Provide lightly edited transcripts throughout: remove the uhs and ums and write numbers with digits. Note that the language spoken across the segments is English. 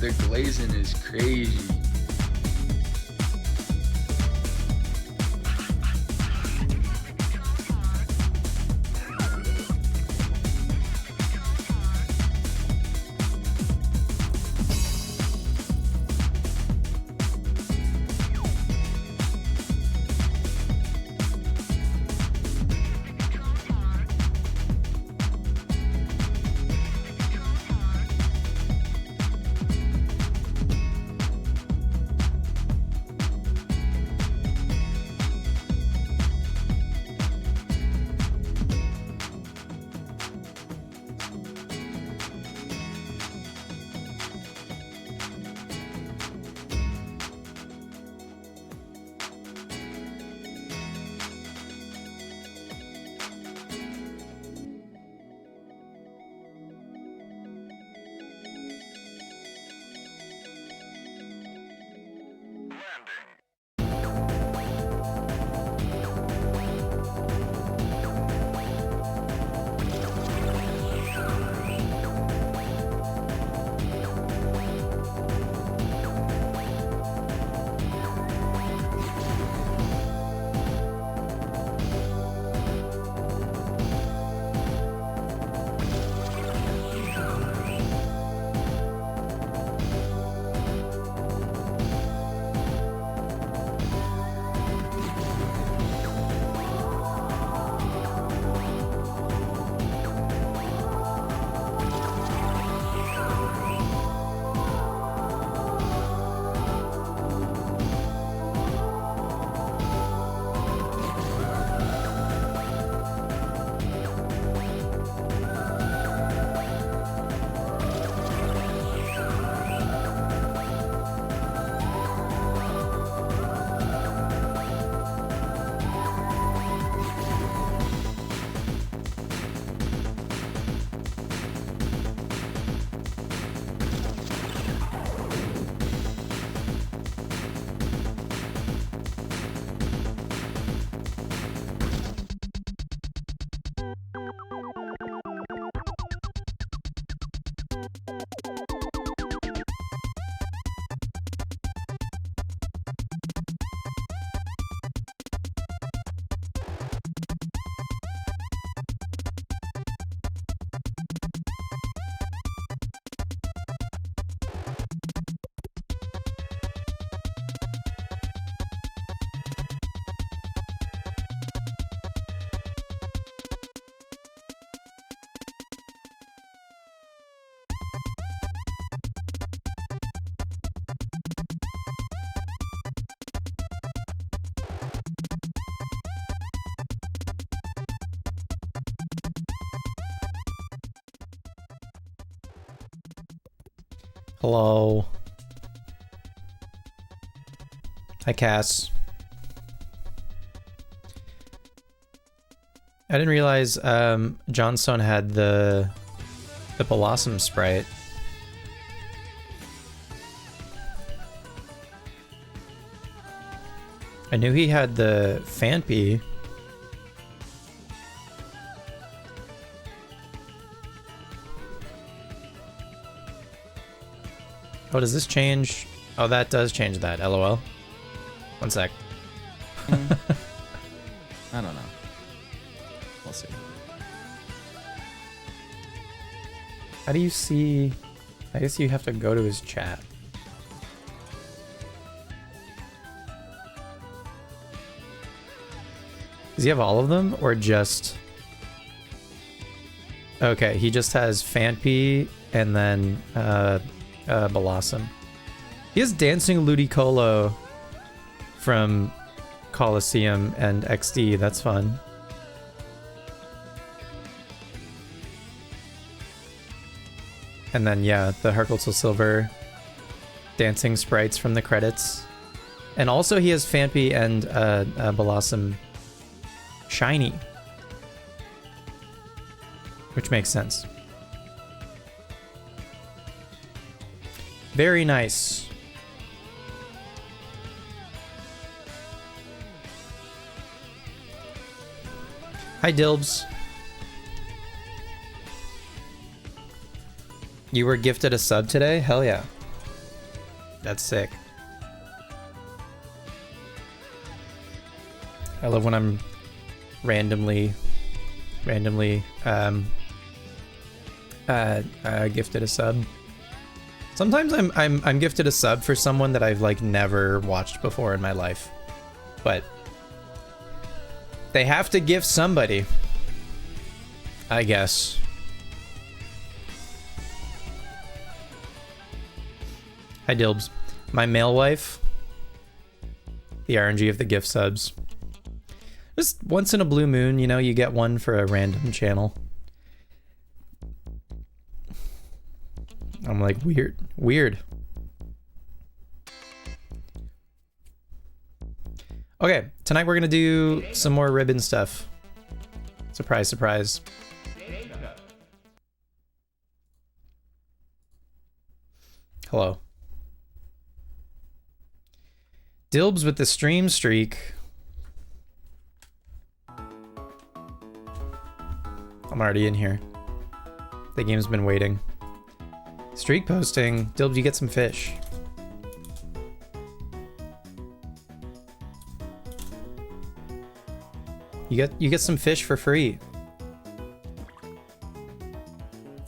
The glazing is crazy. Hello. Hi, Cass. I didn't realize Johnstone had the Blossom sprite. I knew he had the Phanpy. Oh, does this change? Oh, that does change that. LOL. One sec. I don't know. We'll see. How do you see? I guess you have to go to his chat. Does he have all of them or just... Okay, he just has Phanpy and then Blossom. He has Dancing Ludicolo from Coliseum and XD. That's fun. And then, yeah, the Harkletel Silver dancing sprites from the credits. And also he has Phanpy and Blossom Shiny. Which makes sense. Very nice. Hi, Dilbs. You were gifted a sub today? Hell yeah. That's sick. I love when I'm randomly gifted a sub. Sometimes I'm gifted a sub for someone that I've like never watched before in my life, but they have to gift somebody, I guess. Hi Dilbs. My male wife. The RNG of the gift subs. Just once in a blue moon, you know, you get one for a random channel. I'm like, weird. Okay, tonight we're gonna do some more ribbon stuff. Surprise, surprise. Hello. Dilbs with the stream streak. I'm already in here. The game's been waiting. Streak posting. Dilbs, you get some fish. You get some fish for free.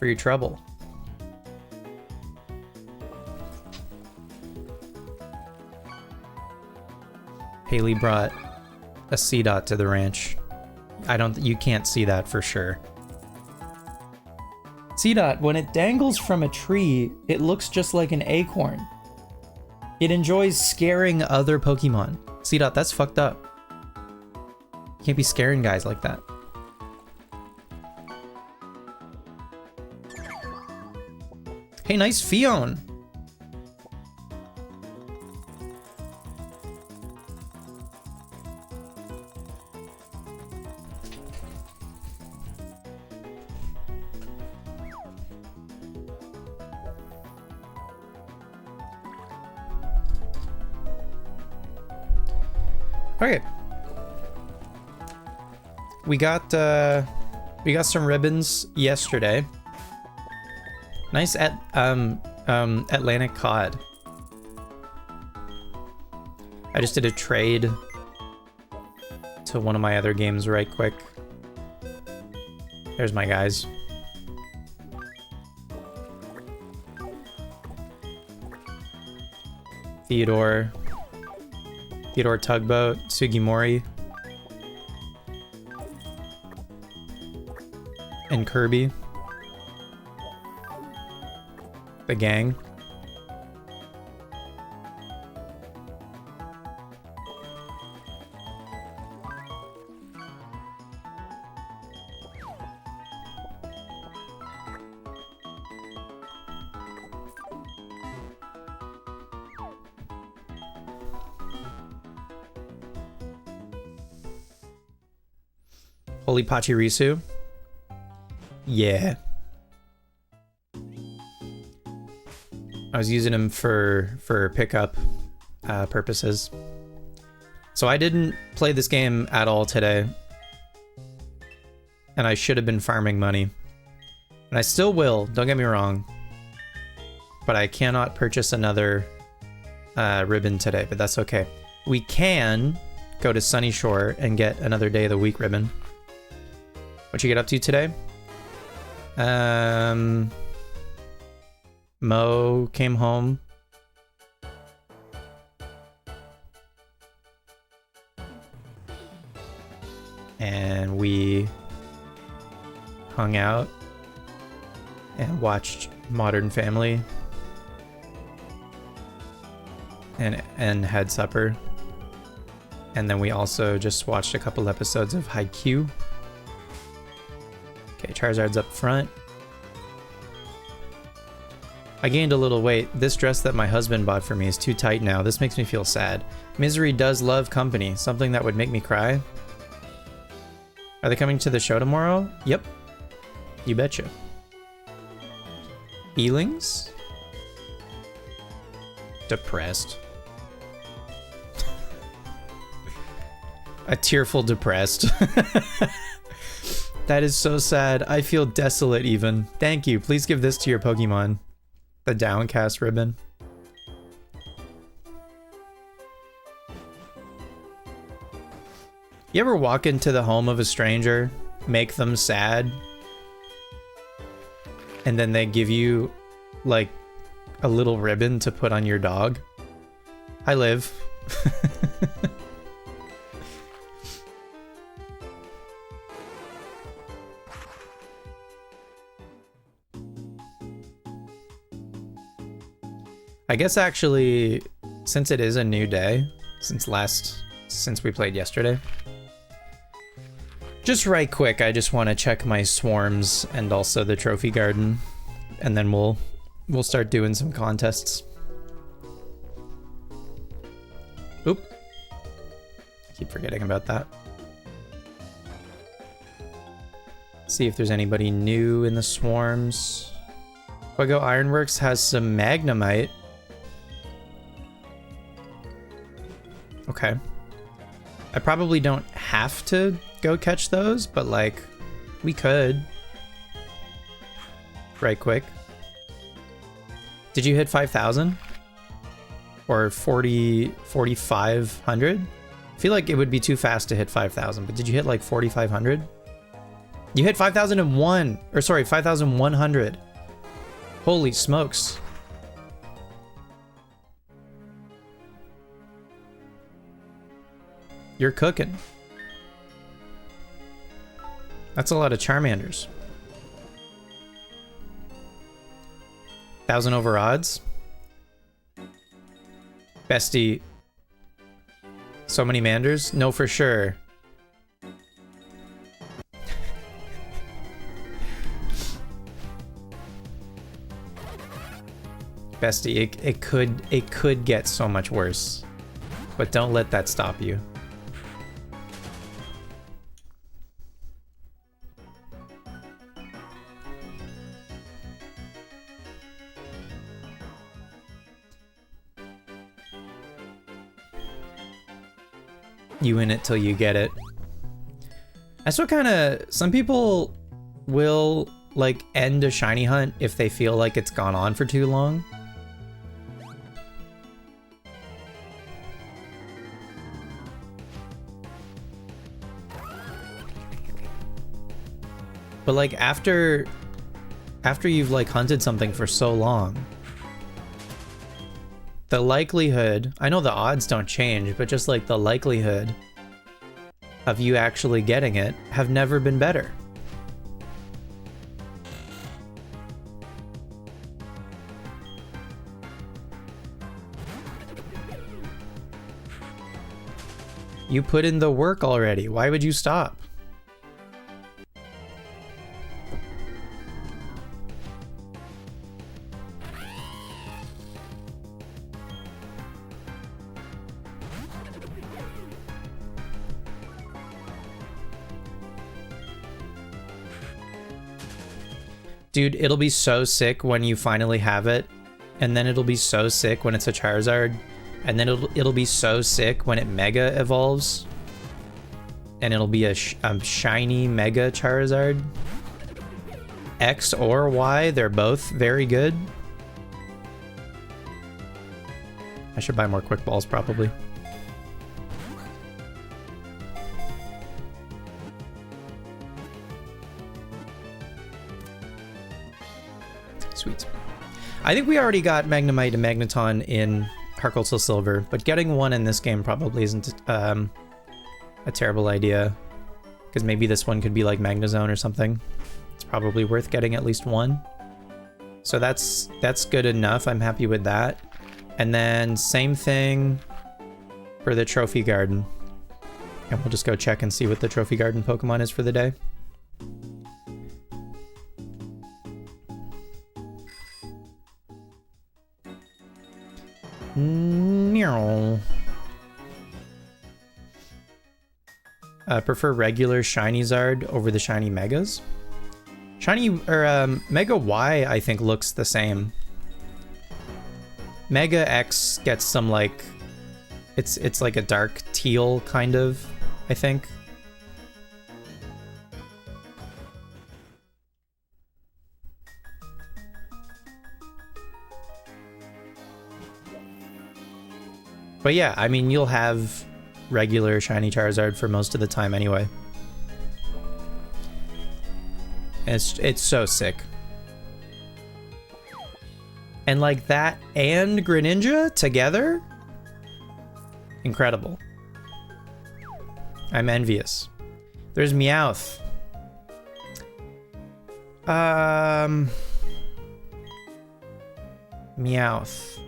For your trouble. Haley brought a C-Dot to the ranch. You can't see that for sure. C-Dot, when it dangles from a tree, it looks just like an acorn. It enjoys scaring other Pokemon. C-Dot, that's fucked up. You can't be scaring guys like that. Hey, nice Fion. Okay. We got some ribbons yesterday. Nice Atlantic cod. I just did a trade to one of my other games right quick. There's my guys. Theodore Tugboat, Sugimori, and Kirby. The gang. Holy Pachirisu. Yeah. I was using him for pickup purposes. So I didn't play this game at all today. And I should have been farming money. And I still will, don't get me wrong. But I cannot purchase another ribbon today, but that's okay. We can go to Sunny Shore and get another day of the week ribbon. What you get up to today? Mo came home. And we hung out and watched Modern Family and had supper. And then we also just watched a couple episodes of Haikyuu. Okay, Charizard's up front. I gained a little weight. This dress that my husband bought for me is too tight now. This makes me feel sad. Misery does love company. Something that would make me cry. Are they coming to the show tomorrow? Yep. You betcha. Feelings? Depressed. A tearful depressed. That is so sad. I feel desolate even. Thank you. Please give this to your Pokemon. The downcast ribbon. You ever walk into the home of a stranger, make them sad, and then they give you, like, a little ribbon to put on your dog? I live. I guess actually, since it is a new day, since we played yesterday, just right quick, I just want to check my swarms and also the trophy garden, and then we'll start doing some contests. Oop. I keep forgetting about that. See if there's anybody new in the swarms. Fuego Ironworks has some Magnemite. Okay. I probably don't have to go catch those, but like, we could. Right quick. Did you hit 5,000? Or 4,500? I feel like it would be too fast to hit 5,000, but did you hit like 4,500? You hit 5,001, or sorry, 5,100. Holy smokes. You're cooking. That's a lot of Charmanders. 1,000 over odds. Bestie. So many Manders? No, for sure. Bestie, it could get so much worse. But don't let that stop you. You in it till you get it. That's what kind of... Some people will, like, end a shiny hunt if they feel like it's gone on for too long. But, like, after you've, like, hunted something for so long, the likelihood, I know the odds don't change, but just like the likelihood of you actually getting it have never been better. You put in the work already. Why would you stop? Dude, it'll be so sick when you finally have it, and then it'll be so sick when it's a Charizard, and then it'll be so sick when it Mega evolves, and it'll be a shiny Mega Charizard. X or Y, they're both very good. I should buy more Quick Balls, probably. Sweet. I think we already got Magnemite and Magneton in Heart Gold Soul Silver, but getting one in this game probably isn't a terrible idea, because maybe this one could be like Magnezone or something. It's probably worth getting at least one. So that's good enough. I'm happy with that. And then same thing for the Trophy Garden. And we'll just go check and see what the Trophy Garden Pokemon is for the day. Prefer regular Shiny Zard over the Shiny Megas. Shiny, or Mega Y, I think looks the same. Mega X gets some like, it's like a dark teal kind of, I think. But yeah, I mean, you'll have regular shiny Charizard for most of the time anyway. And it's so sick. And like that and Greninja together? Incredible. I'm envious. There's Meowth. Meowth.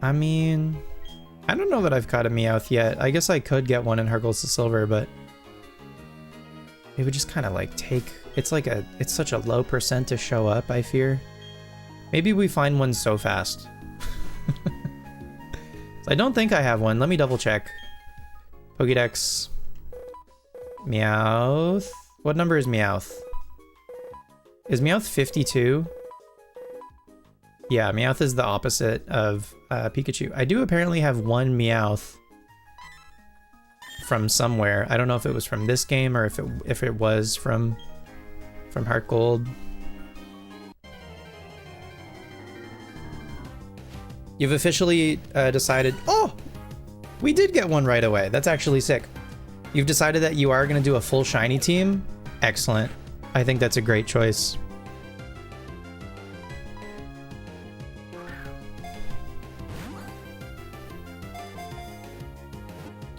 I mean, I don't know that I've caught a Meowth yet. I guess I could get one in Hercules the Silver, but it would just kind of like take, it's such a low percent to show up, I fear. Maybe we find one so fast. So I don't think I have one. Let me double check. Pokédex. Meowth. What number is Meowth? Is Meowth 52? Yeah, Meowth is the opposite of Pikachu. I do apparently have one Meowth from somewhere. I don't know if it was from this game or if it was from Heart Gold. You've officially decided... Oh! We did get one right away. That's actually sick. You've decided that you are going to do a full shiny team? Excellent. I think that's a great choice.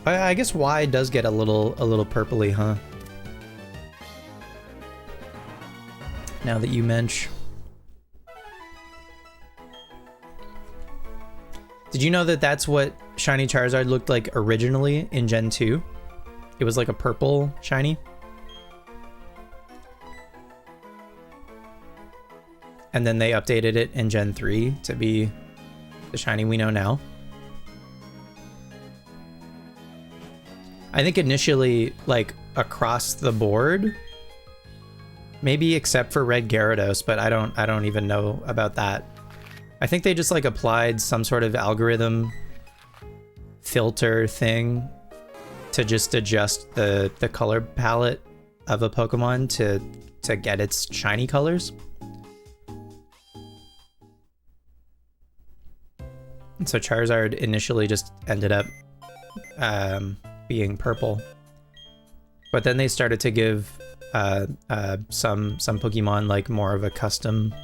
I guess Y does get a little purpley, huh? Now that you mention. Did you know that that's what shiny Charizard looked like originally in Gen 2? It was like a purple shiny. And then they updated it in Gen 3 to be the shiny we know now. I think initially, like, across the board, maybe except for Red Gyarados, but I don't even know about that. I think they just like applied some sort of algorithm filter thing to just adjust the color palette of a Pokemon to get its shiny colors. And so Charizard initially just ended up being purple, but then they started to give some Pokemon like more of a custom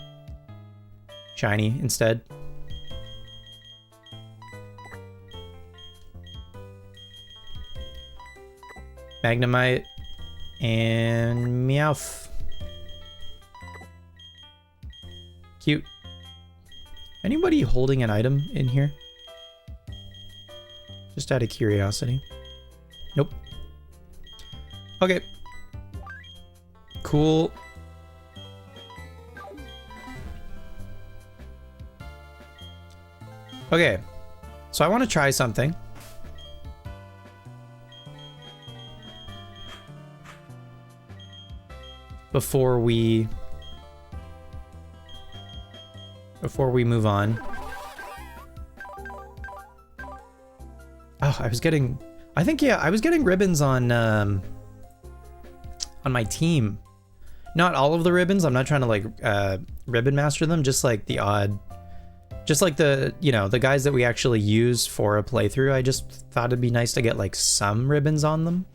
shiny instead. Magnemite and Meowth. Cute. Anybody holding an item in here? Just out of curiosity. Nope. Okay. Cool. Okay. So I want to try something. Before we move on. Oh, I was getting ribbons on my team. Not all of the ribbons. I'm not trying to like ribbon master them, just like the odd, just like the, you know, the guys that we actually use for a playthrough. I just thought it'd be nice to get like some ribbons on them.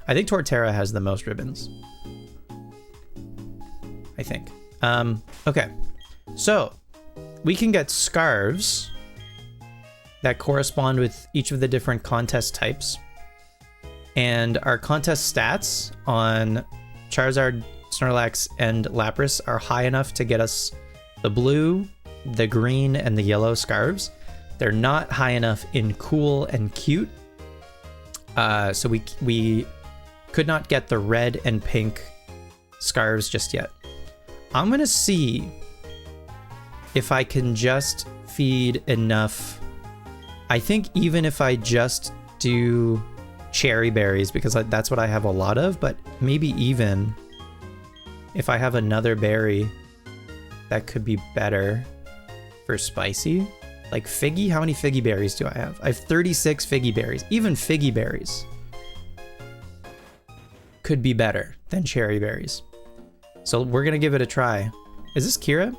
I think Torterra has the most ribbons. I think. Okay. So we can get scarves that correspond with each of the different contest types. And our contest stats on Charizard, Snorlax, and Lapras are high enough to get us the blue, the green, and the yellow scarves. They're not high enough in cool and cute. So we could not get the red and pink scarves just yet. I'm gonna see if I can just feed enough. I think even if I just do cherry berries, because that's what I have a lot of, but maybe even if I have another berry that could be better for spicy. Like figgy, how many figgy berries do I have? I have 36 figgy berries. Even figgy berries could be better than cherry berries. So we're gonna give it a try. Is this Kira?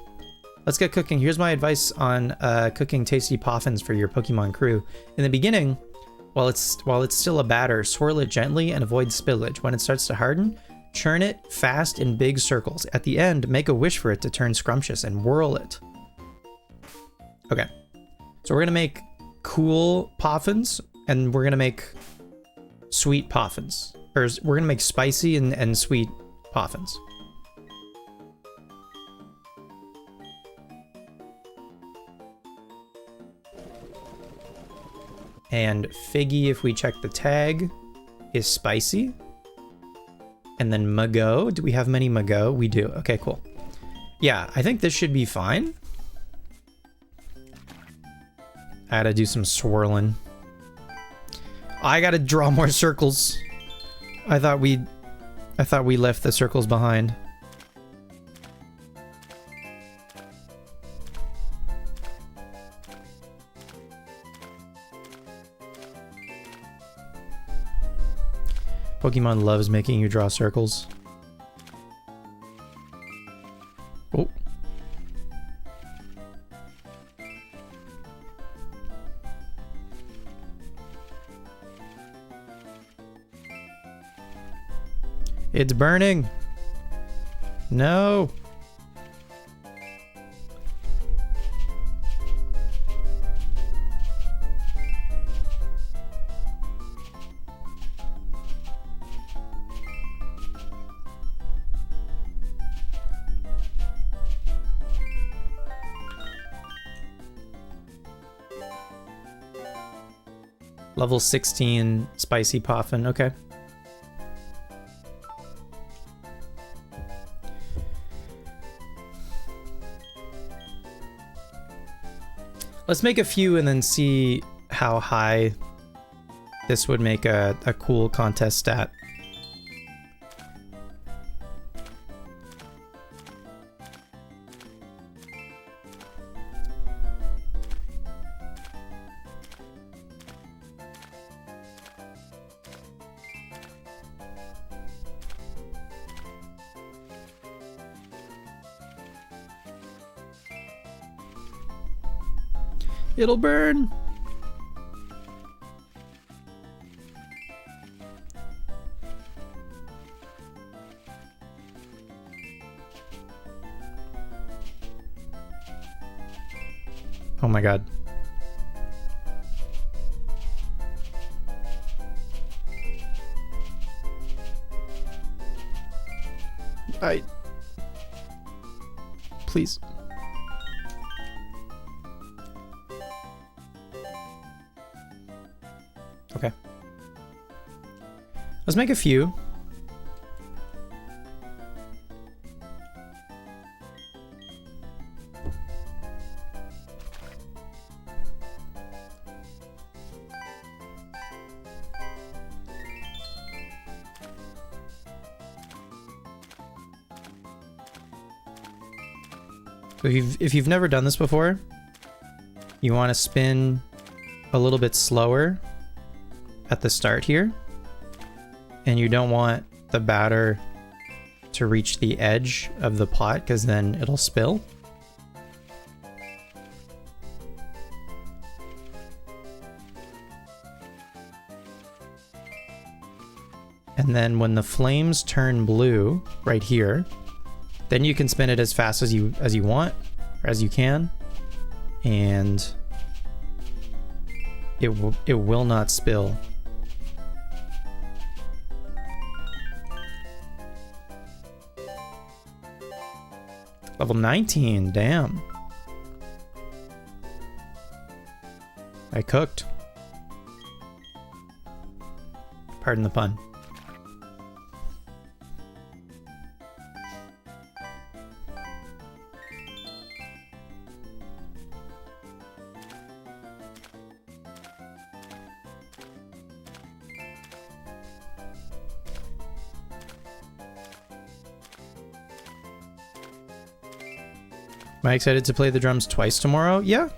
Let's get cooking. Here's my advice on cooking tasty poffins for your Pokemon crew. In the beginning, while it's still a batter, swirl it gently and avoid spillage. When it starts to harden, churn it fast in big circles. At the end, make a wish for it to turn scrumptious and whirl it. Okay, so we're gonna make cool poffins and we're gonna make sweet poffins. Or we're gonna make spicy and sweet poffins. And Figgy, if we check the tag, is spicy. And then Mago, do we have many Mago? We do, okay, cool. Yeah, I think this should be fine. I gotta do some swirling. I gotta draw more circles. I thought we left the circles behind. Pokemon loves making you draw circles. Oh. It's burning. No. Level 16 spicy poffin, okay. Let's make a few and then see how high this would make a cool contest stat. It'll burn. Oh my God. Please. Okay. Let's make a few. So if you've never done this before, you want to spin a little bit slower at the start here, and you don't want the batter to reach the edge of the pot because then it'll spill. And then when the flames turn blue right here, then you can spin it as fast as you want, or as you can, and it will not spill. Level 19, damn. I cooked. Pardon the pun. Am I excited to play the drums twice tomorrow? Yeah.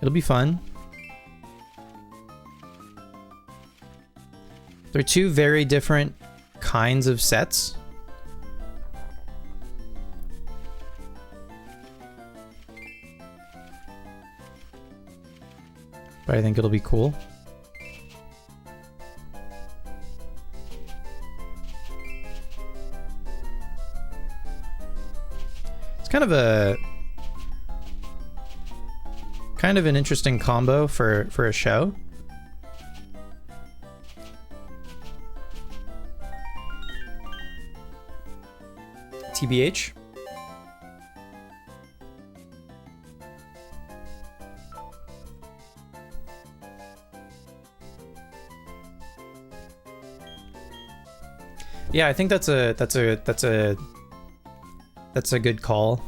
It'll be fun. They're two very different kinds of sets. but I think it'll be cool. It's kind of an interesting combo for a show. TBH. Yeah, I think that's a good call.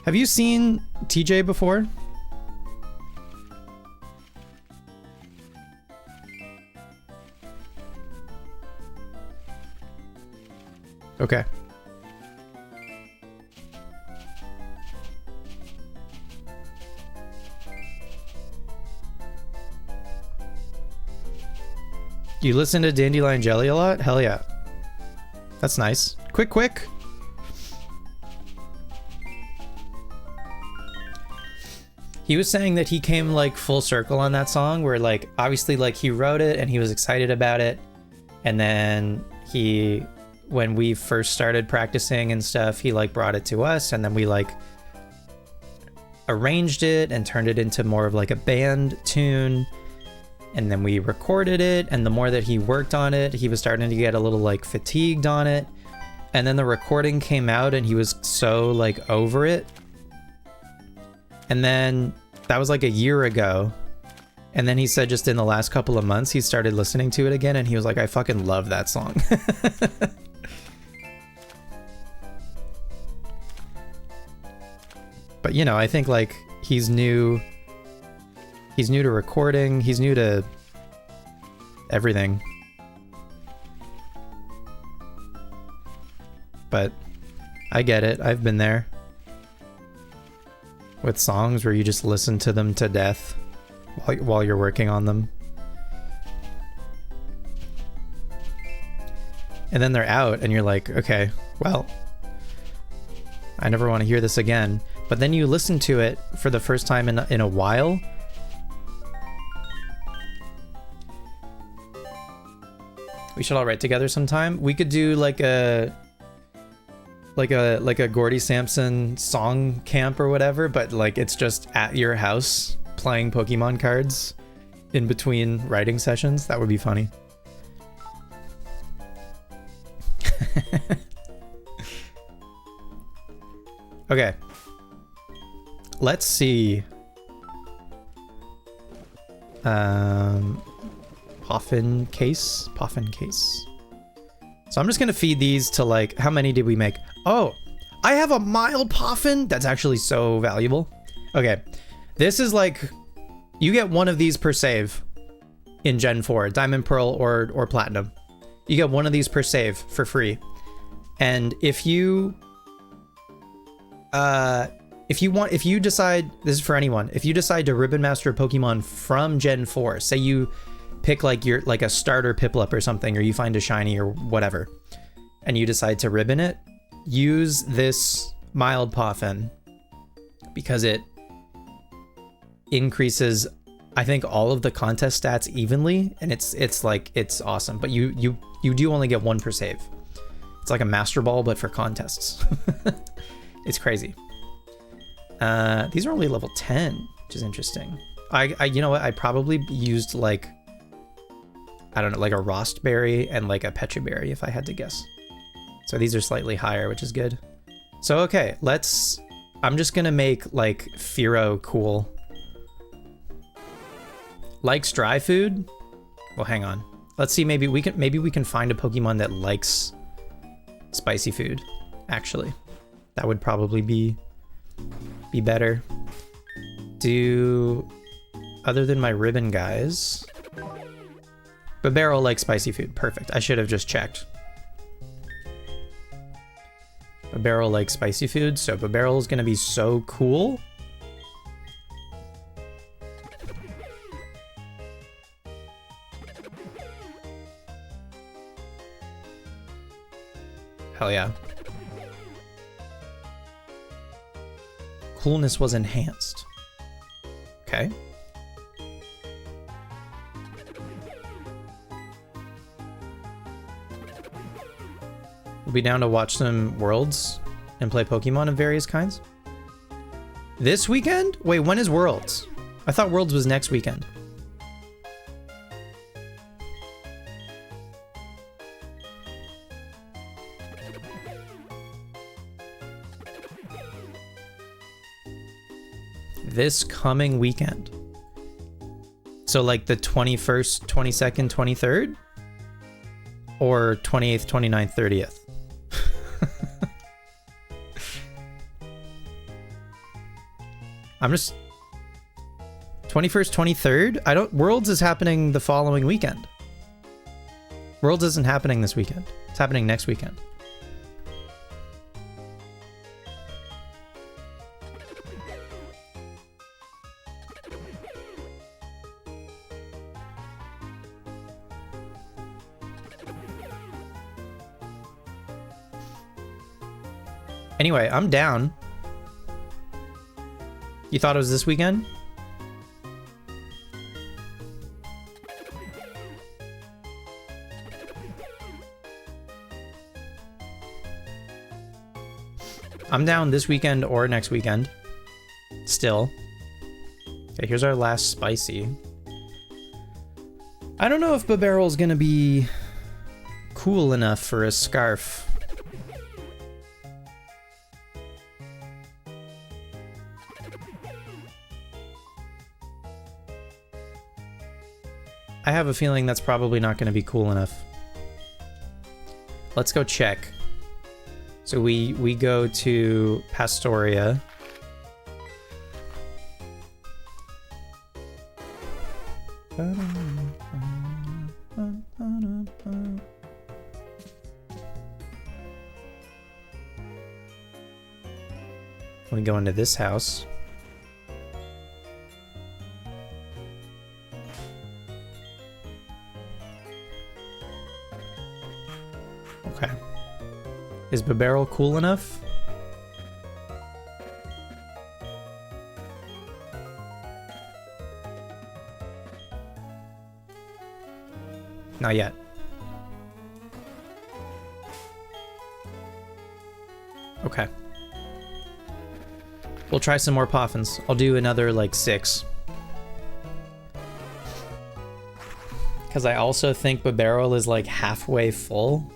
Have you seen TJ before? Okay. You listen to Dandelion Jelly a lot? Hell yeah. That's nice. Quick. He was saying that he came like full circle on that song where like obviously like he wrote it and he was excited about it, and then when we first started practicing and stuff, he like brought it to us, and then we like arranged it and turned it into more of like a band tune, and then we recorded it, and the more that he worked on it, he was starting to get a little like fatigued on it, and then the recording came out and he was so like over it. And then that was like a year ago. And then he said just in the last couple of months, he started listening to it again. And he was like, I fucking love that song. But, you know, I think like he's new. He's new to recording. He's new to everything. But I get it. I've been there. With songs where you just listen to them to death while you're working on them. And then they're out and you're like, okay, well, I never want to hear this again. But then you listen to it for the first time in a while. We should all write together sometime. We could do like a Gordy Sampson song camp or whatever, but like it's just at your house playing Pokemon cards in between writing sessions. That would be funny. Okay. Let's see. Poffin case. So I'm just gonna feed these to like, how many did we make? Oh, I have a mild Poffin. That's actually so valuable. Okay, this is like, you get one of these per save in Gen 4, Diamond, Pearl, or Platinum. You get one of these per save for free. And if you decide, this is for anyone, if you decide to Ribbon Master a Pokemon from Gen 4, say you pick like a starter Piplup or something, or you find a shiny or whatever, and you decide to ribbon it, use this mild Poffin because it increases, I think, all of the contest stats evenly, and it's awesome. But you do only get one per save. It's like a Master Ball but for contests. It's crazy. These are only level 10, which is interesting. I you know what, I probably used like, I don't know, like a Rostberry and like a Petraberry if I had to guess. So these are slightly higher, which is good. So okay, I'm just gonna make like Fearow cool. Likes dry food? Well, hang on. Let's see, maybe we can find a Pokemon that likes spicy food. Actually, that would probably be better. Other than my ribbon guys. But Barrel likes spicy food. Perfect. I should have just checked. Babarrel likes spicy food, so Babarrel is gonna be so cool. Hell yeah. Coolness was enhanced. Okay. We'll be down to watch some Worlds and play Pokemon of various kinds. This weekend? Wait, when is Worlds? I thought Worlds was next weekend. This coming weekend. So like the 21st, 22nd, 23rd? Or 28th, 29th, 30th? I'm just 21st, 23rd? I don't Worlds is happening the following weekend. Worlds isn't happening this weekend. It's happening next weekend. Anyway, I'm down. You thought it was this weekend? I'm down this weekend or next weekend. Still. Okay, here's our last spicy. I don't know if Babarrel's gonna be cool enough for a scarf. I have a feeling that's probably not going to be cool enough. Let's go check. So we go to Pastoria. We go into this house. Okay. Is Babarrel cool enough? Not yet. Okay. We'll try some more Poffins. I'll do another like 6. Because I also think Babarrel is like halfway full.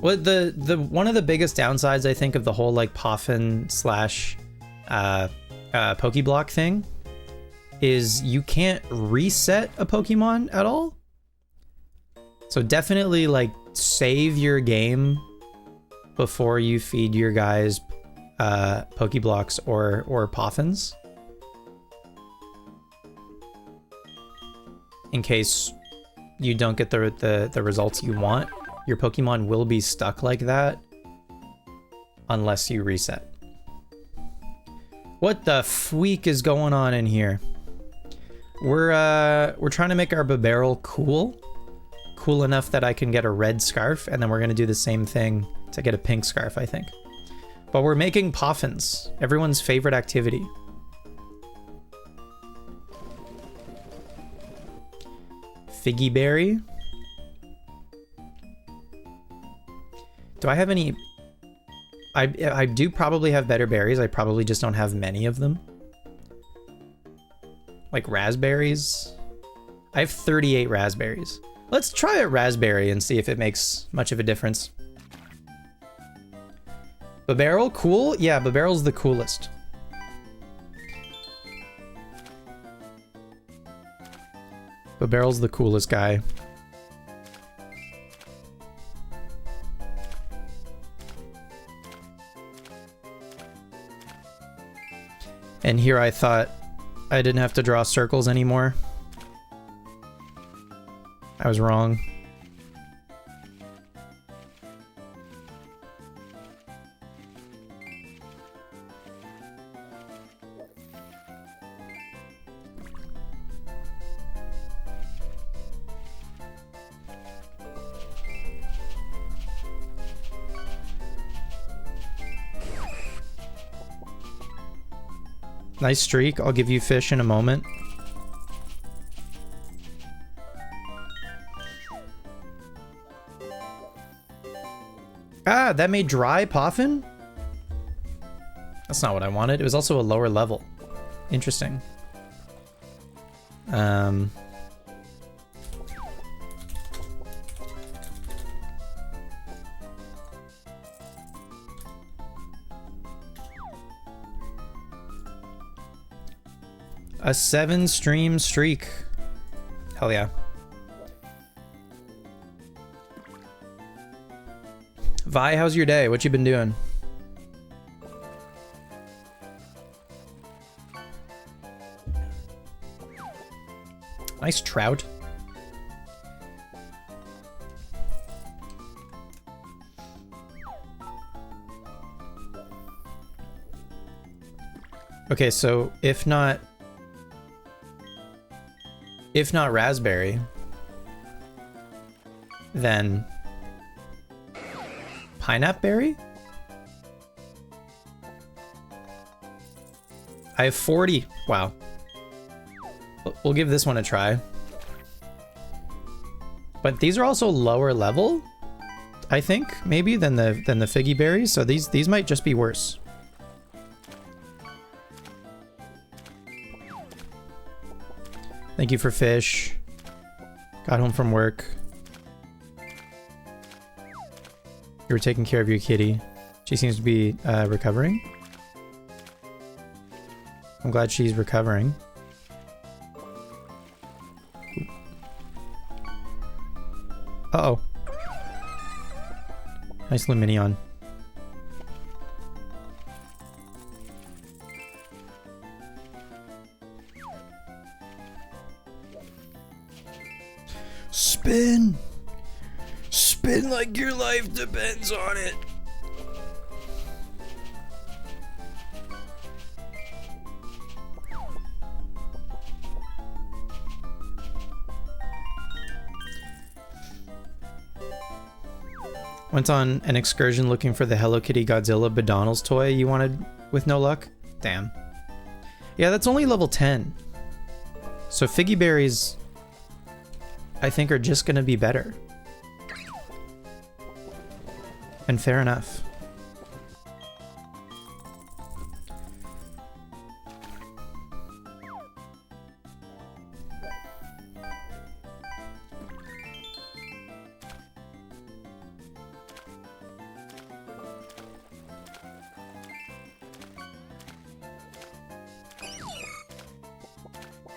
Well, the one of the biggest downsides I think of the whole like Poffin slash Pokeblock thing is you can't reset a Pokemon at all. So definitely like save your game before you feed your guys Pokeblocks or Poffins. In case you don't get the results you want. Your Pokemon will be stuck like that unless you reset. What the freak is going on in here? We're trying to make our Babarrel cool enough that I can get a red scarf, and then we're gonna do the same thing to get a pink scarf, I think. But we're making Poffins, everyone's favorite activity. Figgy Berry. Do I have any? I do probably have better berries. I probably just don't have many of them. Like raspberries. I have 38 raspberries. Let's try a raspberry and see if it makes much of a difference. Babarrel, cool? Yeah, Babarrel's the coolest. Babarrel's the coolest guy. And here I thought I didn't have to draw circles anymore. I was wrong. Nice streak. I'll give you fish in a moment. Ah, that made dry Poffin? That's not what I wanted. It was also a lower level. Interesting. A 7-stream streak. Hell yeah. Vi, how's your day? What you been doing? Nice trout. Okay, so if not raspberry, then pineapple berry? I have 40. Wow. We'll give this one a try. But these are also lower level, I think, maybe than the figgy berries. So these might just be worse. Thank you for fish. Got home from work. You were taking care of your kitty. She seems to be recovering. I'm glad she's recovering. Uh-oh. Nice Luminion. Spin! Spin like your life depends on it. Went on an excursion looking for the Hello Kitty Godzilla Badonals toy you wanted with no luck. Damn. Yeah, that's only level 10. So Figgy Berries, I think, are just gonna be better. And fair enough.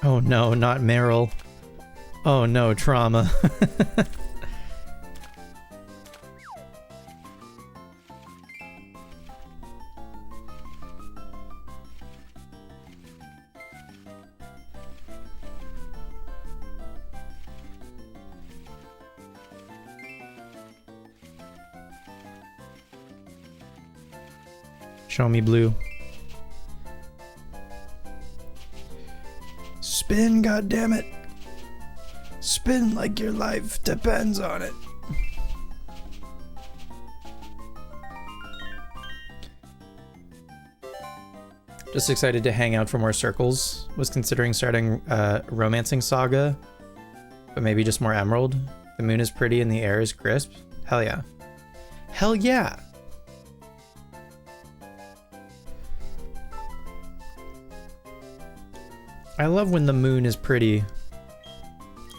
Oh no, not Meryl. Oh no, trauma. Show me blue. Spin, goddammit. Spin like your life depends on it. Just excited to hang out for more circles. Was considering starting Romancing Saga, but maybe just more Emerald. The moon is pretty and the air is crisp. Hell yeah. Hell yeah! I love when the moon is pretty.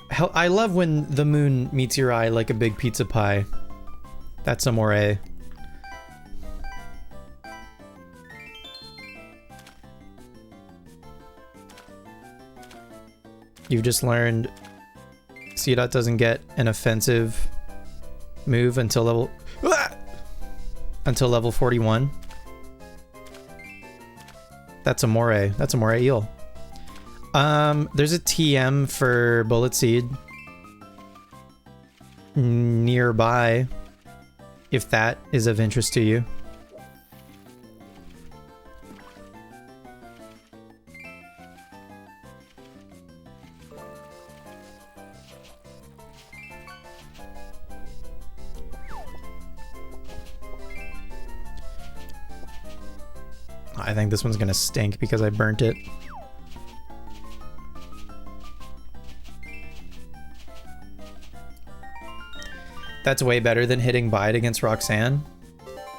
Hell, I love when the moon meets your eye like a big pizza pie. That's amore. You've just learned Seedot doesn't get an offensive move until level 41. That's amore. That's amore eel. There's a TM for Bullet Seed nearby, if that is of interest to you. I think this one's gonna stink because I burnt it. That's way better than hitting Bide against Roxanne.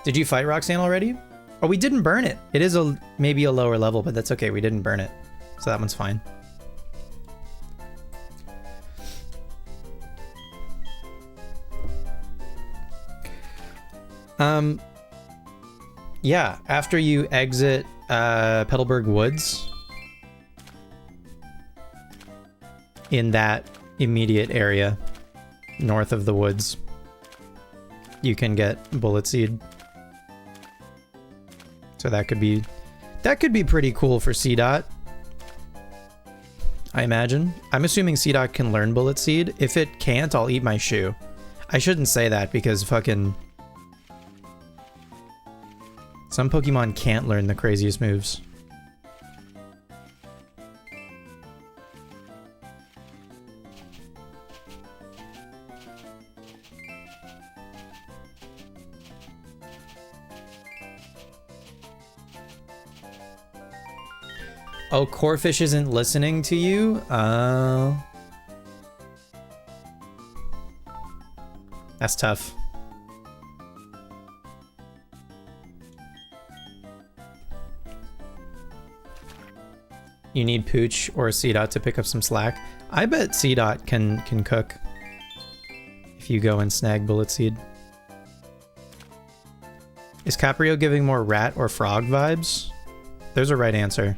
Did you fight Roxanne already? Oh, we didn't burn it. It is maybe a lower level, but that's okay. We didn't burn it. So that one's fine. Yeah, after you exit Petalburg Woods, in that immediate area north of the woods, you can get Bullet Seed. So that could be pretty cool for C-Dot, I imagine. I'm assuming C-Dot can learn Bullet Seed. If it can't, I'll eat my shoe. I shouldn't say that because fucking some Pokemon can't learn the craziest moves. Oh, Corfish isn't listening to you? That's tough. You need Pooch or C-Dot to pick up some slack. I bet C-Dot can cook if you go and snag Bullet Seed. Is Caprio giving more rat or frog vibes? There's a right answer.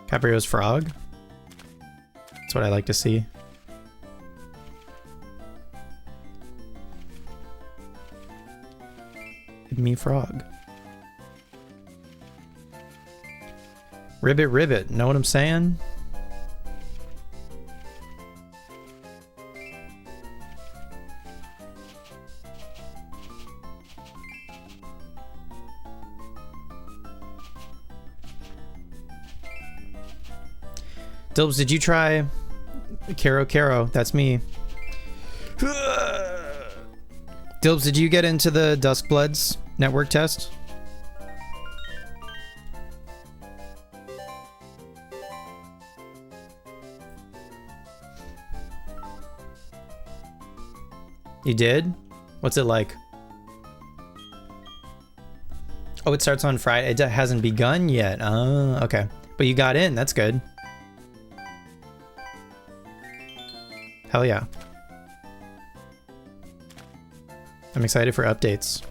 Caprio's frog? That's what I like to see. Me frog. Ribbit ribbit, know what I'm saying? Dilbs, did you try Caro? That's me. Dilbs, did you get into the Duskbloods network test? You did? What's it like? Oh, it starts on Friday. It hasn't begun yet. Oh, okay. But you got in. That's good. Hell yeah. I'm excited for updates.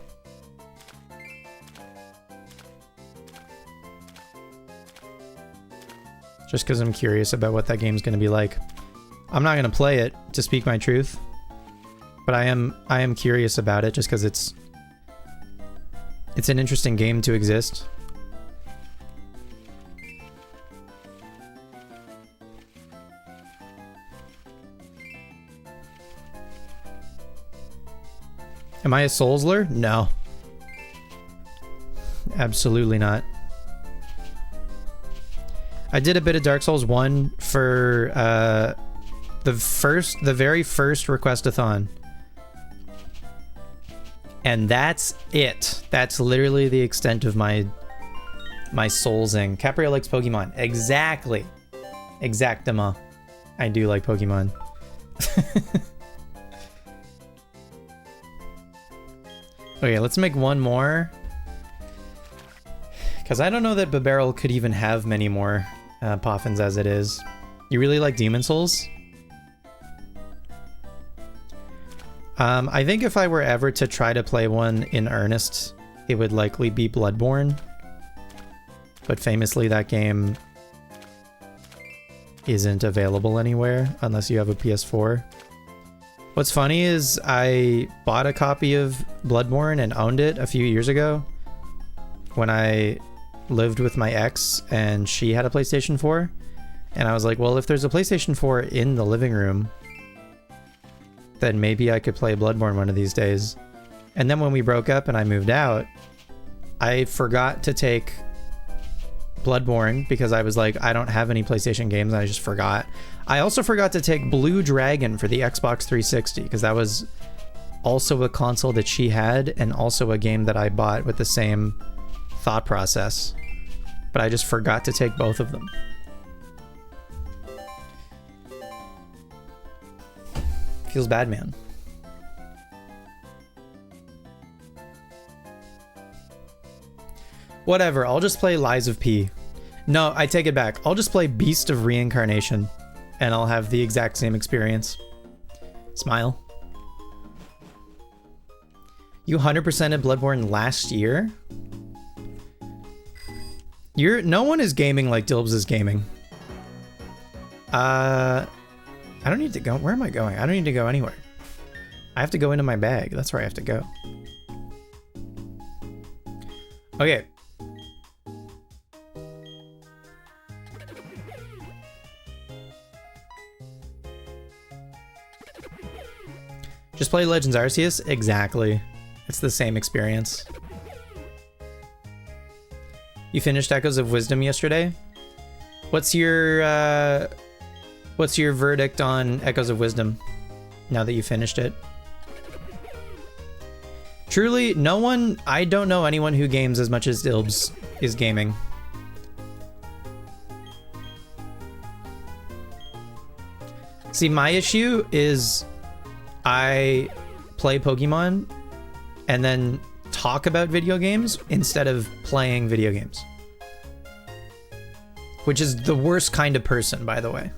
Just because I'm curious about what that game's going to be like. I'm not going to play it, to speak my truth. But I am curious about it just because it's an interesting game to exist. Am I a Soulsler? No. Absolutely not. I did a bit of Dark Souls 1 for the very first Requestathon. And that's it. That's literally the extent of my soulsing. Caprio likes Pokemon. Exactly. Exactement. I do like Pokemon. Okay, let's make one more. Because I don't know that Babarrel could even have many more Poffins as it is. You really like Demon Souls? I think if I were ever to try to play one in earnest, it would likely be Bloodborne. But famously, that game isn't available anywhere unless you have a PS4. What's funny is I bought a copy of Bloodborne and owned it a few years ago when I lived with my ex and she had a PlayStation 4. And I was like, well, if there's a PlayStation 4 in the living room, then maybe I could play Bloodborne one of these days. And then when we broke up and I moved out, I forgot to take Bloodborne because I was like, I don't have any PlayStation games, and I just forgot. I also forgot to take Blue Dragon for the Xbox 360 because that was also a console that she had and also a game that I bought with the same thought process. But I just forgot to take both of them. Feels bad, man. Whatever, I'll just play Lies of P. No, I take it back. I'll just play Beast of Reincarnation, and I'll have the exact same experience. Smile. You 100%ed Bloodborne last year? No one is gaming like Dilbs is gaming. I don't need to go. Where am I going? I don't need to go anywhere. I have to go into my bag. That's where I have to go. Okay. Just play Legends Arceus? Exactly. It's the same experience. You finished Echoes of Wisdom yesterday? What's your verdict on Echoes of Wisdom now that you finished it? Truly, I don't know anyone who games as much as Dilbs is gaming. See, my issue is I play Pokemon and then talk about video games instead of playing video games. Which is the worst kind of person, by the way.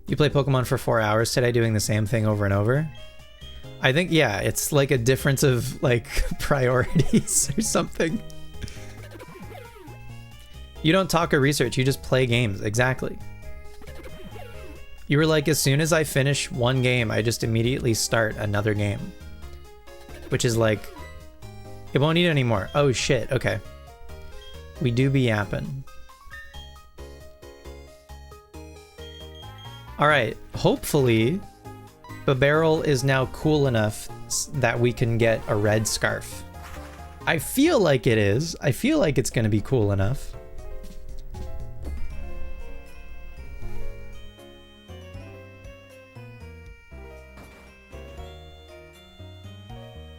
You play Pokemon for 4 hours today doing the same thing over and over? I think, yeah, it's like a difference of, like, priorities or something. You don't talk or research, you just play games. Exactly. You were like, as soon as I finish one game, I just immediately start another game. Which is like, it won't eat anymore. Oh shit, okay. We do be yapping. Alright, hopefully the barrel is now cool enough that we can get a red scarf. I feel like it is. I feel like it's gonna be cool enough.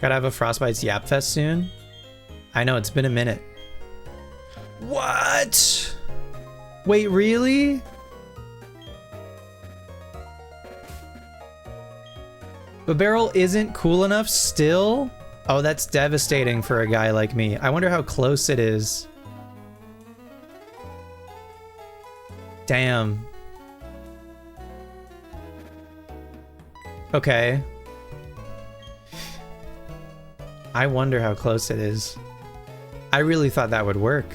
Gotta have a Frostbite's Yap Fest soon. I know, it's been a minute. What? Wait, really? The barrel isn't cool enough still? Oh, that's devastating for a guy like me. I wonder how close it is. Damn. Okay. I wonder how close it is. I really thought that would work.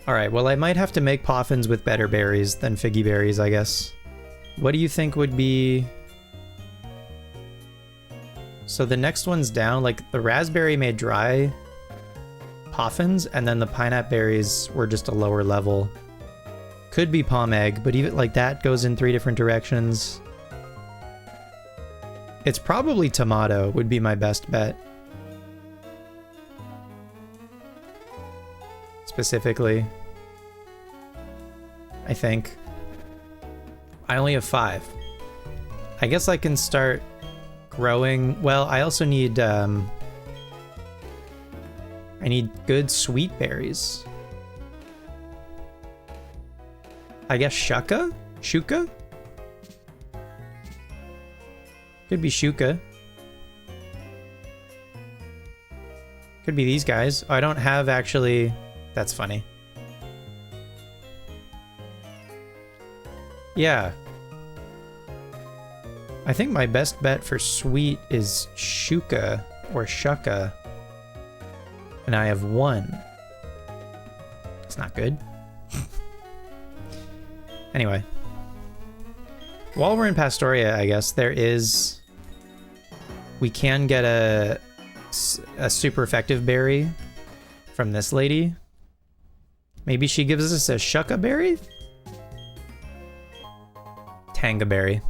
Alright, well I might have to make Poffins with better berries than Figgy berries, I guess. What do you think would be... So the next one's down, like the raspberry made dry Poffins, and then the pineapple berries were just a lower level. Could be Palm Egg, but even like that goes in 3 different directions. It's probably Tomato would be my best bet. Specifically, I think. I only have 5. I guess I can start growing. Well, I also need I need good sweet berries. I guess Shuka? Shuka? Could be Shuka. Could be these guys. Oh, I don't have actually... That's funny. Yeah. I think my best bet for sweet is Shuka or Shuka. And I have 1. It's not good. Anyway. While we're in Pastoria, I guess, there is... We can get a super effective berry from this lady. Maybe she gives us a Shuka berry? Tangaberry.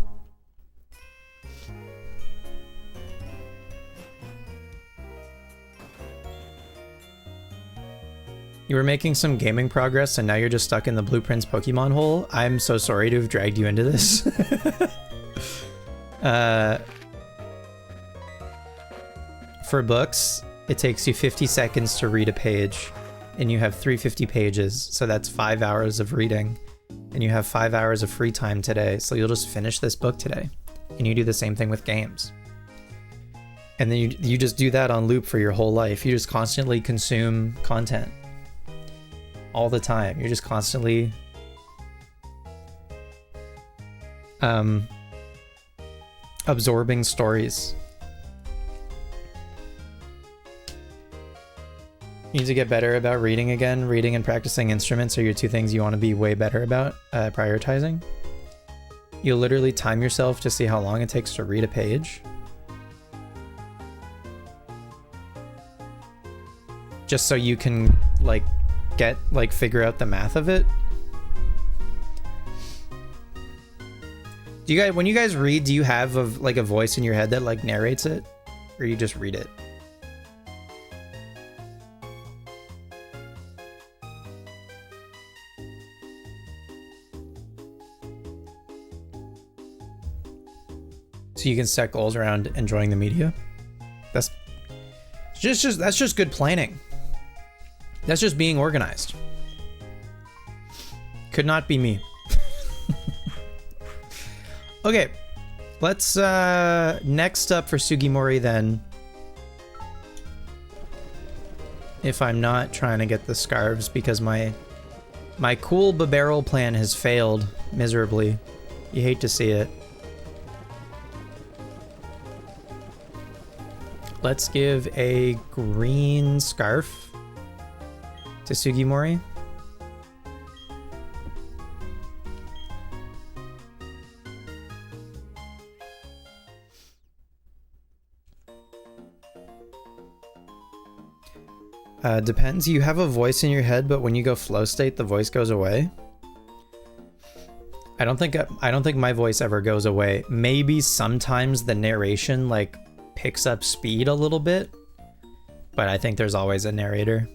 You were making some gaming progress and now you're just stuck in the Blueprints Pokemon hole. I'm so sorry to have dragged you into this. For books, it takes you 50 seconds to read a page and you have 350 pages. So that's 5 hours of reading and you have 5 hours of free time today. So you'll just finish this book today and you do the same thing with games. And then you just do that on loop for your whole life. You just constantly consume content. All the time. You're just constantly absorbing stories. You need to get better about reading again. Reading and practicing instruments are your two things you want to be way better about prioritizing. You literally time yourself to see how long it takes to read a page. Just so you can figure out the math of it. Do you guys, when you guys read, do you have a voice in your head that like narrates it, or you just read it? So you can set goals around enjoying the media. That's just good planning. That's just being organized. Could not be me. Okay, let's next up for Sugimori then. If I'm not trying to get the scarves because my cool barrel plan has failed miserably. You hate to see it. Let's give a green scarf to Sugimori. Depends. You have a voice in your head, but when you go flow state, the voice goes away. I don't think my voice ever goes away. Maybe sometimes the narration like picks up speed a little bit, but I think there's always a narrator.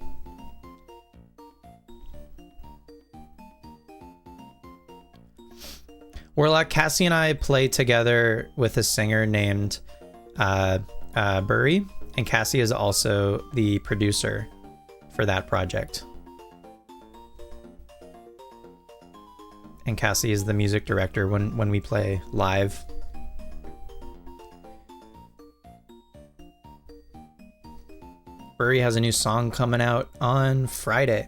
Warlock, Cassie and I play together with a singer named Burry, and Cassie is also the producer for that project. And Cassie is the music director when we play live. Burry has a new song coming out on Friday.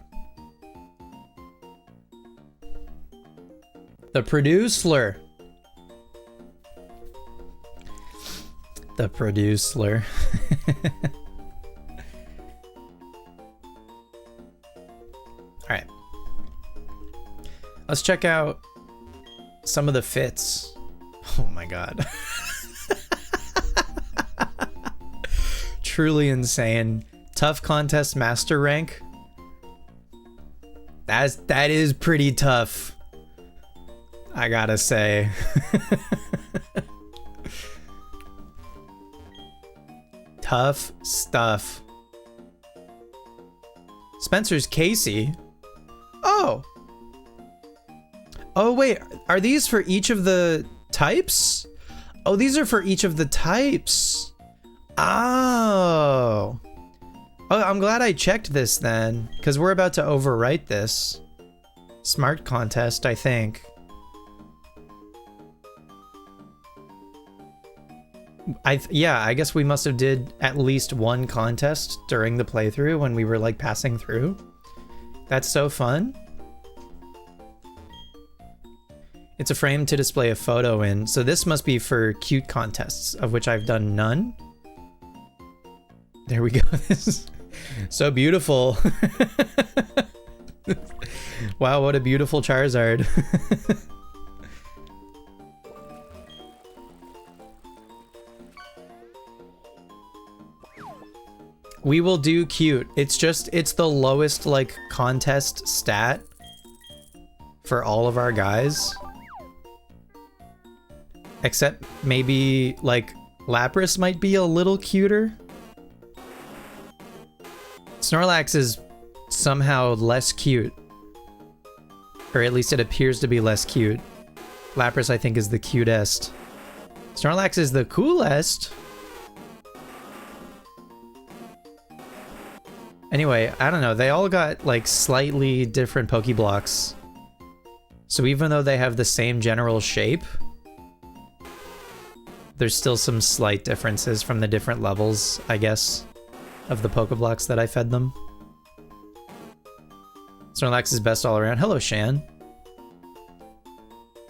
The producer. The producer. All right. Let's check out some of the fits. Oh my god. Truly insane. Tough contest master rank. That is pretty tough, I gotta say. Tough stuff. Spencer's Casey. Oh. Oh wait, are these for each of the types? Oh, these are for each of the types. Oh. Oh, I'm glad I checked this then, because we're about to overwrite this. Smart contest, I think. Yeah, I guess we must have did at least one contest during the playthrough when we were like passing through. That's so fun. It's a frame to display a photo in, so this must be for cute contests, of which I've done none. There we go. So beautiful. Wow, what a beautiful Charizard. We will do cute. It's the lowest like contest stat for all of our guys. Except maybe, like, Lapras might be a little cuter. Snorlax is somehow less cute. Or at least it appears to be less cute. Lapras, I think, is the cutest. Snorlax is the coolest. Anyway, I don't know. They all got, like, slightly different Pokeblocks. So even though they have the same general shape, there's still some slight differences from the different levels, I guess, of the Pokeblocks that I fed them. Snorlax is best all around. Hello, Shan.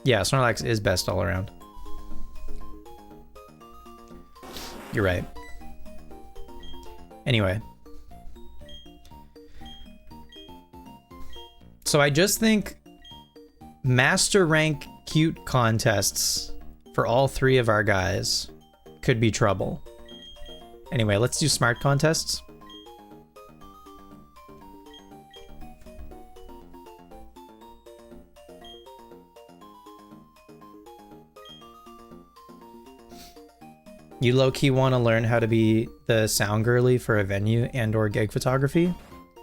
Yeah, Snorlax is best all around. You're right. Anyway. So I just think master rank cute contests for all three of our guys could be trouble. Anyway, let's do smart contests. You low-key want to learn how to be the sound girly for a venue and or gig photography?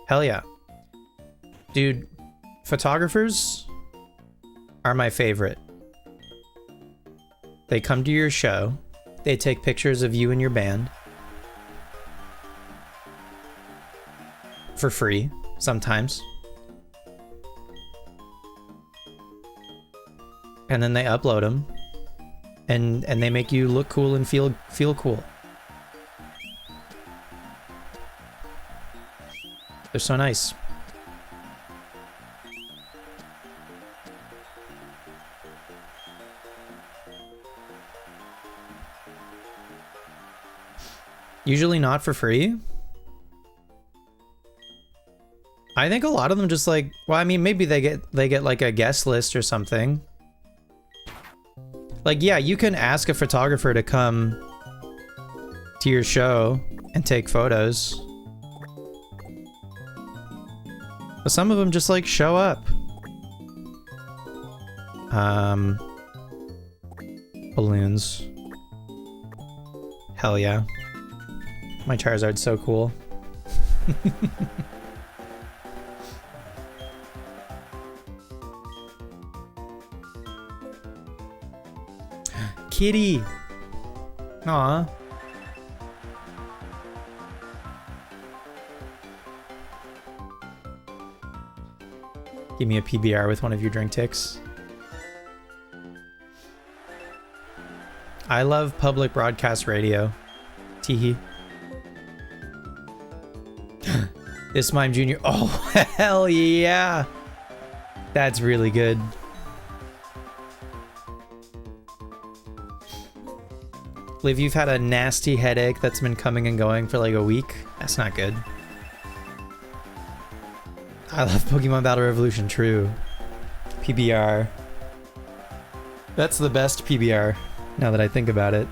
Hell yeah. Dude, photographers are my favorite. They come to your show, they take pictures of you and your band for free, sometimes. And then they upload them. And they make you look cool and feel cool. They're so nice. Usually not for free. I think a lot of them just like, well, I mean, maybe they get like a guest list or something. Like, yeah, you can ask a photographer to come to your show and take photos. But some of them just, like, show up. Balloons. Hell yeah. My Charizard's so cool. Kitty! Aw. Give me a PBR with one of your drink ticks. I love public broadcast radio. Teehee. This Mime Jr. Oh, hell yeah! That's really good. Liv, you've had a nasty headache that's been coming and going for like a week. That's not good. I love Pokemon Battle Revolution, true. PBR. That's the best PBR, now that I think about it.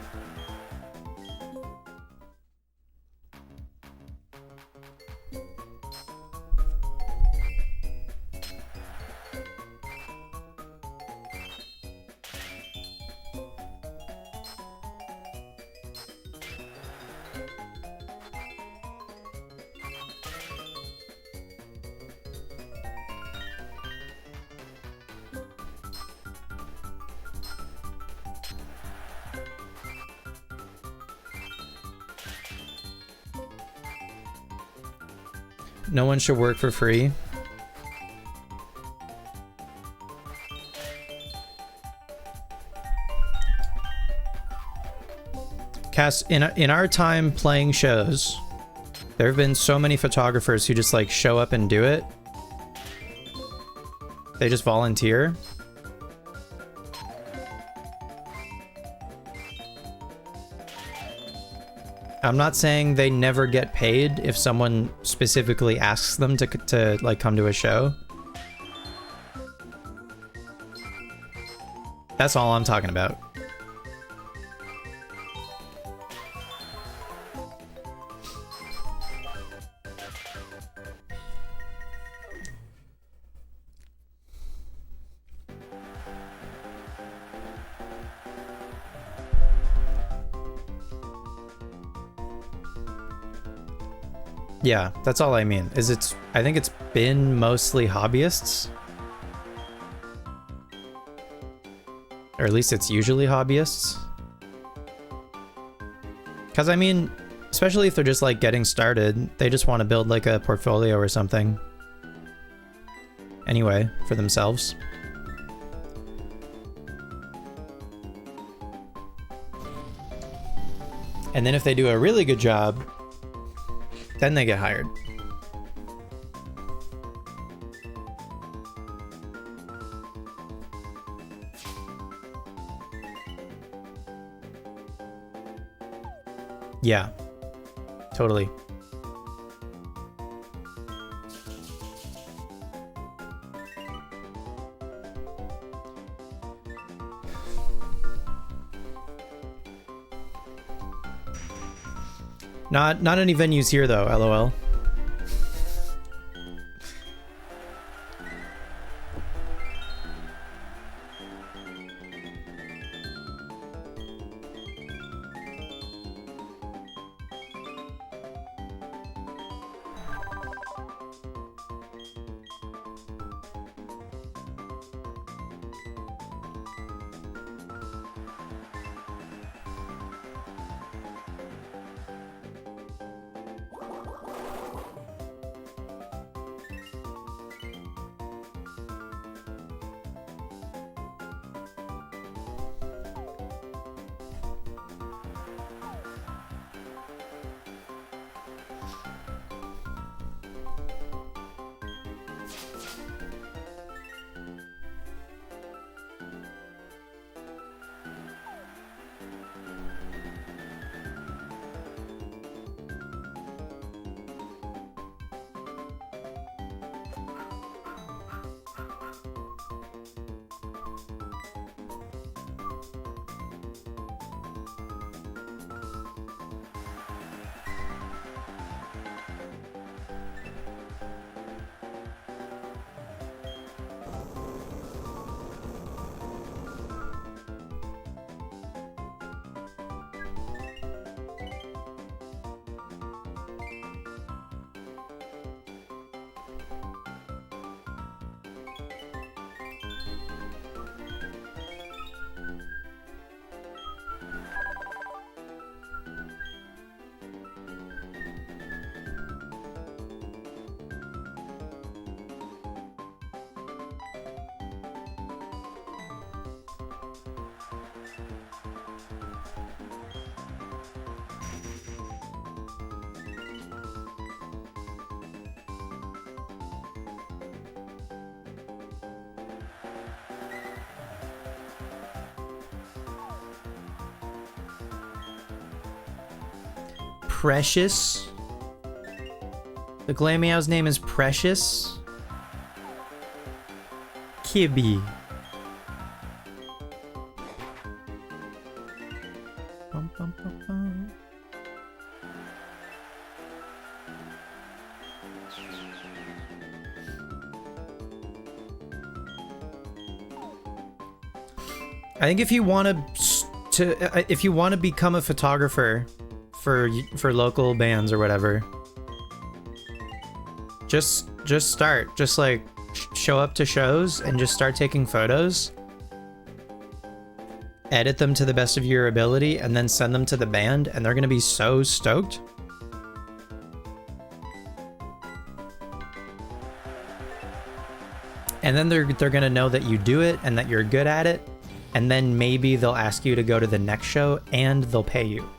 No one should work for free. Cass, in our time playing shows, there have been so many photographers who just like show up and do it. They just volunteer. I'm not saying they never get paid if someone specifically asks them to like come to a show. That's all I'm talking about. Yeah, that's all I mean. I think it's been mostly hobbyists. Or at least it's usually hobbyists. Because I mean, especially if they're just like getting started, they just want to build like a portfolio or something. Anyway, for themselves. And then if they do a really good job, then they get hired. Yeah, totally. Not any venues here though, LOL. Precious. The Glameow's name is Precious. Kirby. Bum, bum, bum, bum. I think if you want if you want to become a photographer for local bands or whatever, just start. Just like show up to shows and just start taking photos. Edit them to the best of your ability and then send them to the band, and they're gonna be so stoked. And then they're gonna know that you do it and that you're good at it, and then maybe they'll ask you to go to the next show and they'll pay you.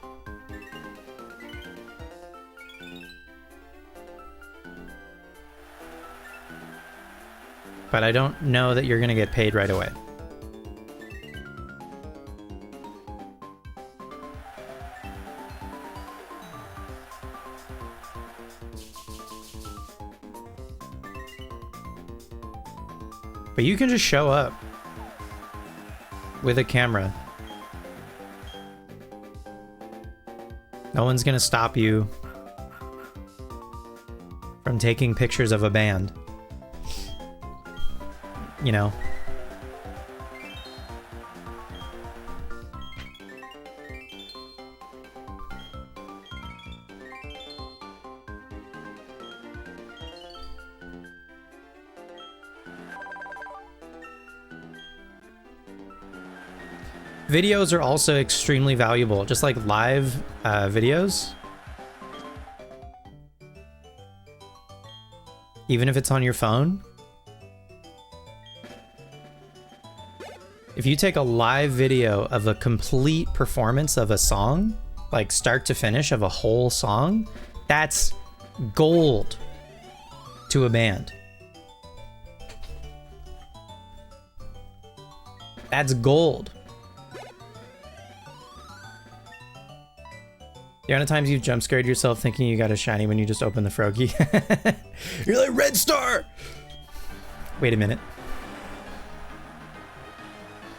But I don't know that you're gonna get paid right away. But you can just show up with a camera. No one's gonna stop you from taking pictures of a band. You know. Videos are also extremely valuable, just like live videos. Even if it's on your phone. If you take a live video of a complete performance of a song, like start to finish of a whole song, that's gold to a band. That's gold. The amount of times you've jump scared yourself thinking you got a shiny when you just open the Froakie. You're like, Red Star! Wait a minute.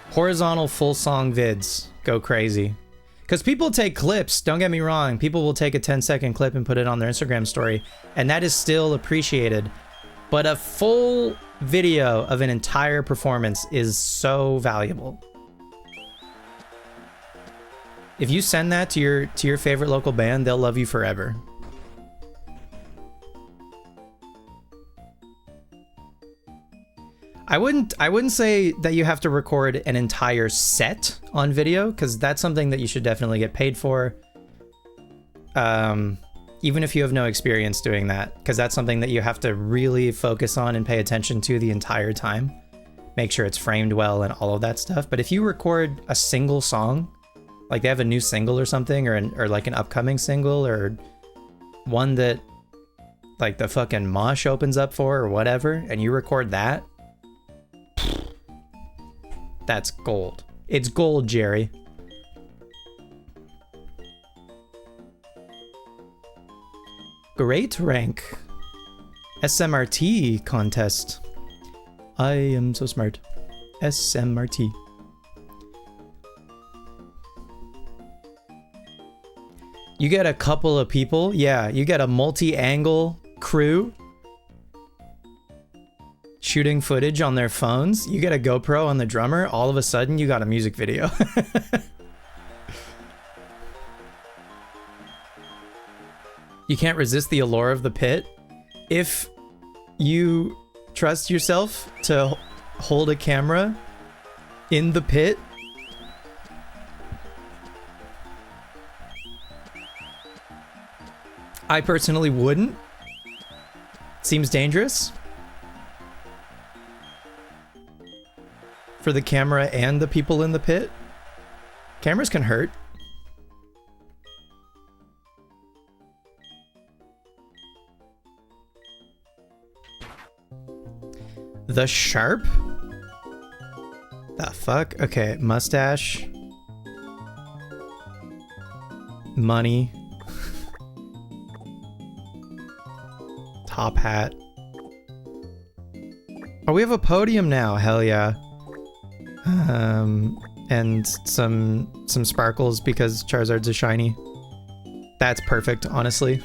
Horizontal full song vids go crazy. Because people take clips, don't get me wrong. People will take a 10-second clip and put it on their Instagram story, and that is still appreciated. But a full video of an entire performance is so valuable. If you send that to your favorite local band, they'll love you forever. I wouldn't say that you have to record an entire set on video, because that's something that you should definitely get paid for. Even if you have no experience doing that, because that's something that you have to really focus on and pay attention to the entire time. Make sure it's framed well and all of that stuff. But if you record a single song, like they have a new single or something, or like an upcoming single, or one that like the fucking mosh opens up for or whatever, and you record that, that's gold. It's gold, Jerry. Great rank. SMRT contest. I am so smart. SMRT. You get a couple of people. Yeah, you get a multi-angle crew shooting footage on their phones. You get a GoPro on the drummer. All of a sudden, you got a music video. You can't resist the allure of the pit. If you trust yourself to hold a camera in the pit, I personally wouldn't. Seems dangerous for the camera and the people in the pit. Cameras can hurt. The Sharp? The fuck? Okay, mustache. Money. Top hat. Oh, we have a podium now. Hell yeah. And some sparkles because Charizard's a shiny. That's perfect, honestly.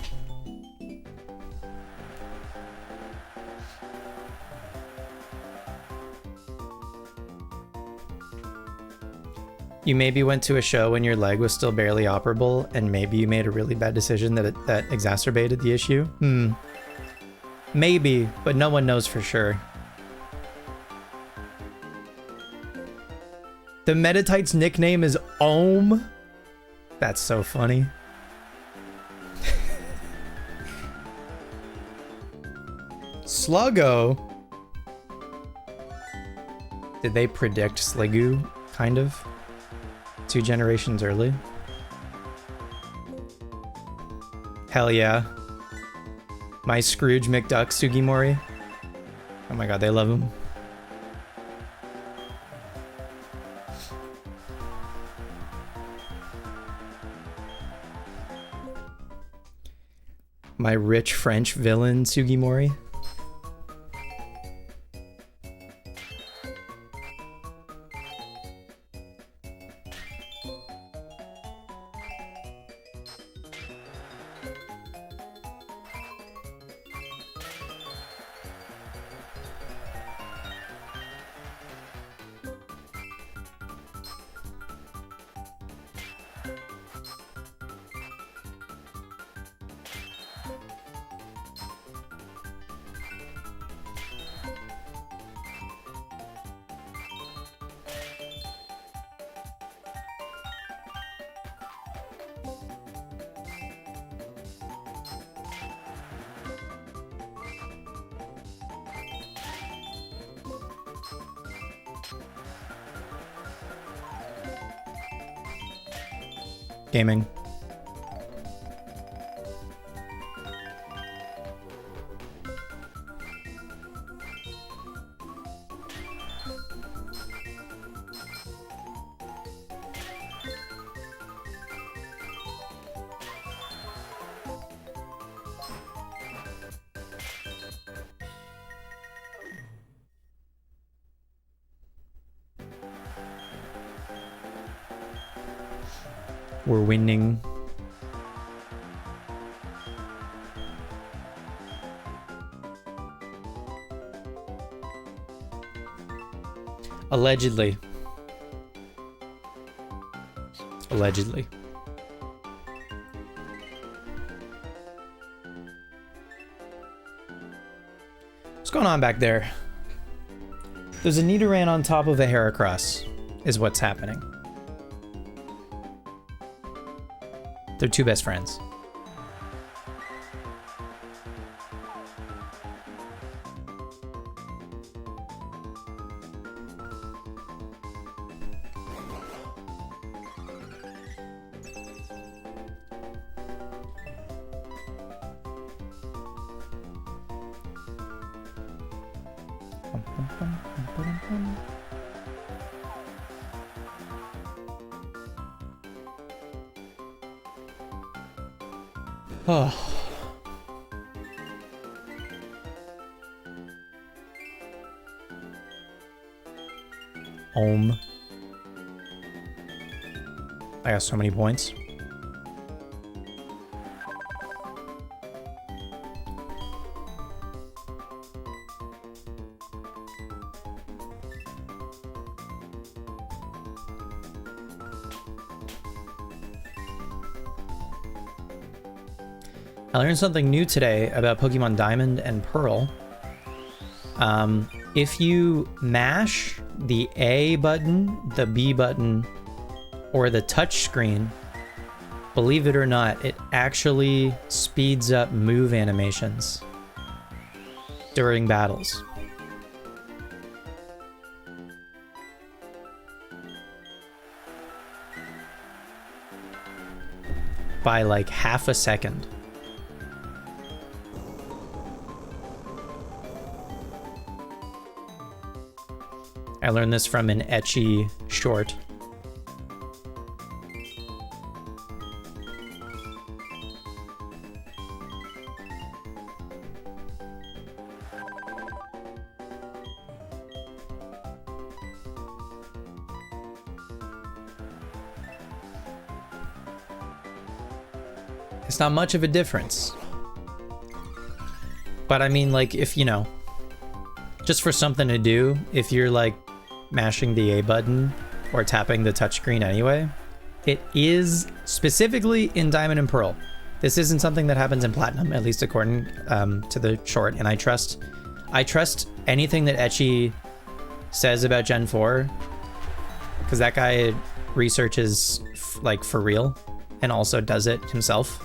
You maybe went to a show when your leg was still barely operable, and maybe you made a really bad decision that exacerbated the issue. Maybe, but no one knows for sure. The Metatite's nickname is Ohm. That's so funny. Sluggo. Did they predict Sliggoo? Kind of. 2 generations early. Hell yeah. My Scrooge McDuck Sugimori. Oh my god, they love him. My rich French villain Sugimori. gaming. We're winning. Allegedly. Allegedly. What's going on back there? There's a Nidoran on top of a Heracross, is what's happening. They're two best friends. Oh. I got so many points. I learned something new today about Pokemon Diamond and Pearl. If you mash the A button, the B button, or the touch screen, believe it or not, it actually speeds up move animations during battles. By like half a second. I learned this from an ecchi short. It's not much of a difference. But I mean, like, if, you know, just for something to do, if you're like mashing the A button or tapping the touchscreen anyway, it is specifically in Diamond and Pearl. This isn't something that happens in Platinum, at least according to the short, and I trust anything that ecchi says about Gen 4, because that guy researches like for real and also does it himself.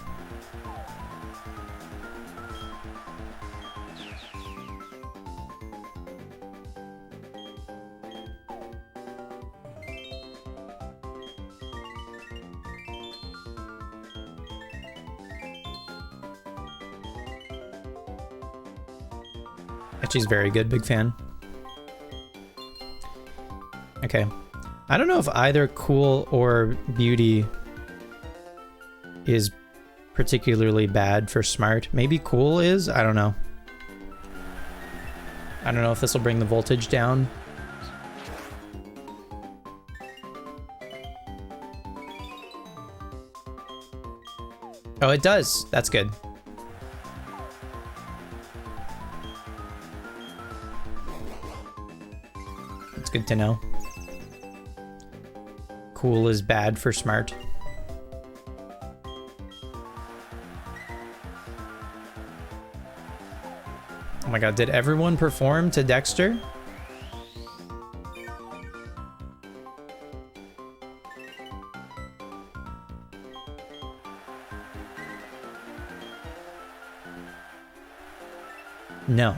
She's very good, big fan. Okay. I don't know if either Cool or Beauty is particularly bad for Smart. Maybe Cool is? I don't know. I don't know if this will bring the voltage down. Oh, it does. That's good. Good to know. Cool is bad for Smart. Oh my god, did everyone perform to Dexter? No.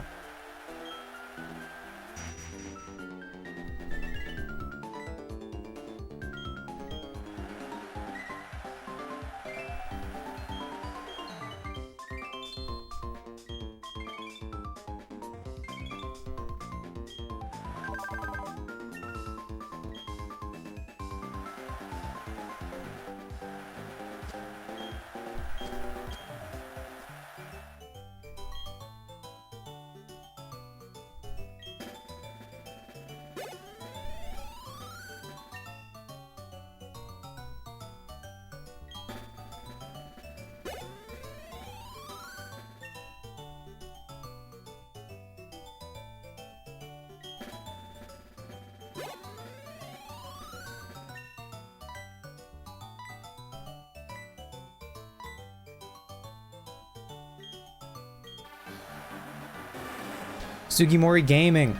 Sugimori Gaming.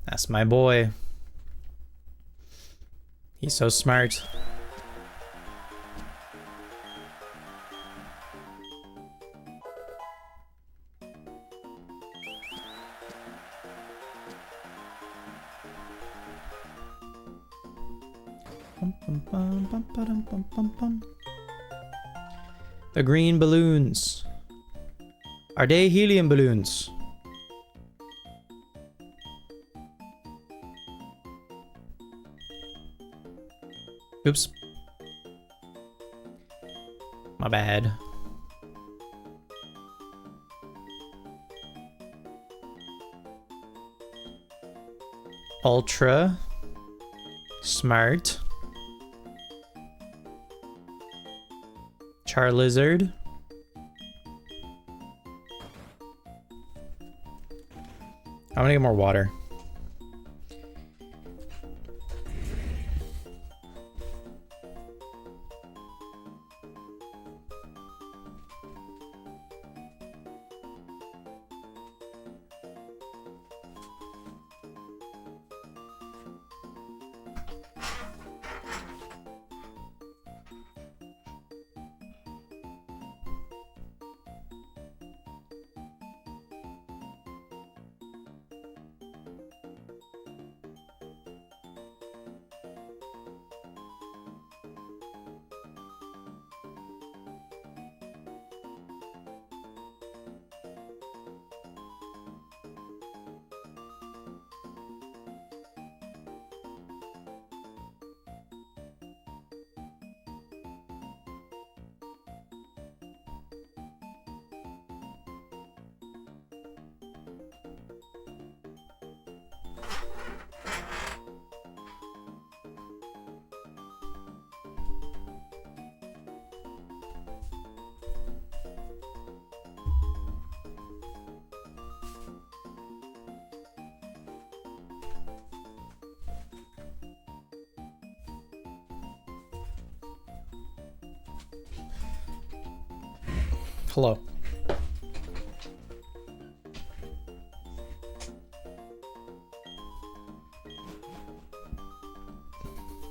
That's my boy. He's so smart. The green balloons. Are they helium balloons? Oops. My bad. Ultra. Smart. Charizard. I'm gonna get more water. Hello.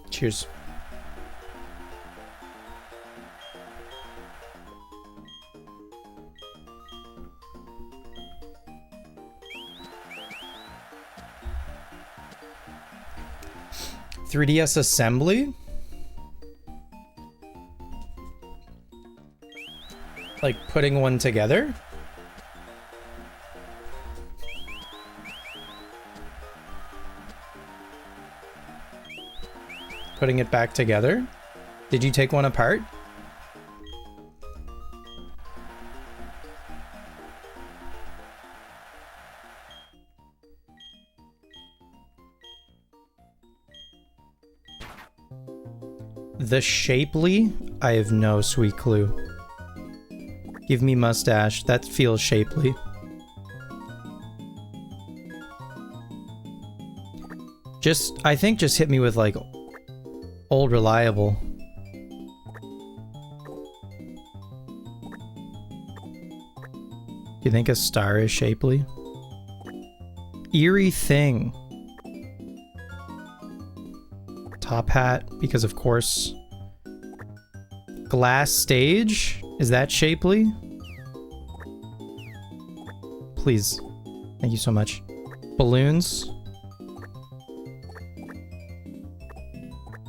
Cheers. "3DS assembly?" Like putting one together? Putting it back together? Did you take one apart? The shapely? I have no sweet clue. Give me mustache. That feels shapely. I think just hit me with like old reliable. You think a star is shapely? Eerie thing. Top hat, because of course. Glass stage? Is that shapely? Please. Thank you so much. Balloons.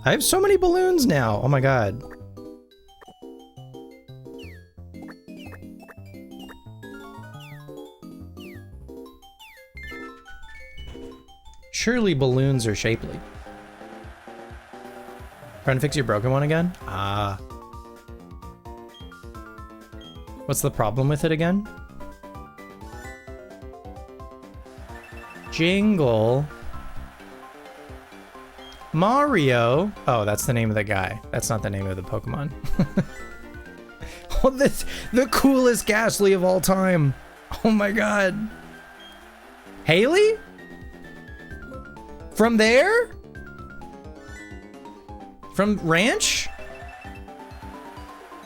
I have so many balloons now. Oh my god. Surely balloons are shapely. Trying to fix your broken one again? Ah. What's the problem with it again? Jingle. Mario. Oh, that's the name of the guy. That's not the name of the Pokemon. Oh, this the coolest Ghastly of all time. Oh my god. Haley? From there? From Ranch?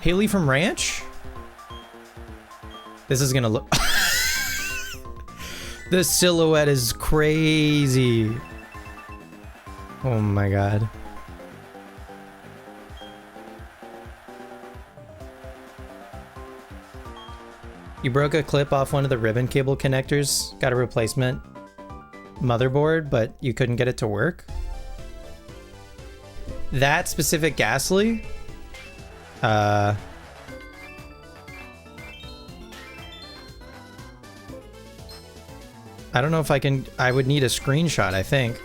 Haley from Ranch? This is gonna look... The silhouette is crazy. Oh my god. You broke a clip off one of the ribbon cable connectors, got a replacement motherboard, but you couldn't get it to work? That specific Ghastly? I don't know if I can... I would need a screenshot, I think.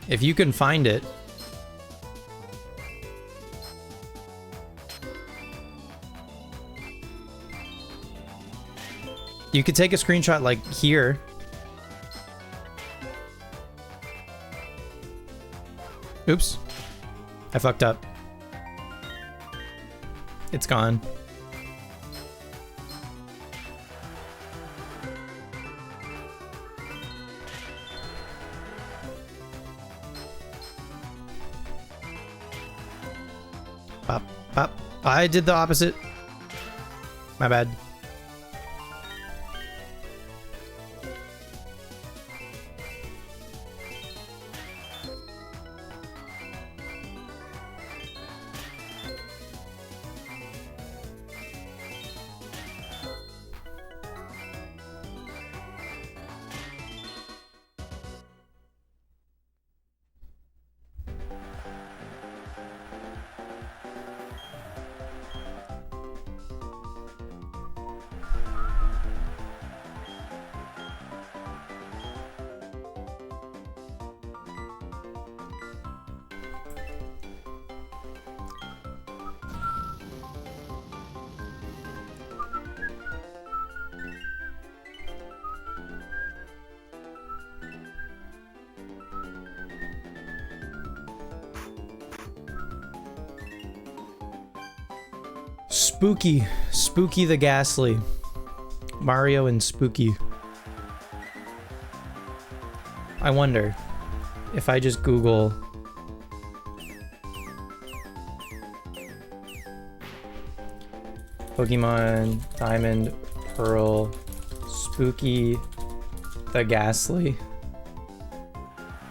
If you can find it. You could take a screenshot like here. Oops. I fucked up. It's gone. Pop, pop. I did the opposite. My bad. Spooky. Spooky the Ghastly. Mario and Spooky. I wonder if I just Google Pokemon Diamond Pearl Spooky the Ghastly.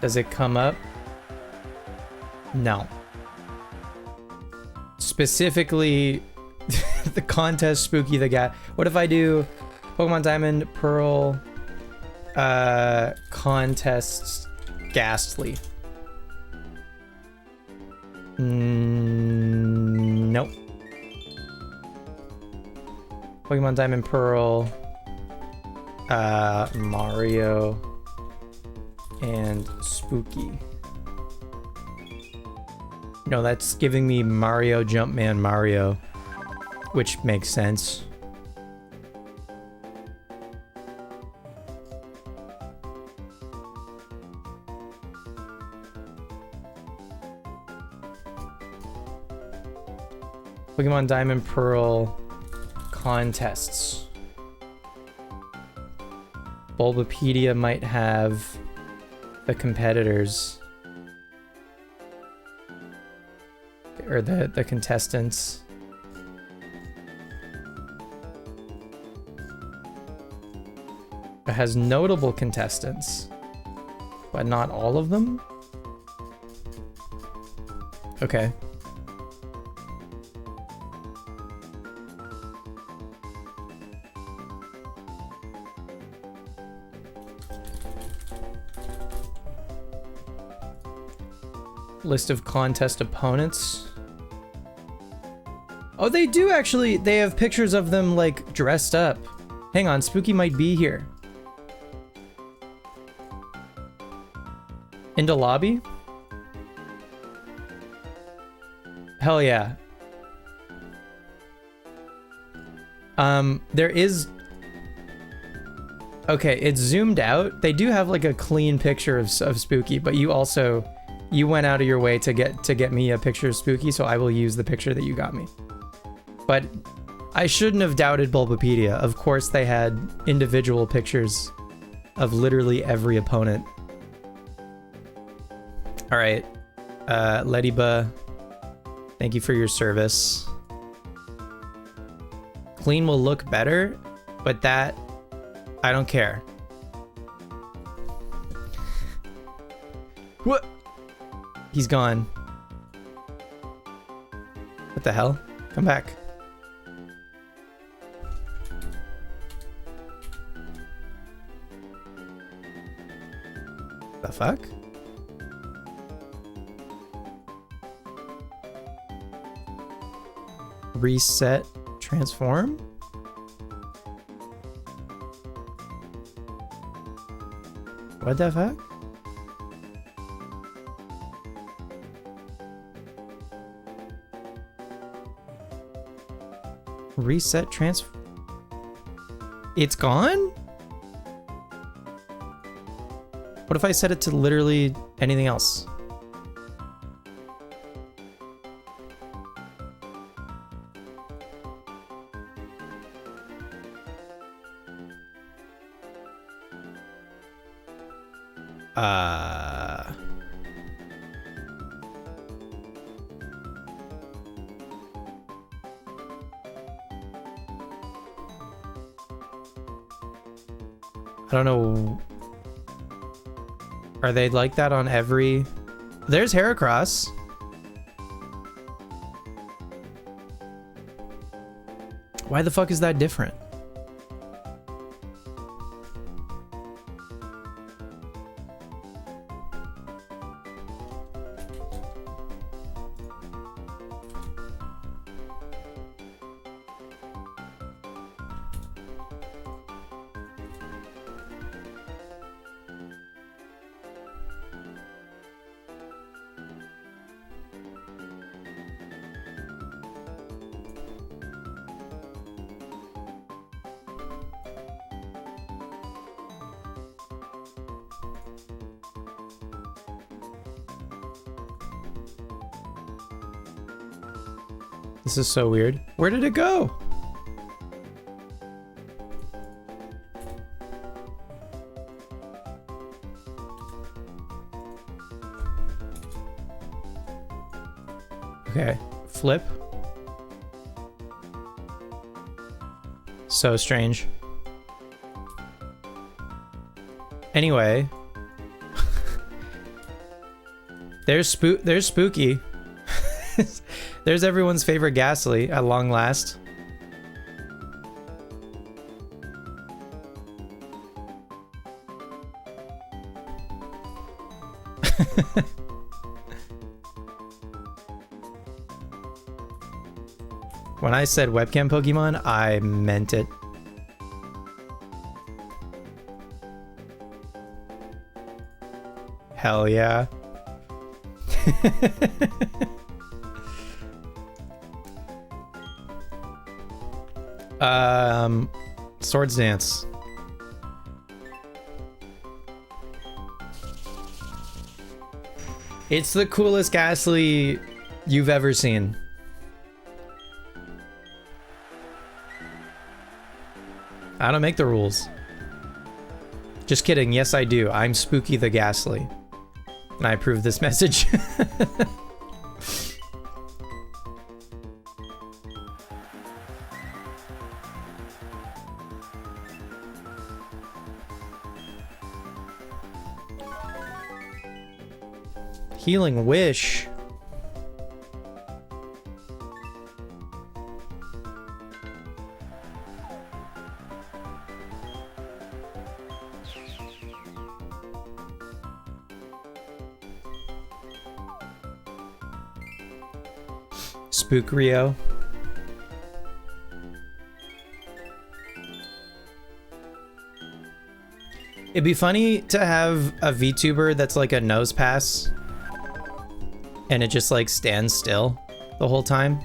Does it come up? No. Specifically the contest Spooky the Ghastly. What if I do Pokemon Diamond Pearl contests Ghastly? Nope. Pokemon Diamond Pearl Mario and Spooky. No, that's giving me Mario Jumpman Mario, which makes sense. Pokemon Diamond Pearl contests. Bulbapedia might have the competitors. Or the contestants. It has notable contestants, but not all of them? Okay. List of contest opponents. Oh, they do actually. They have pictures of them like dressed up. Hang on, Spooky might be here. Into lobby? Hell yeah. There is... Okay, it's zoomed out. They do have like a clean picture of Spooky, but you also... You went out of your way to get me a picture of Spooky, so I will use the picture that you got me. But I shouldn't have doubted Bulbapedia. Of course they had individual pictures of literally every opponent. Alright. Lediba. Thank you for your service. Clean will look better, but that, I don't care. What? He's gone. What the hell? Come back. The fuck? Reset, transform? What the fuck? Reset, transfer. It's gone? What if I set it to literally anything else? I don't know. Are they like that on every... There's Heracross. Why the fuck is that different? This is so weird. Where did it go? Okay, flip. So strange. Anyway. There's Spooky. There's everyone's favorite Ghastly at long last. When I said webcam Pokemon, I meant it. Hell yeah. Swords Dance. It's the coolest Ghastly you've ever seen. I don't make the rules. Just kidding. Yes, I do. I'm Spooky the Ghastly. And I approve this message. Healing Wish. Spook Rio. It'd be funny to have a VTuber that's like a nose pass and it just like stands still the whole time.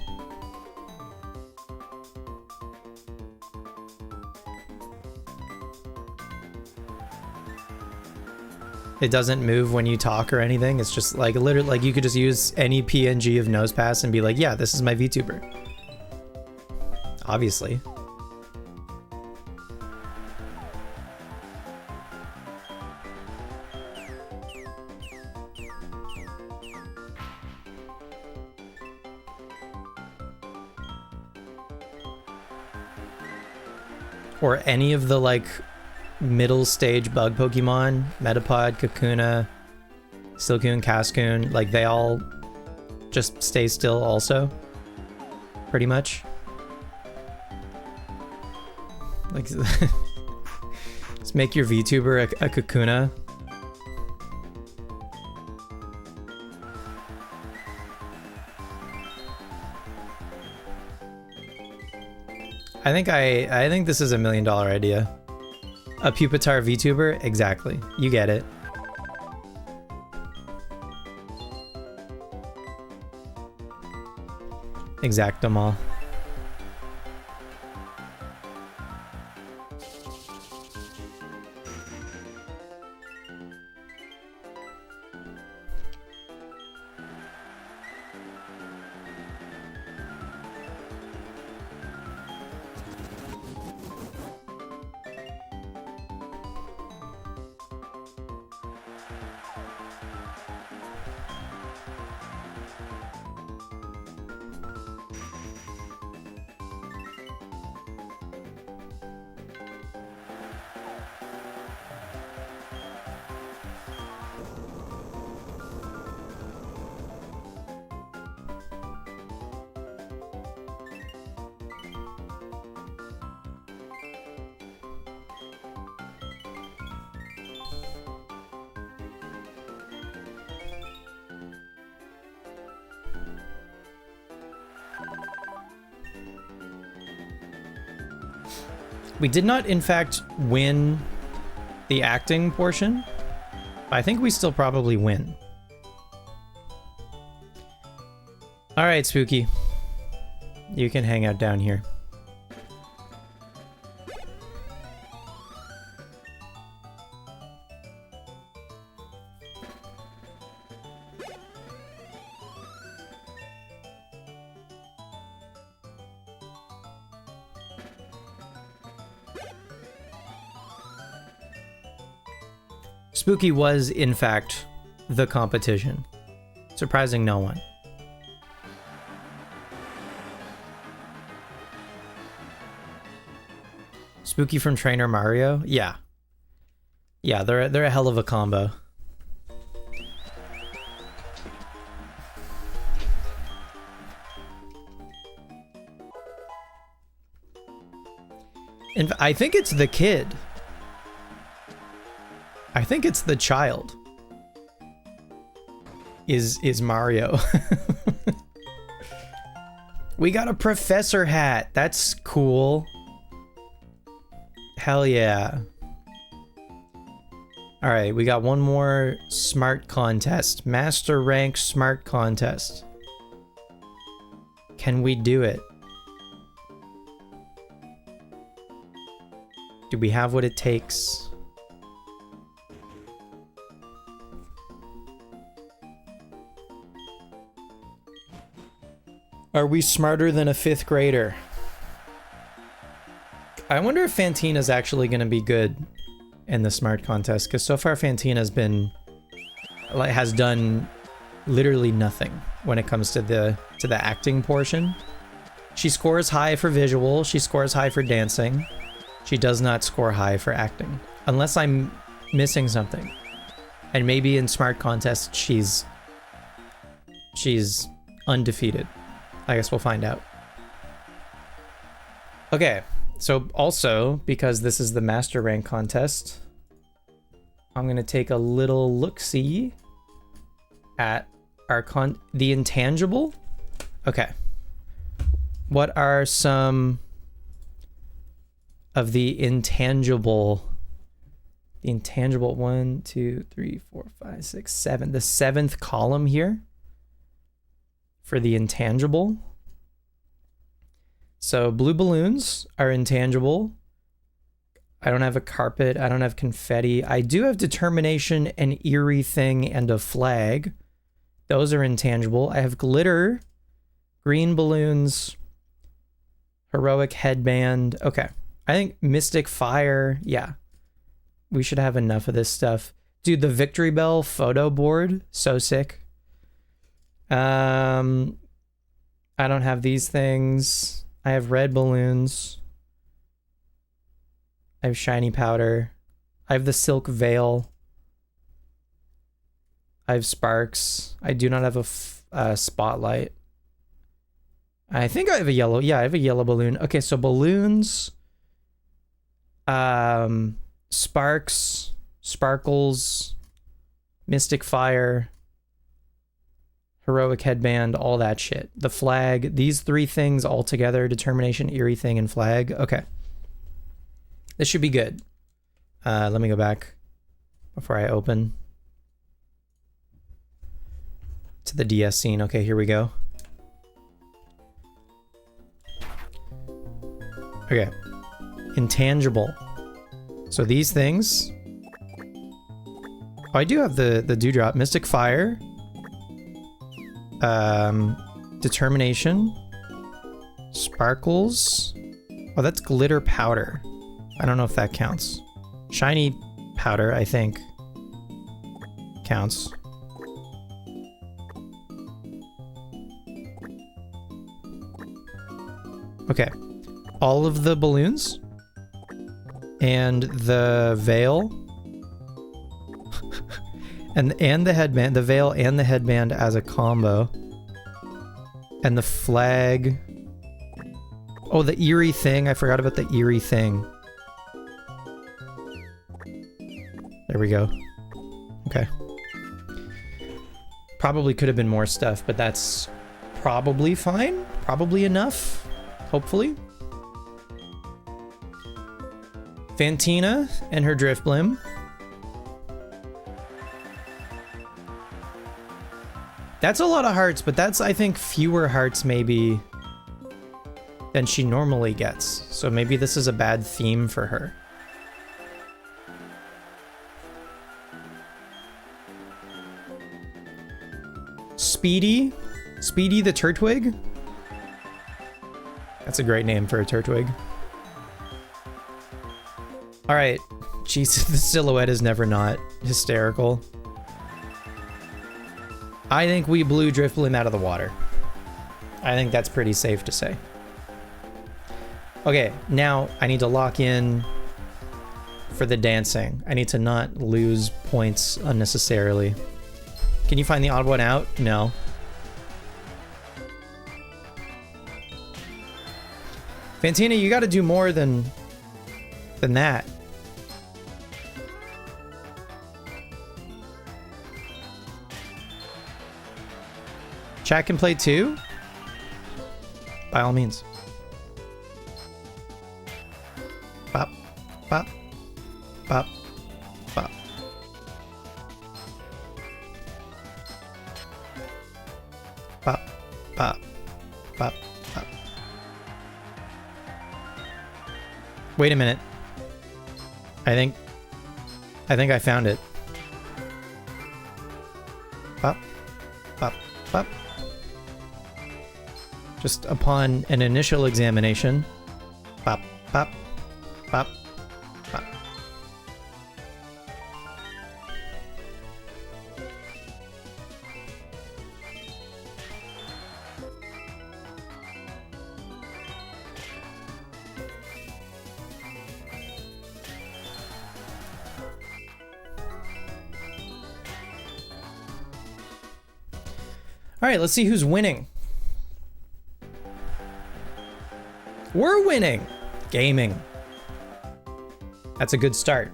It doesn't move when you talk or anything. It's just like literally like you could just use any PNG of Nosepass and be like, yeah, this is my VTuber. Obviously. or any of the like middle stage bug Pokemon, Metapod, Kakuna, Silcoon, Cascoon, like they all just stay still also, pretty much. Like, just make your VTuber a Kakuna. I think this is $1 million idea. A Pupitar VTuber? Exactly. You get it. Exactamal. We did not, in fact, win the acting portion. I think we still probably win. All right, Spooky. You can hang out down here. Spooky was, in fact, the competition, surprising no one. Spooky from Trainer Mario? Yeah. Yeah, they're a hell of a combo. And I think it's the kid. I think it's the child. Is Mario. We got a professor hat. That's cool. Hell yeah. All right, we got one more smart contest. Master rank smart contest. Can we do it? Do we have what it takes? Are we smarter than a 5th grader? I wonder if Fantina's actually going to be good in the smart contest, because so far Fantina's been has done literally nothing when it comes to the acting portion. She scores high for visual, she scores high for dancing. She does not score high for acting, unless I'm missing something. And maybe in smart contest she's undefeated. I guess we'll find out. Okay, so also, because this is the master rank contest, I'm gonna take a little look-see at our the intangible. Okay. What are some of the intangible 1, 2, 3, 4, 5, 6, 7, the 7th column here for the intangible? So blue balloons are intangible. I don't have a carpet. I don't have confetti. I do have determination, an eerie thing, and a flag. Those are intangible. I have glitter, green balloons, heroic headband. Okay. I think mystic fire. Yeah. We should have enough of this stuff. Dude, the Victory Bell photo board. So sick. I don't have these things. I have red balloons. I have Shiny Powder. I have the Silk Veil. I have Sparks. I do not have a Spotlight. I think I have a yellow. Yeah, I have a yellow balloon. Okay, so balloons. Sparks. Sparkles. Mystic Fire. Heroic Headband. All that shit. The flag. These 3 things all together. Determination, Eerie Thing, and flag. Okay. This should be good. Let me go back before I open to the DS scene. Okay, here we go. Okay. Intangible. So these things. Oh, I do have the Dewdrop. Mystic Fire. Determination. Sparkles. Oh, that's Glitter Powder. I don't know if that counts. Shiny Powder, I think, counts. Okay. All of the balloons and the veil and the headband, the veil and the headband as a combo, and the flag. Oh, the Eerie Thing. I forgot about the Eerie Thing. There we go. Okay. Probably could have been more stuff, but that's probably fine. Probably enough. Hopefully. Fantina and her Drifblim. That's a lot of hearts, but that's, I think, fewer hearts maybe than she normally gets. So maybe this is a bad theme for her. Speedy? Speedy the Turtwig? That's a great name for a Turtwig. Alright. Jeez, the silhouette is never not hysterical. I think we blew Drifblim out of the water. I think that's pretty safe to say. Okay, now I need to lock in for the dancing. I need to not lose points unnecessarily. Can you find the odd one out? No. Fantina, you gotta do more than that. Chat can play too? By all means. Bop, bop, bop, bop. Bop, bop, bop, bop. Wait a minute. I think I found it. Bop, bop, bop. Just upon an initial examination. Bop, bop, bop, bop. All right, let's see who's winning. We're winning. Gaming. That's a good start.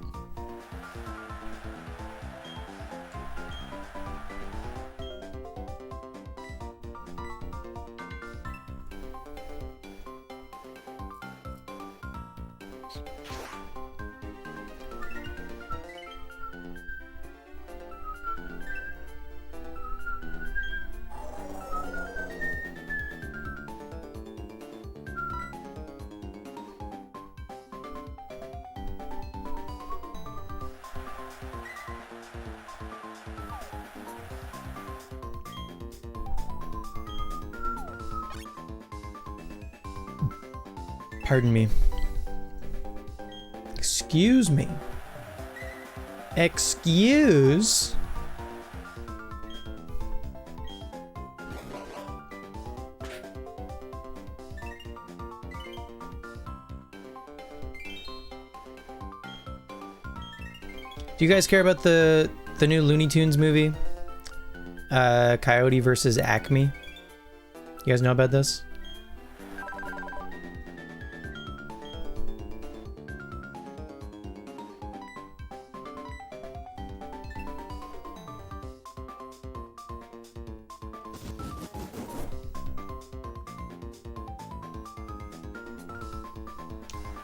Pardon me. Excuse me. Excuse? Do you guys care about the new Looney Tunes movie? Coyote versus Acme. You guys know about this?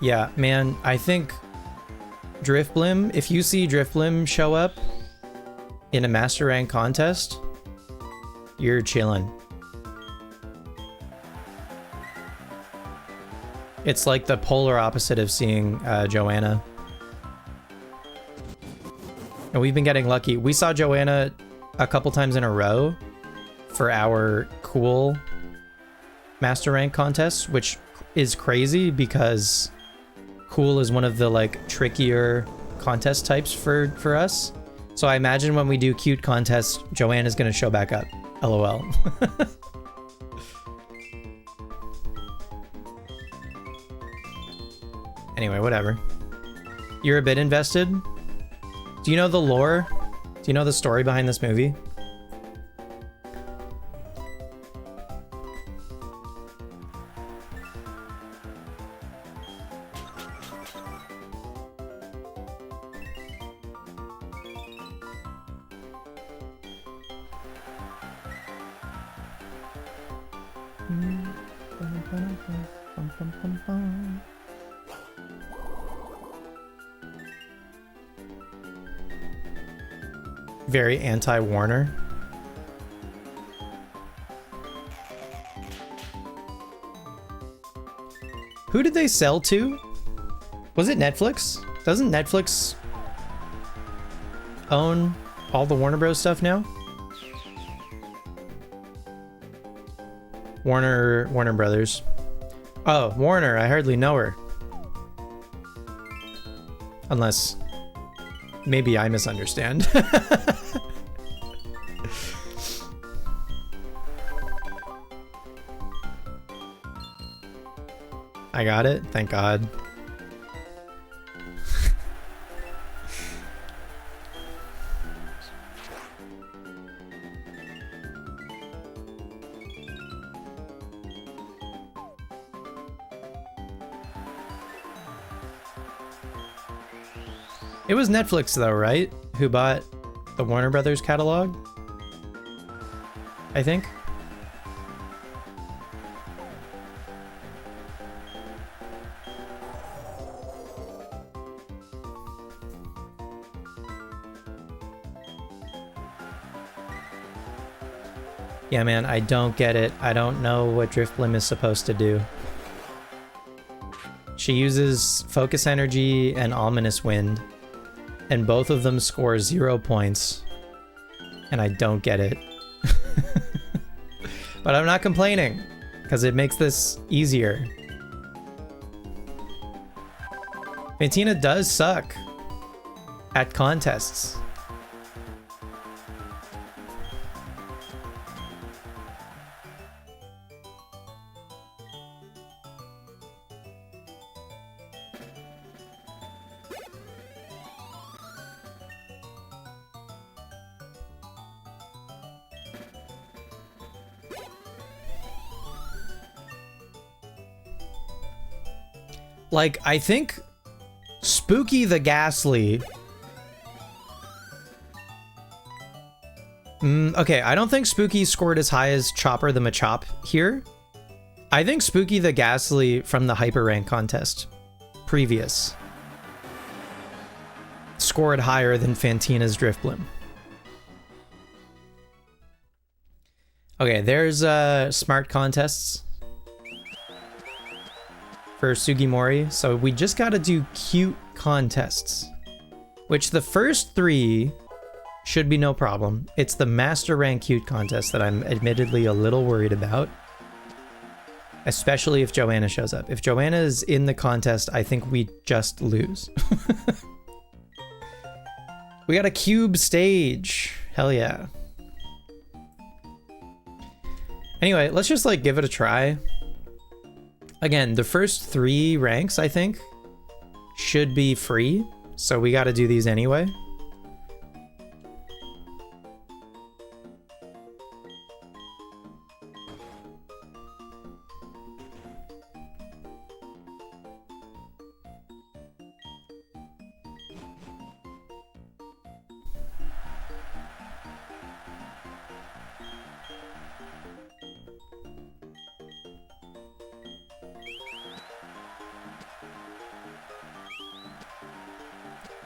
Yeah, man, I think Drifblim, if you see Drifblim show up in a Master Rank contest, you're chillin'. It's like the polar opposite of seeing Joanna. And we've been getting lucky. We saw Joanna a couple times in a row for our cool Master Rank contests, which is crazy because cool is one of the like trickier contest types for us. So I imagine when we do cute contests, Joanne is gonna show back up. LOL. Anyway, whatever. You're a bit invested? Do you know the lore? Do you know the story behind this movie? Very anti-Warner. Who did they sell to? Was it Netflix? Doesn't Netflix own all the Warner Bros. Stuff now? Warner Brothers. Oh, Warner, I hardly know her. Unless maybe I misunderstand. I got it, thank God. It was Netflix though, right? Who bought the Warner Brothers catalog? I think. Yeah, man, I don't get it. I don't know what Drifblim is supposed to do. She uses Focus Energy and Ominous Wind, and both of them score 0 points, and I don't get it. But I'm not complaining, because it makes this easier. Fantina does suck at contests. Like, I think Spooky the Ghastly... okay, I don't think Spooky scored as high as Chopper the Machop here. I think Spooky the Ghastly from the Hyper Rank contest previous scored higher than Fantina's Drifblim. Okay, there's smart contests for Sugimori, so we just gotta do cute contests, which the first 3 should be no problem. It's the Master Rank cute contest that I'm admittedly a little worried about, especially if Joanna shows up. If Joanna is in the contest, I think we just lose. We got a cube stage. Hell yeah. Anyway, let's just like give it a try. Again, the first 3 ranks, I think, should be free, so we got to do these anyway.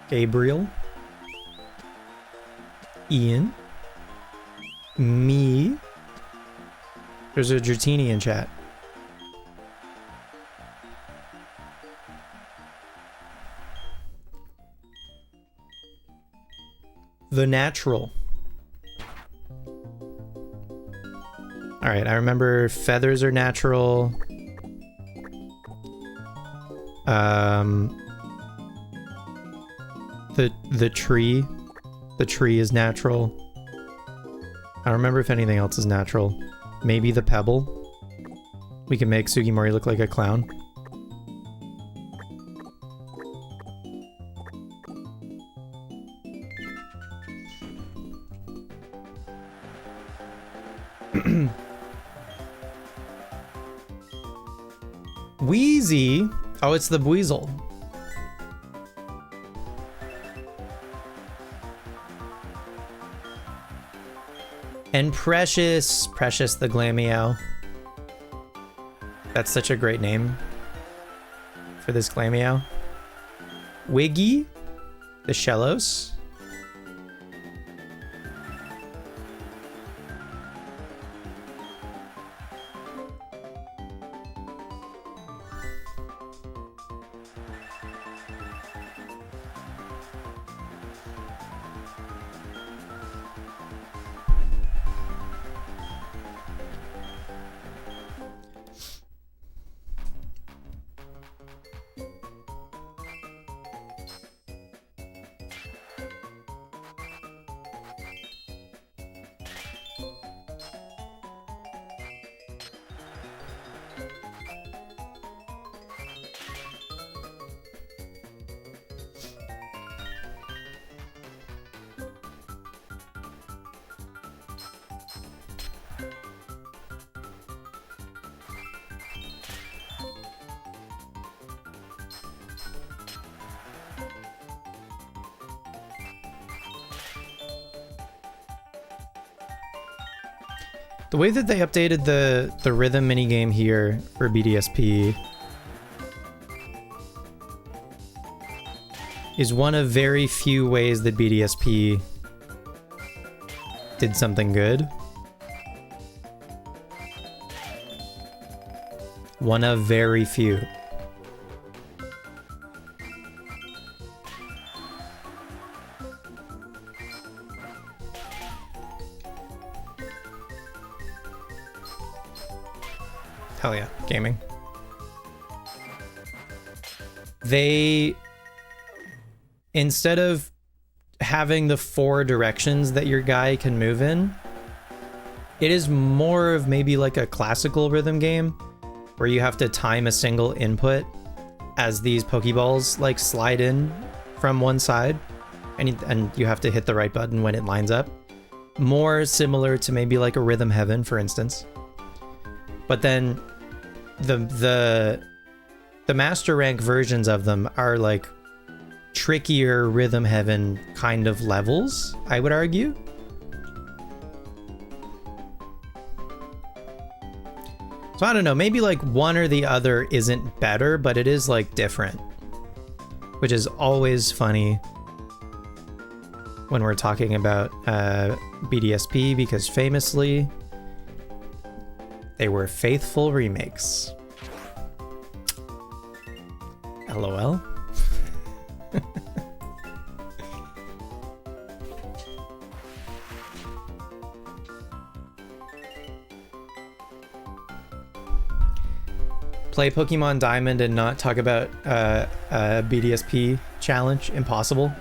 Gabriel. Ian. Me. There's a Dratini in chat. The Natural. Alright, I remember feathers are natural. The tree. The tree is natural. I don't remember if anything else is natural. Maybe the pebble. We can make Sugimori look like a clown. Wheezy. Oh, it's the Buizel. And Precious. Precious the Glameow. That's such a great name for this Glameow. Wiggy. The Shellos. The way that they updated the rhythm minigame here for BDSP is one of very few ways that BDSP did something good. One of very few. Hell yeah, gaming. They, instead of having the 4 directions that your guy can move in, it is more of maybe like a classical rhythm game where you have to time a single input as these Pokeballs like slide in from one side, and you have to hit the right button when it lines up. More similar to maybe like a Rhythm Heaven, for instance. But then the master rank versions of them are like trickier Rhythm Heaven kind of levels, I would argue. So I don't know, maybe like one or the other isn't better, but it is like different, which is always funny when we're talking about BDSP, because famously they were faithful remakes. LOL. Play Pokemon Diamond and not talk about BDSP challenge? Impossible.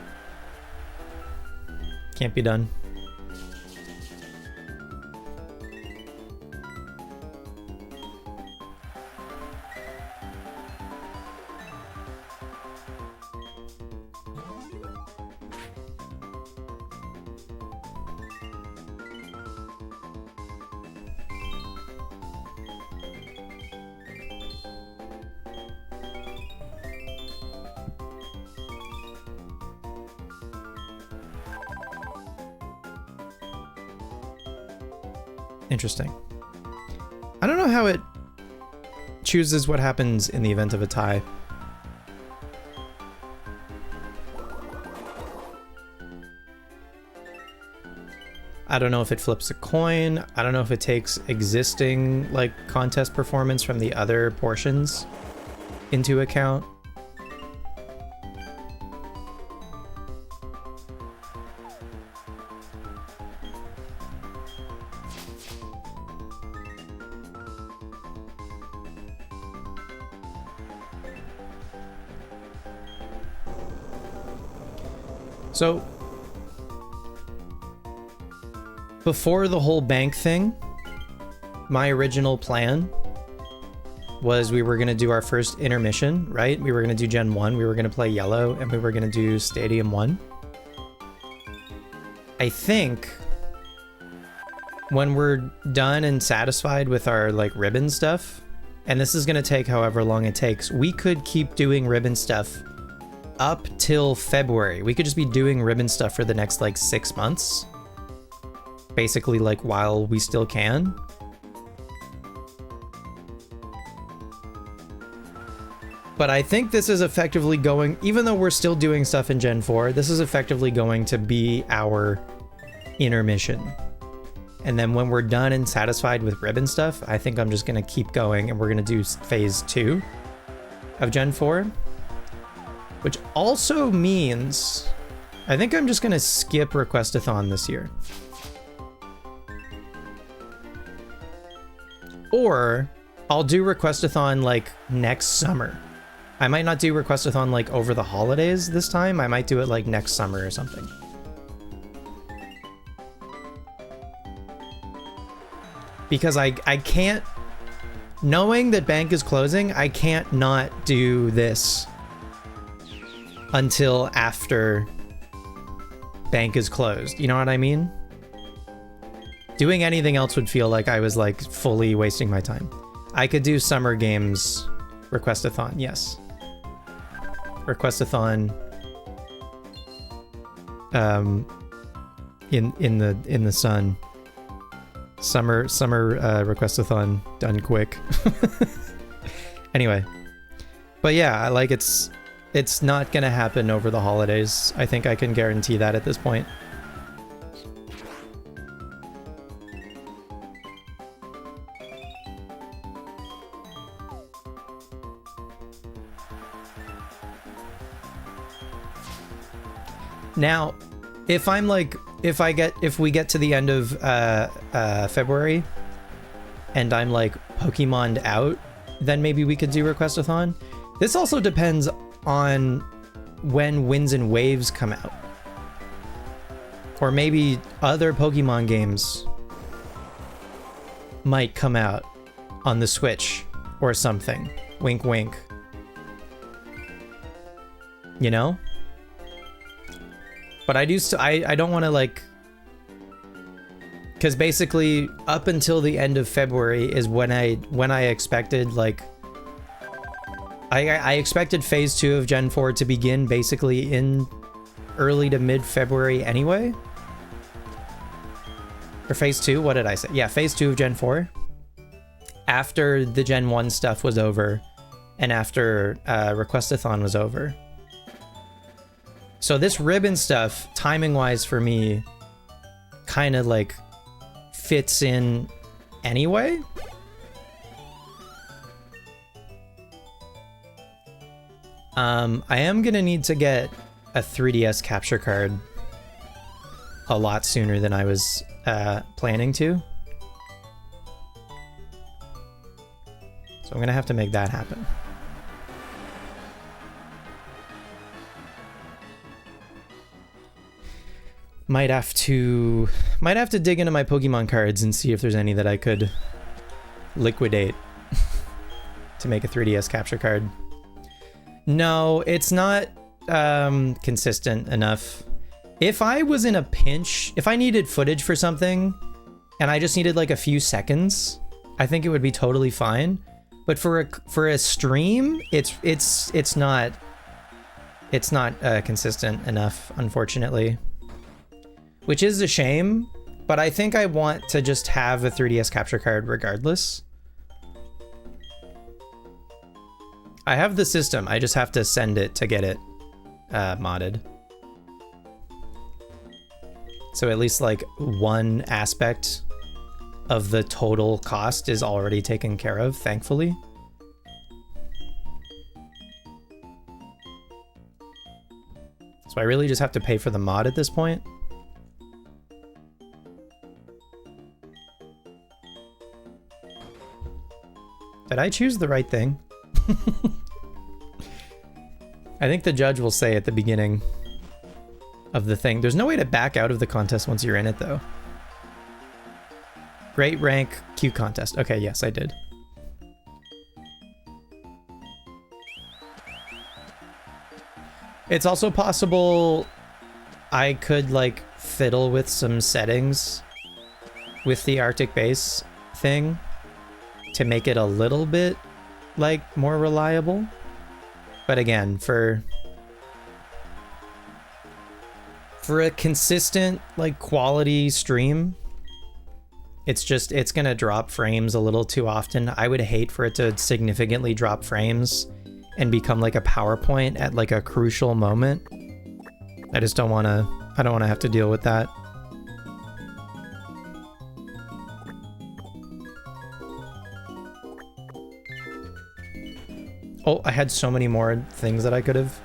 Can't be done. Interesting. I don't know how it chooses what happens in the event of a tie. I don't know if it flips a coin. I don't know if it takes existing like contest performance from the other portions into account. So before the whole bank thing, my original plan was we were going to do our first intermission, right? We were going to do Gen 1, we were going to play Yellow, and we were going to do Stadium 1. I think when we're done and satisfied with our like ribbon stuff, and this is going to take however long it takes, we could keep doing ribbon stuff up till February. We could just be doing ribbon stuff for the next like 6 months. Basically like while we still can. But I think this is effectively going, even though we're still doing stuff in Gen 4, this is effectively going to be our intermission. And then when we're done and satisfied with ribbon stuff, I think I'm just gonna keep going and we're gonna do phase 2 of Gen 4. Which also means I think I'm just gonna skip Requestathon this year. Or I'll do Requestathon like next summer. I might not do Requestathon like over the holidays this time. I might do it like next summer or something. Because I can't, knowing that bank is closing, I can't not do this until after bank is closed. You know what I mean? Doing anything else would feel like I was like fully wasting my time. I could do Summer Games Requestathon, yes. Requestathon in the sun. Summer Requestathon done quick. Anyway. But yeah, like it's not gonna happen over the holidays. I think I can guarantee that at this point. Now, if we get to the end of February and I'm like Pokemon'd out, then maybe we could do Requestathon. This also depends on when Winds and Waves come out. Or maybe other Pokemon games might come out on the Switch or something. Wink, wink. You know? But I don't want to like, because basically up until the end of February is when I expected like, I expected phase 2 of Gen 4 to begin basically in early to mid February anyway. Or phase 2, what did I say? Yeah, phase 2 of Gen 4. After the Gen 1 stuff was over and after Requestathon was over. So this ribbon stuff, timing-wise for me, kind of like fits in anyway. I am gonna need to get a 3DS capture card a lot sooner than I was planning to. So I'm gonna have to make that happen. Might have to dig into my Pokemon cards and see if there's any that I could liquidate to make a 3DS capture card. No, it's not consistent enough. If I was in a pinch, if I needed footage for something and I just needed like a few seconds, I think it would be totally fine. But for a stream, it's not consistent enough, unfortunately. Which is a shame, but I think I want to just have a 3DS capture card regardless. I have the system, I just have to send it to get it modded. So at least like one aspect of the total cost is already taken care of, thankfully. So I really just have to pay for the mod at this point. Did I choose the right thing? I think the judge will say at the beginning of the thing. There's no way to back out of the contest once you're in it, though. Great rank Q contest. Okay, yes, I did. It's also possible I could, like, fiddle with some settings with the Arctic base thing to make it a little bit, like, more reliable. But again, for a consistent, like, quality stream, it's gonna drop frames a little too often. I would hate for it to significantly drop frames and become like a PowerPoint at like a crucial moment. I just don't wanna, have to deal with that. Oh, I had so many more things that I could have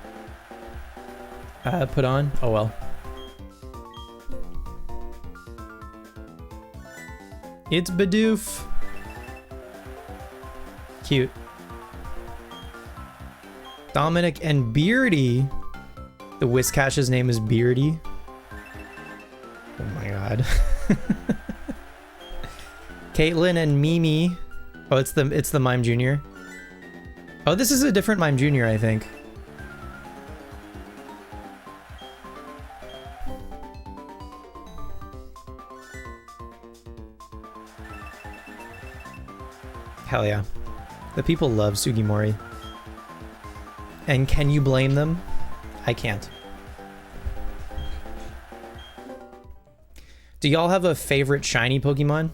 put on. Oh well. It's Bidoof. Cute. Dominic and Beardy. The Whiscash's name is Beardy. Oh my god. Caitlin and Mimi. Oh, it's the Mime Jr. Oh, this is a different Mime Jr., I think. Hell yeah. The people love Sugimori. And can you blame them? I can't. Do y'all have a favorite shiny Pokemon?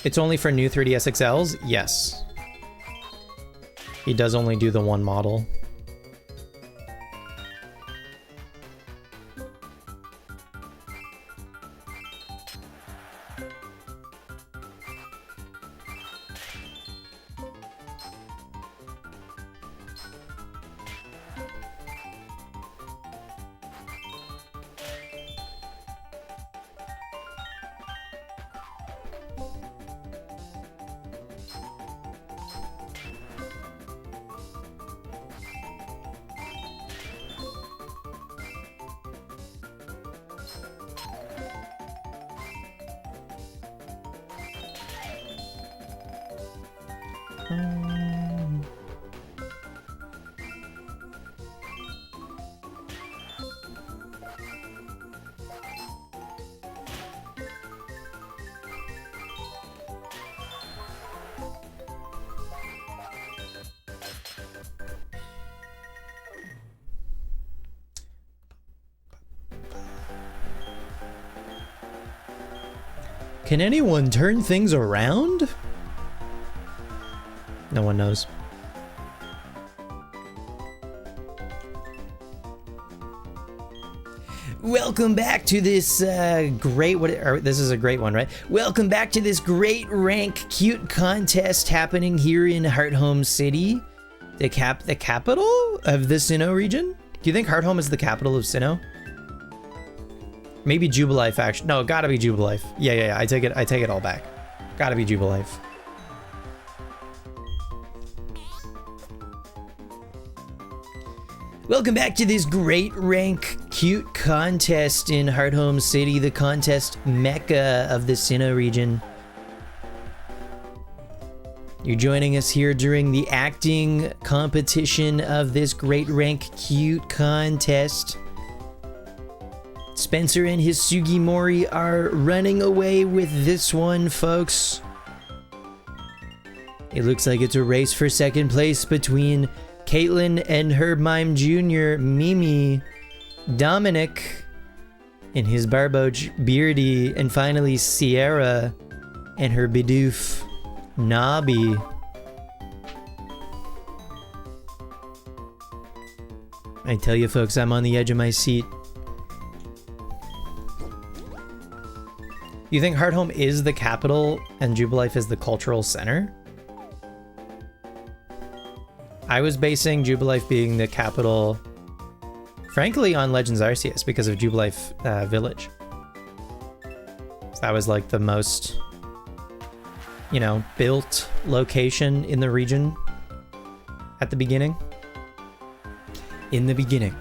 It's only for new 3DS XLs? Yes. He does only do the one model. Can anyone turn things around? No one knows. Welcome back to this this is a great one, right? Welcome back to this great rank cute contest happening here in Hearthome City, the capital of the Sinnoh region. Do you think Hearthome is the capital of Sinnoh? Maybe Jubilife, actually. No, gotta be Jubilife. Yeah. I take it all back. Gotta be Jubilife. Welcome back to this great rank cute contest in Hearthome City, the contest mecca of the Sinnoh region. You're joining us here during the acting competition of this great rank cute contest. Spencer and his Sugimori are running away with this one, folks. It looks like it's a race for second place between Caitlin and her Mime Jr., Mimi, Dominic and his Barboach Beardy, and finally Sierra and her Bidoof. Nabi. I tell you folks, I'm on the edge of my seat. You think Hearthome is the capital and Jubilife is the cultural center? I was basing Jubilife being the capital, frankly, on Legends Arceus because of Jubilife Village. So that was like the most, you know, built location in the region at the beginning. In the beginning,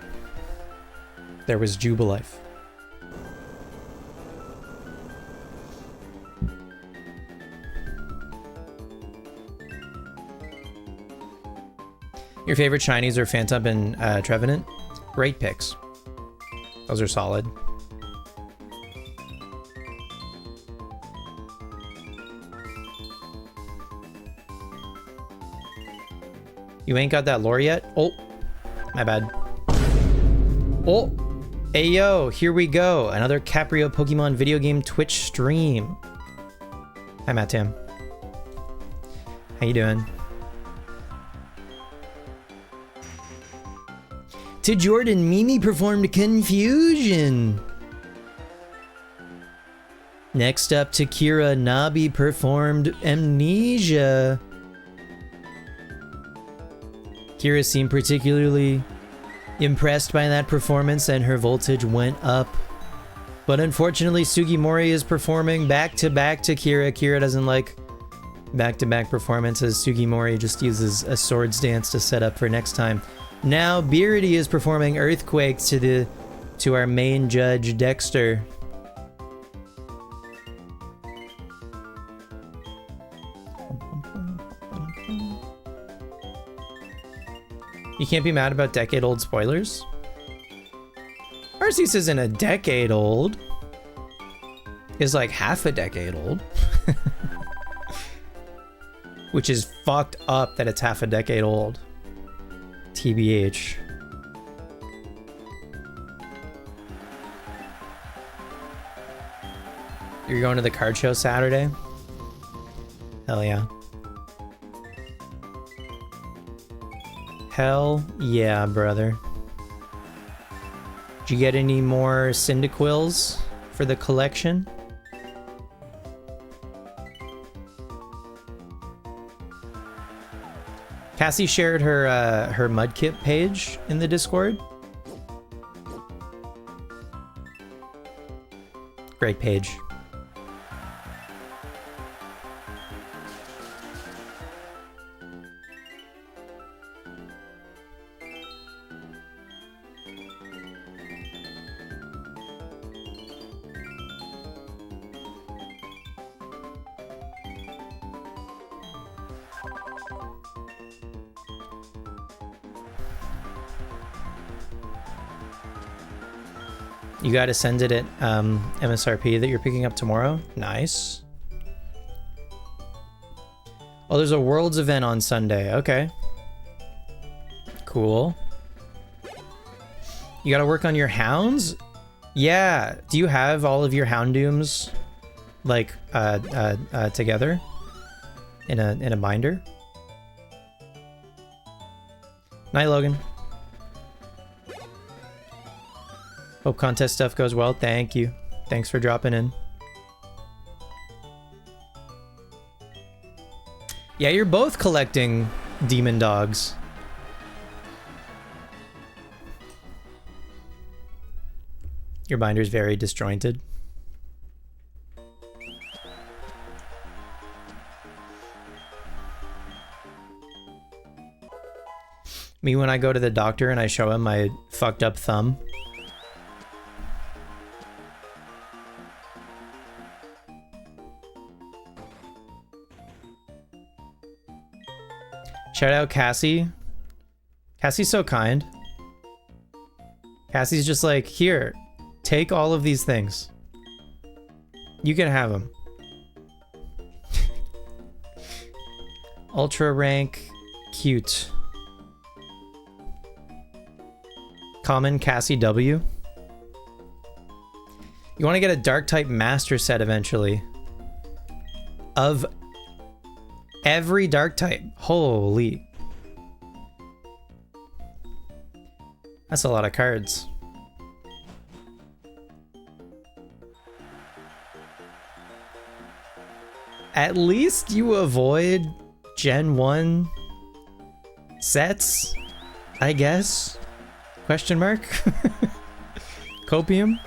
there was Jubilife. Your favorite shinies are Phantom and Trevenant? Great picks. Those are solid. You ain't got that lore yet? Oh, my bad. Oh, ayo, here we go. Another Caprio Pokemon video game Twitch stream. Hi, Matt Tam. How you doing? To Jordan, Mimi performed Confusion. Next up, to Kira, Nabi performed Amnesia. Kira seemed particularly impressed by that performance and her voltage went up. But unfortunately, Sugimori is performing back-to-back to Kira. Kira doesn't like back-to-back performances. Sugimori just uses a Swords Dance to set up for next time. Now, Beardy is performing Earthquake to our main judge, Dexter. You can't be mad about decade-old spoilers? Arceus isn't a decade old. It's like half a decade old. Which is fucked up that it's half a decade old. TBH. You're going to the card show Saturday? Hell yeah. Hell yeah, brother. Did you get any more Cyndaquils for the collection? Cassie shared her Mudkip page in the Discord. Great page. You gotta send it at MSRP that you're picking up tomorrow. Nice. Oh, there's a Worlds event on Sunday. Okay. Cool. You gotta work on your hounds? Yeah. Do you have all of your Houndooms like together in a binder? Night, Logan. Hope contest stuff goes well. Thank you. Thanks for dropping in. Yeah, you're both collecting demon dogs. Your binder's very disjointed. Me when I go to the doctor and I show him my fucked up thumb. Shout out Cassie. Cassie's so kind. Cassie's just like, here, take all of these things. You can have them. Ultra rank, cute. Common Cassie W. You want to get a dark type master set eventually. Of Every dark type. Holy. That's a lot of cards. At least you avoid Gen 1 sets, I guess? Question mark? Copium?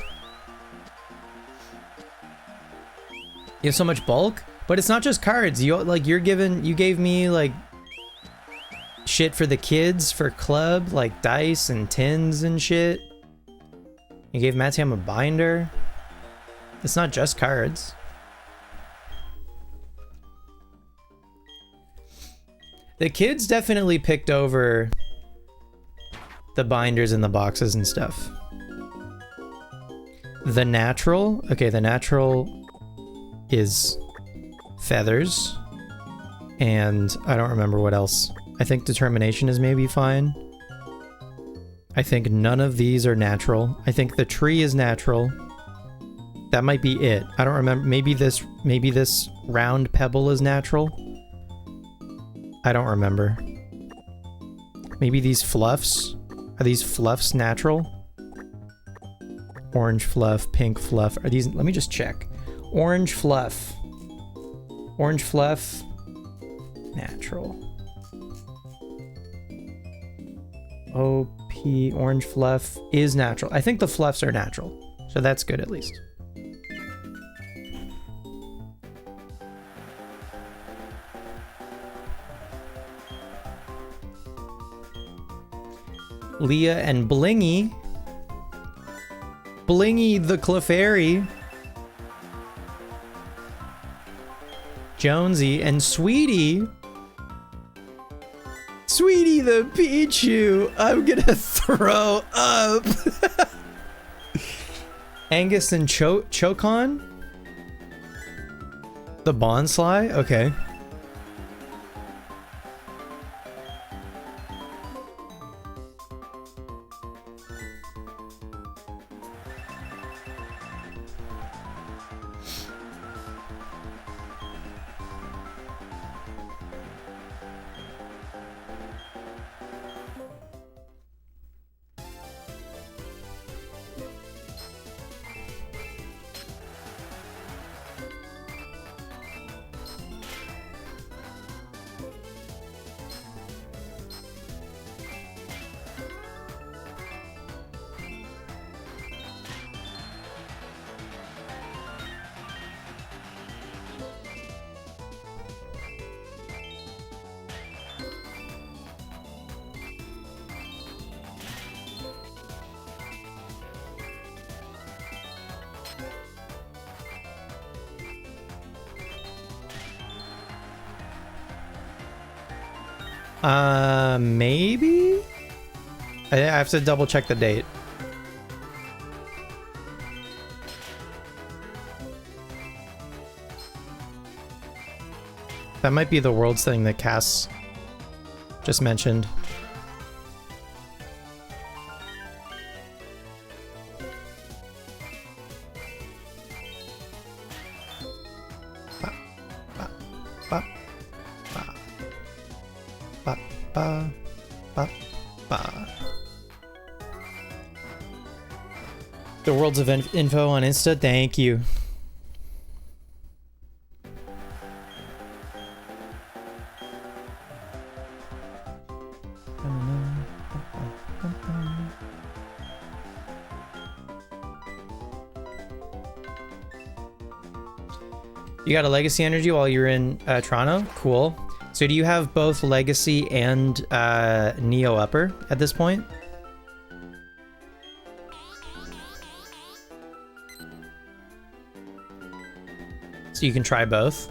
You have so much bulk? But it's not just cards. You gave me like shit for the kids for club, like dice and tins and shit. You gave Mattiam a binder. It's not just cards. The kids definitely picked over the binders and the boxes and stuff. The natural, okay, the natural is feathers, and I don't remember what else. I think determination is maybe fine. I think none of these are natural. I think the tree is natural. That might be it. I don't remember. Maybe this round pebble is natural. I don't remember. Maybe these fluffs. Are these fluffs natural? Orange fluff, pink fluff. Are these? Let me just check. Orange fluff. Orange fluff. Natural. OP orange fluff is natural. I think the fluffs are natural. So that's good at least. Leah and Blingy. Blingy the Clefairy. Jonesy and Sweetie. Sweetie the Pichu. I'm gonna throw up. Angus and Chocon. The Bonsly? Okay. Maybe? I have to double check the date. That might be the Worlds thing that Cass just mentioned. The Worlds event info on Insta. Thank you. You got a Legacy energy while you're in Toronto? Cool. So do you have both Legacy and Neo Upper at this point? So you can try both.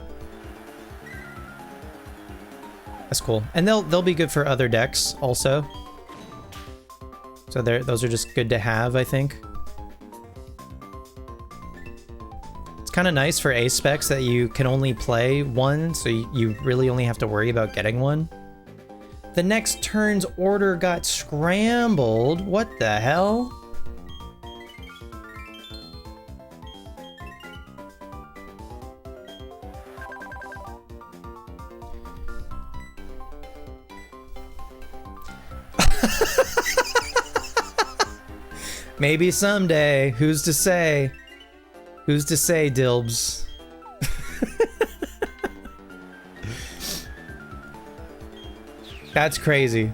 That's cool. And they'll be good for other decks also. So those are just good to have, I think. It's kind of nice for ace specs that you can only play one, so you really only have to worry about getting one. The next turn's order got scrambled. What the hell? Maybe someday. Who's to say? Who's to say, Dilbs? That's crazy.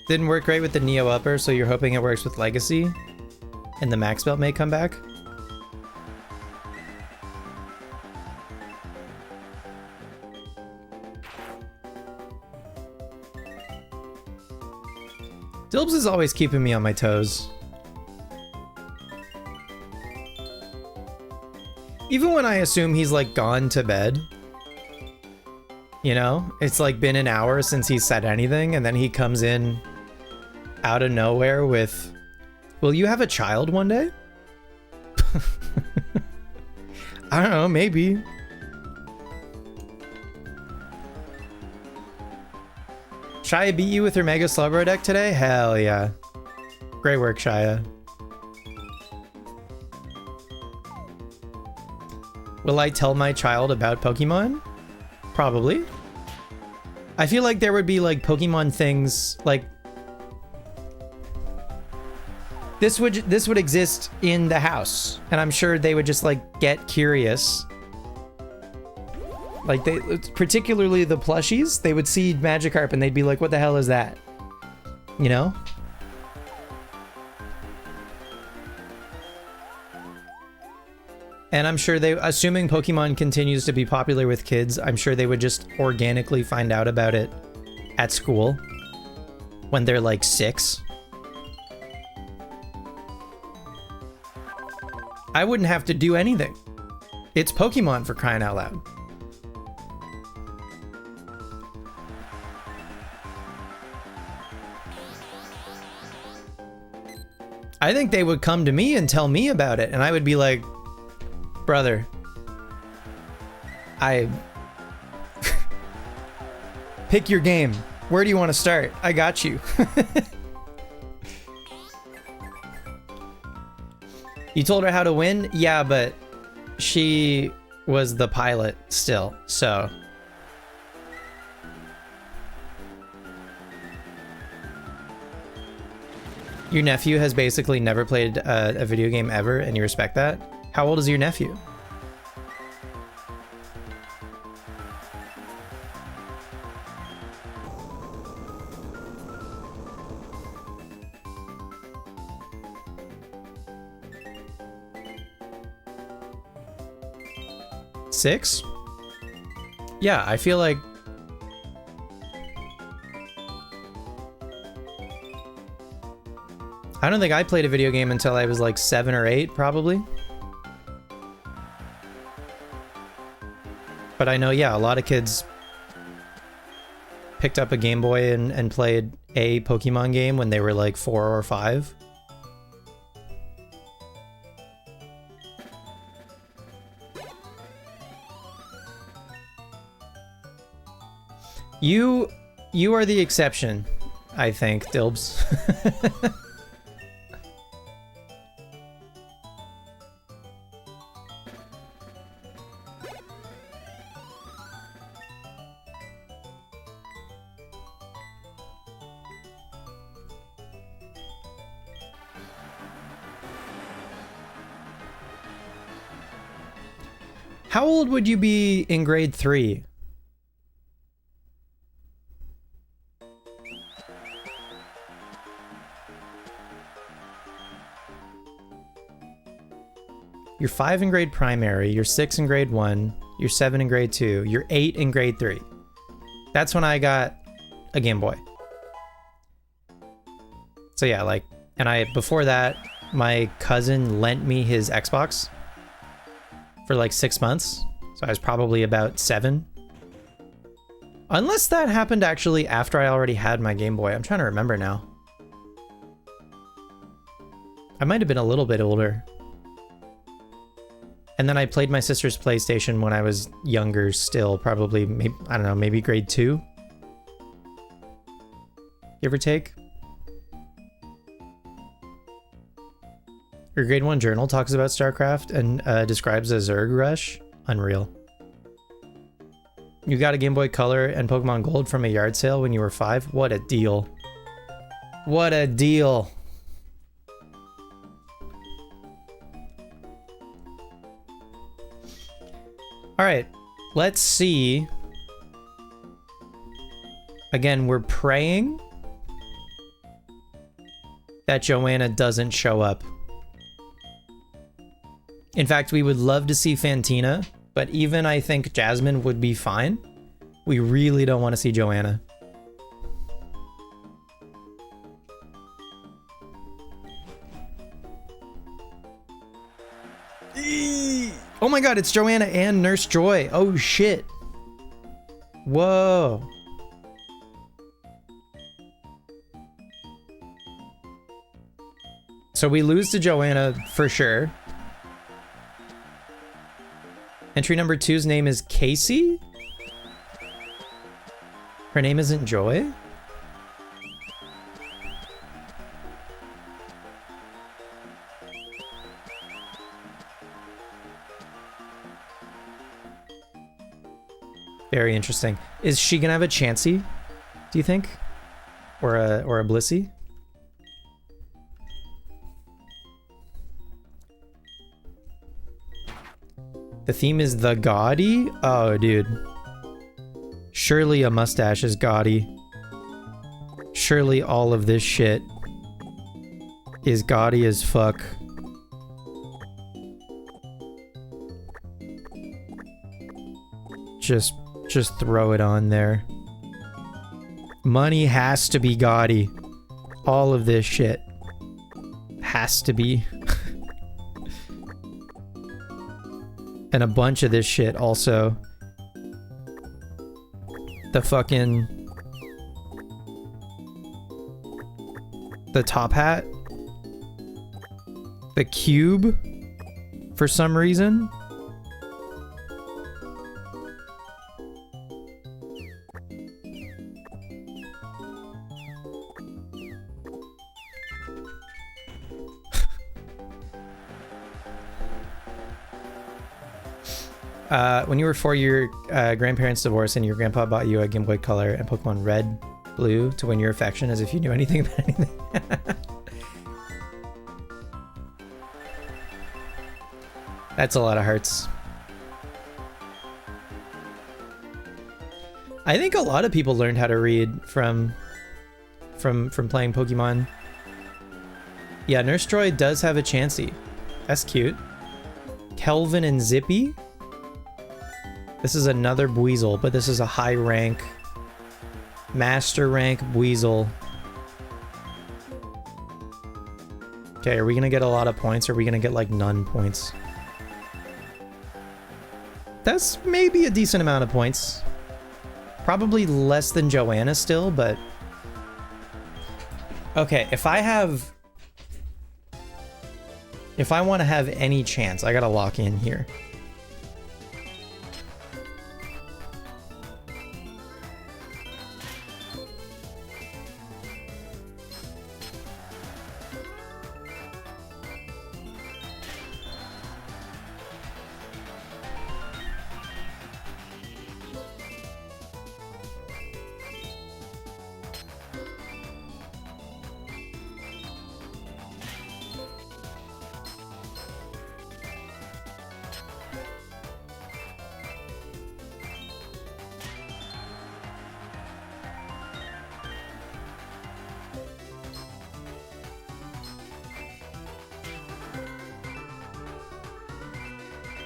Didn't work great with the Neo Upper, so you're hoping it works with Legacy? And the Max Belt may come back? Dilbs is always keeping me on my toes. Even when I assume he's like gone to bed. You know? It's like been an hour since he said anything, and then he comes in out of nowhere with, "Will you have a child one day?" I don't know, maybe. Shia beat you with her Mega Slowbro deck today? Hell yeah. Great work, Shia. Will I tell my child about Pokemon? Probably. I feel like there would be like Pokemon things like this would exist in the house, and I'm sure they would just like get curious. Like they, particularly the plushies, they would see Magikarp and they'd be like, "What the hell is that?" You know? And I'm sure they, assuming Pokemon continues to be popular with kids, I'm sure they would just organically find out about it at school when they're like 6. I wouldn't have to do anything. It's Pokemon, for crying out loud. I think they would come to me and tell me about it, and I would be like, "Brother, pick your game. Where do you want to start? I got you." You told her how to win? Yeah, but she was the pilot still, so. Your nephew has basically never played a video game ever, and you respect that? How old is your nephew? Six? Yeah, I feel like I don't think I played a video game until I was like 7 or 8, probably. But I know, yeah, a lot of kids picked up a Game Boy and played a Pokemon game when they were like 4 or 5. You are the exception, I think, Dilbs. How old would you be in grade 3? You're 5 in grade primary, you're 6 in grade 1, you're 7 in grade 2, you're 8 in grade 3. That's when I got a Game Boy. So yeah, like, and before that, my cousin lent me his Xbox for like 6 months. So I was probably about 7. Unless that happened actually after I already had my Game Boy. I'm trying to remember now. I might have been a little bit older. And then I played my sister's PlayStation when I was younger still, probably, maybe, I don't know, maybe grade 2? Give or take? Your grade 1 journal talks about StarCraft and describes a Zerg rush? Unreal. You got a Game Boy Color and Pokemon Gold from a yard sale when you were 5? What a deal. What a deal. All right, let's see. Again, we're praying that Joanna doesn't show up. In fact, we would love to see Fantina, but even I think Jasmine would be fine. We really don't want to see Joanna. Oh my god, it's Joanna and Nurse Joy. Oh shit. Whoa. So we lose to Joanna for sure. Entry number 2's name is Casey? Her name isn't Joy? Very interesting. Is she gonna have a Chansey, do you think? Or a Blissey? The theme is the gaudy? Oh, dude. Surely a mustache is gaudy. Surely all of this shit is gaudy as fuck. Just throw it on there. Money has to be gaudy. All of this shit has to be. And a bunch of this shit also. The fucking... The top hat. The cube. For some reason. When you were 4, your grandparents divorced and your grandpa bought you a Game Boy Color and Pokemon Red, Blue to win your affection as if you knew anything about anything. That's a lot of hearts. I think a lot of people learned how to read from playing Pokemon. Yeah, Nurse Joy does have a Chansey. That's cute. Kelvin and Zippy. This is another Buizel, but this is a high rank, master rank Buizel. Okay, are we gonna get a lot of points or are we gonna get like none points? That's maybe a decent amount of points. Probably less than Joanna still, but... Okay, if I want to have any chance, I gotta lock in here.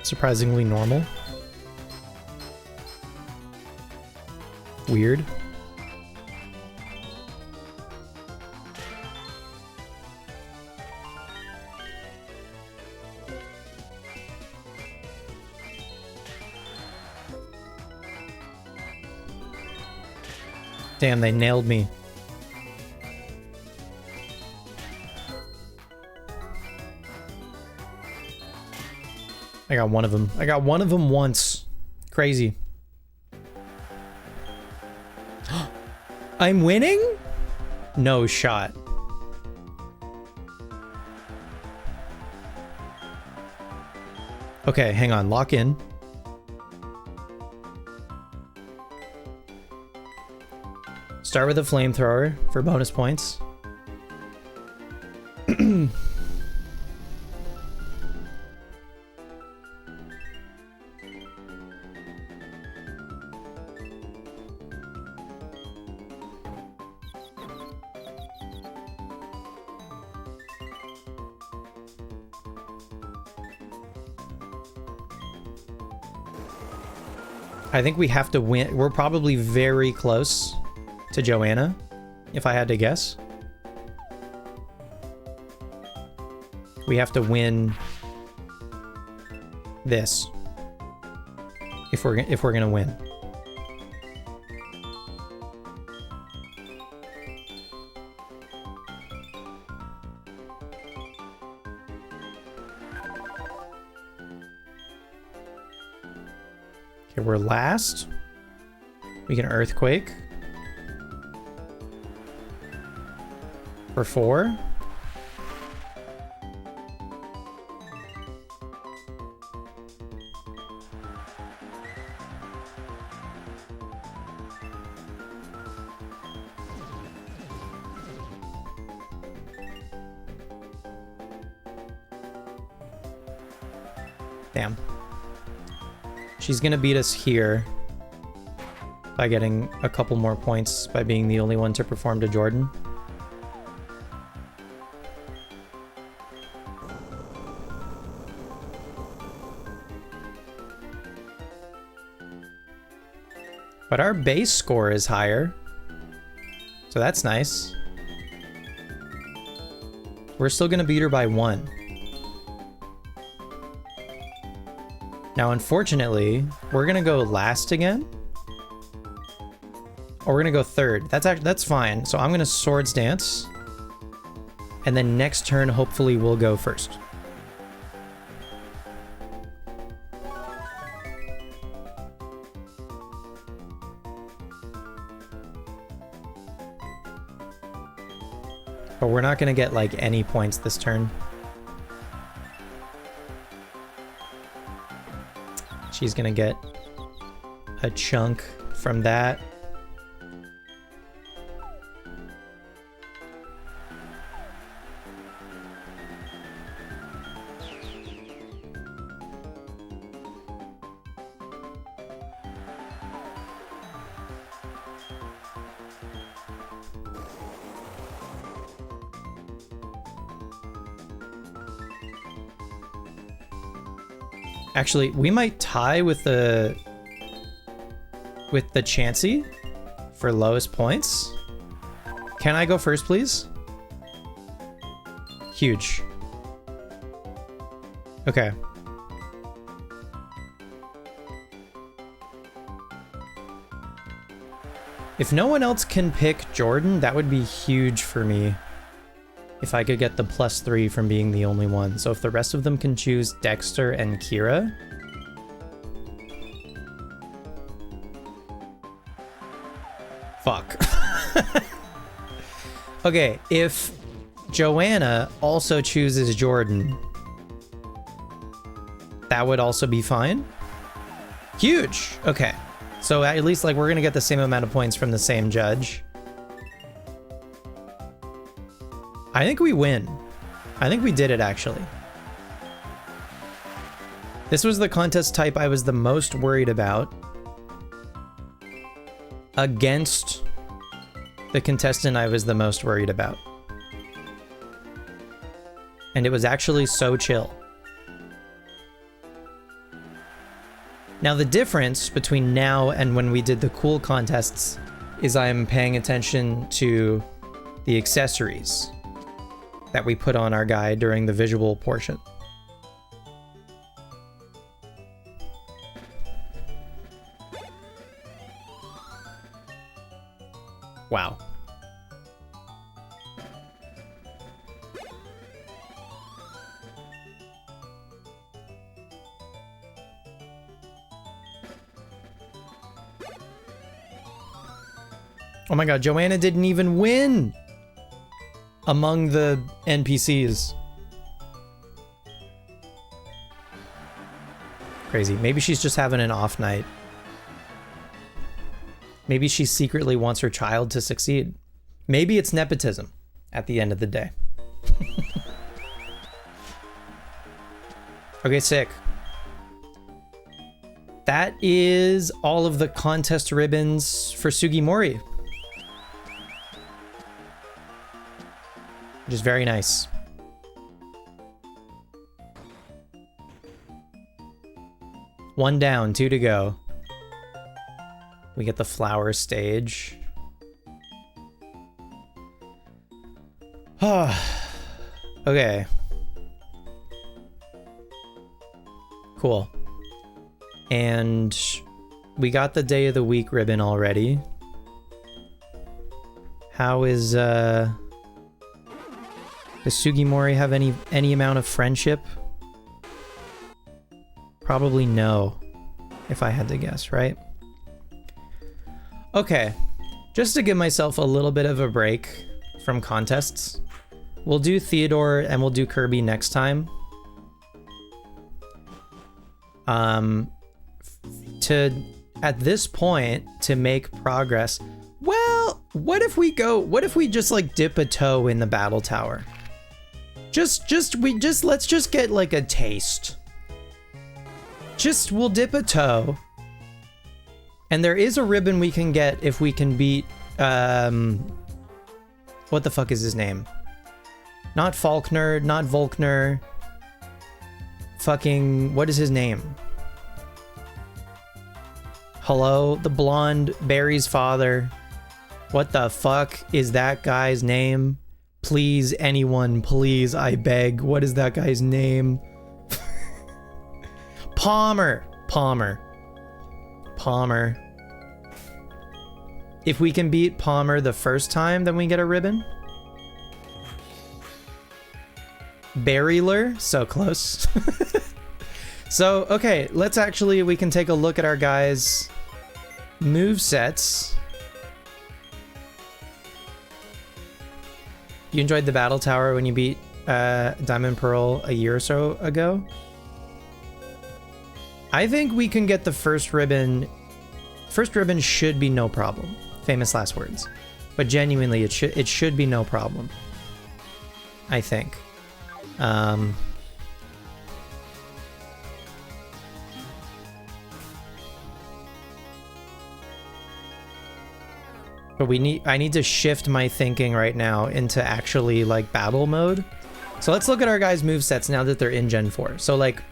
Surprisingly normal. Weird. Damn, they nailed me. I got one of them. I got one of them once. Crazy. I'm winning? No shot. Okay, hang on. Lock in. Start with a flamethrower for bonus points. I think we have to win. We're probably very close to Joanna, if I had to guess. We have to win this if we're gonna win. Okay, we're last. We can Earthquake for 4. Damn. She's gonna beat us here by getting a couple more points by being the only one to perform to Jordan. But our base score is higher, so that's nice. We're still gonna beat her by 1. Now, unfortunately, we're gonna go last again, or we're gonna go 3rd. That's fine. So I'm gonna Swords Dance, and then next turn, hopefully, we'll go 1st. But we're not gonna get like any points this turn. She's gonna get a chunk from that. Actually, we might tie with the Chansey for lowest points. Can I go first, please? Huge. Okay. If no one else can pick Jordan, that would be huge for me. If I could get the +3 from being the only one. So if the rest of them can choose Dexter and Kira. Fuck. Okay, if Joanna also chooses Jordan, that would also be fine. Huge. Okay. So at least like we're gonna get the same amount of points from the same judge. I think we win. I think we did it, actually. This was the contest type I was the most worried about against the contestant I was the most worried about. And it was actually so chill. Now, the difference between now and when we did the cool contests is I'm paying attention to the accessories that we put on our guy during the visual portion. Wow. Oh my god, Joanna didn't even win among the NPCs. Crazy. Maybe she's just having an off night. Maybe she secretly wants her child to succeed. Maybe it's nepotism at the end of the day. Okay, sick. That is all of the contest ribbons for Sugimori. Which is very nice. One down, 2 to go. We get the flower stage. Okay. Cool. And we got the day of the week ribbon already. How is does Sugimori have any amount of friendship? Probably no, if I had to guess, right? Okay, just to give myself a little bit of a break from contests, we'll do Theodore and we'll do Kirby next time. At this point, to make progress, well, what if we just like dip a toe in the battle tower? Let's just get like a taste. We'll dip a toe. And there is a ribbon we can get if we can beat, what the fuck is his name? Not Faulkner, not Volkner. Fucking, what is his name? Hello? The blonde Barry's father. What the fuck is that guy's name? Please, anyone, please, I beg. What is that guy's name? Palmer. If we can beat Palmer the first time, then we get a ribbon. Barryler, so close. So, okay, we can take a look at our guys' movesets. You enjoyed the battle tower when you beat Diamond Pearl a year or so ago? I think we can get the first ribbon. First ribbon should be no problem. Famous last words. But genuinely, it should be no problem. I think. But I need to shift my thinking right now into actually like battle mode. So let's look at our guys' movesets now that they're in Gen 4. So like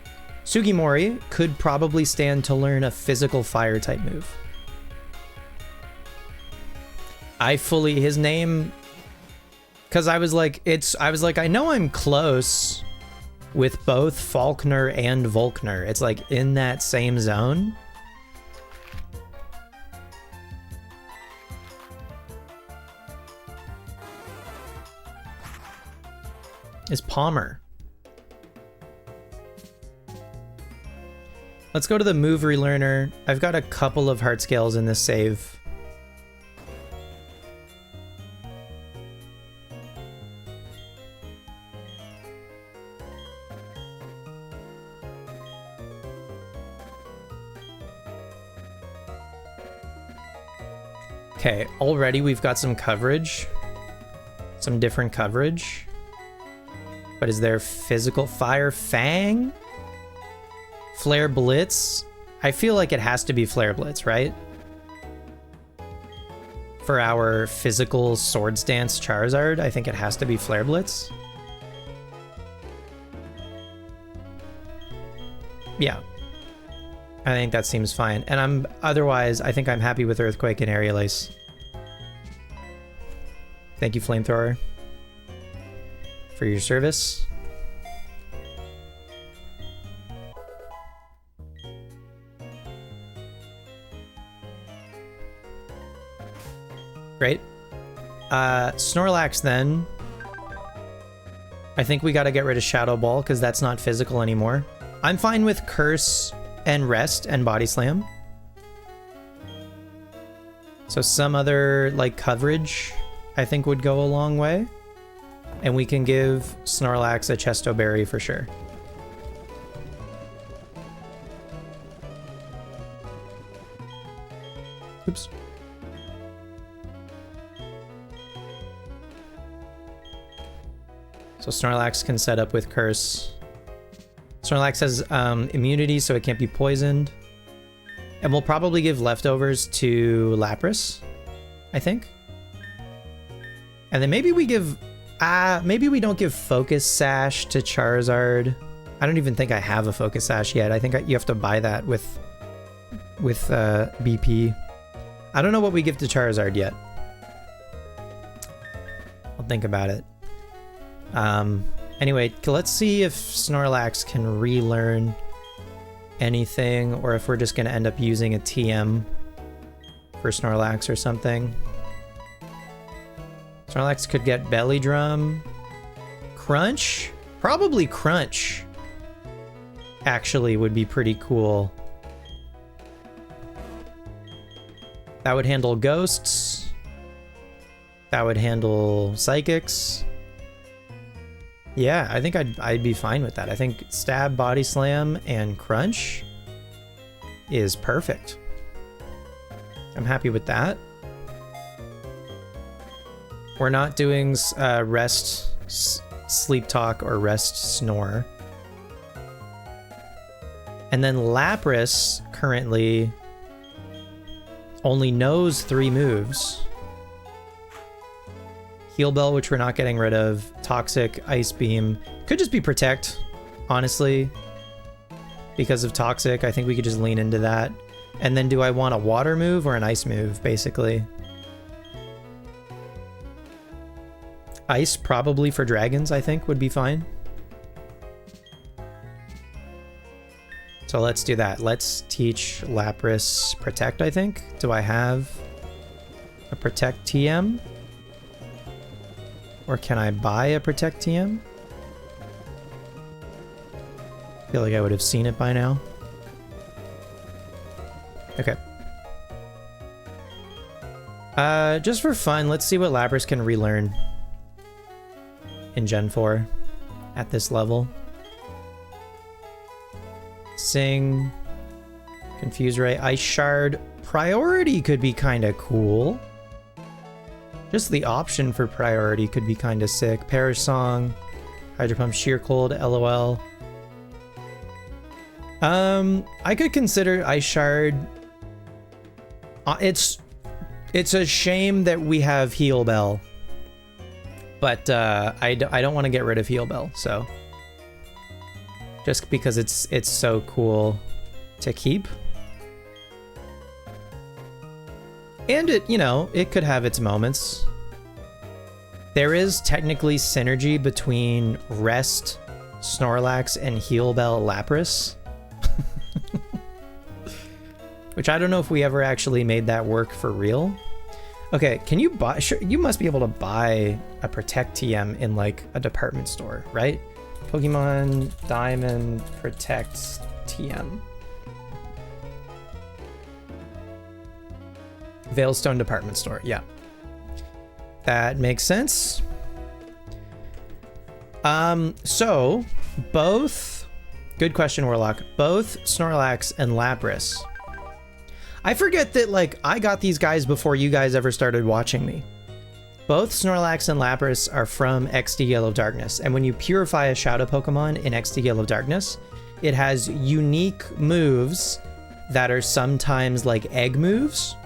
Sugimori could probably stand to learn a physical fire type move. His name, because I was like, I know I'm close with both Faulkner and Volkner. It's like in that same zone. Is Palmer. Let's go to the move relearner. I've got a couple of heart scales in this save. Okay, already we've got some coverage. Some different coverage. But is there physical fire? Fang? Flare Blitz? I feel like it has to be Flare Blitz, right? For our physical Swords Dance Charizard, I think it has to be Flare Blitz. Yeah. I think that seems fine. And otherwise, I think I'm happy with Earthquake and Aerial Ace. Thank you, Flamethrower, for your service. Great. Snorlax then. I think we gotta get rid of Shadow Ball because that's not physical anymore. I'm fine with Curse and Rest and Body Slam. So some other like coverage I think would go a long way. And we can give Snorlax a Chesto Berry for sure. Oops. So Snorlax can set up with Curse. Snorlax has immunity, so it can't be poisoned. And we'll probably give leftovers to Lapras, I think. And then maybe we give... maybe we don't give Focus Sash to Charizard. I don't even think I have a Focus Sash yet. I think you have to buy that with BP. I don't know what we give to Charizard yet. I'll think about it. Anyway, let's see if Snorlax can relearn anything, or if we're just going to end up using a TM for Snorlax or something. Snorlax could get Belly Drum. Crunch? Probably Crunch. Actually would be pretty cool. That would handle Ghosts. That would handle Psychics. Yeah, I think I'd be fine with that. I think Stab, Body Slam, and Crunch is perfect. I'm happy with that. We're not doing Rest, Sleep Talk, or Rest Snore. And then Lapras currently only knows 3 moves. Heal Bell, which we're not getting rid of. Toxic, Ice Beam. Could just be Protect, honestly. Because of Toxic, I think we could just lean into that. And then do I want a Water move or an Ice move, basically? Ice, probably for Dragons, I think, would be fine. So let's do that. Let's teach Lapras Protect, I think. Do I have a Protect TM? Or can I buy a Protect TM? I feel like I would have seen it by now. Okay. Just for fun, let's see what Lapras can relearn in Gen 4 at this level. Sing, Confuse Ray, Ice Shard. Priority could be kind of cool. Just the option for priority could be kind of sick. Perish Song, Hydro Pump, Sheer Cold, LOL. I could consider Ice Shard. It's a shame that we have Heal Bell, but I don't want to get rid of Heal Bell, so just because it's so cool to keep. And it, you know, it could have its moments. There is technically synergy between Rest Snorlax and Heal Bell Lapras. Which I don't know if we ever actually made that work for real. Okay, can you buy... Sure, you must be able to buy a Protect TM in, like, a department store, right? Pokemon Diamond Protect TM. Veilstone department store, yeah. That makes sense. So, both... Good question, Warlock. Both Snorlax and Lapras. I forget that, like, I got these guys before you guys ever started watching me. Both Snorlax and Lapras are from XD Yellow Darkness, and when you purify a Shadow Pokemon in XD Yellow Darkness, it has unique moves that are sometimes like egg moves,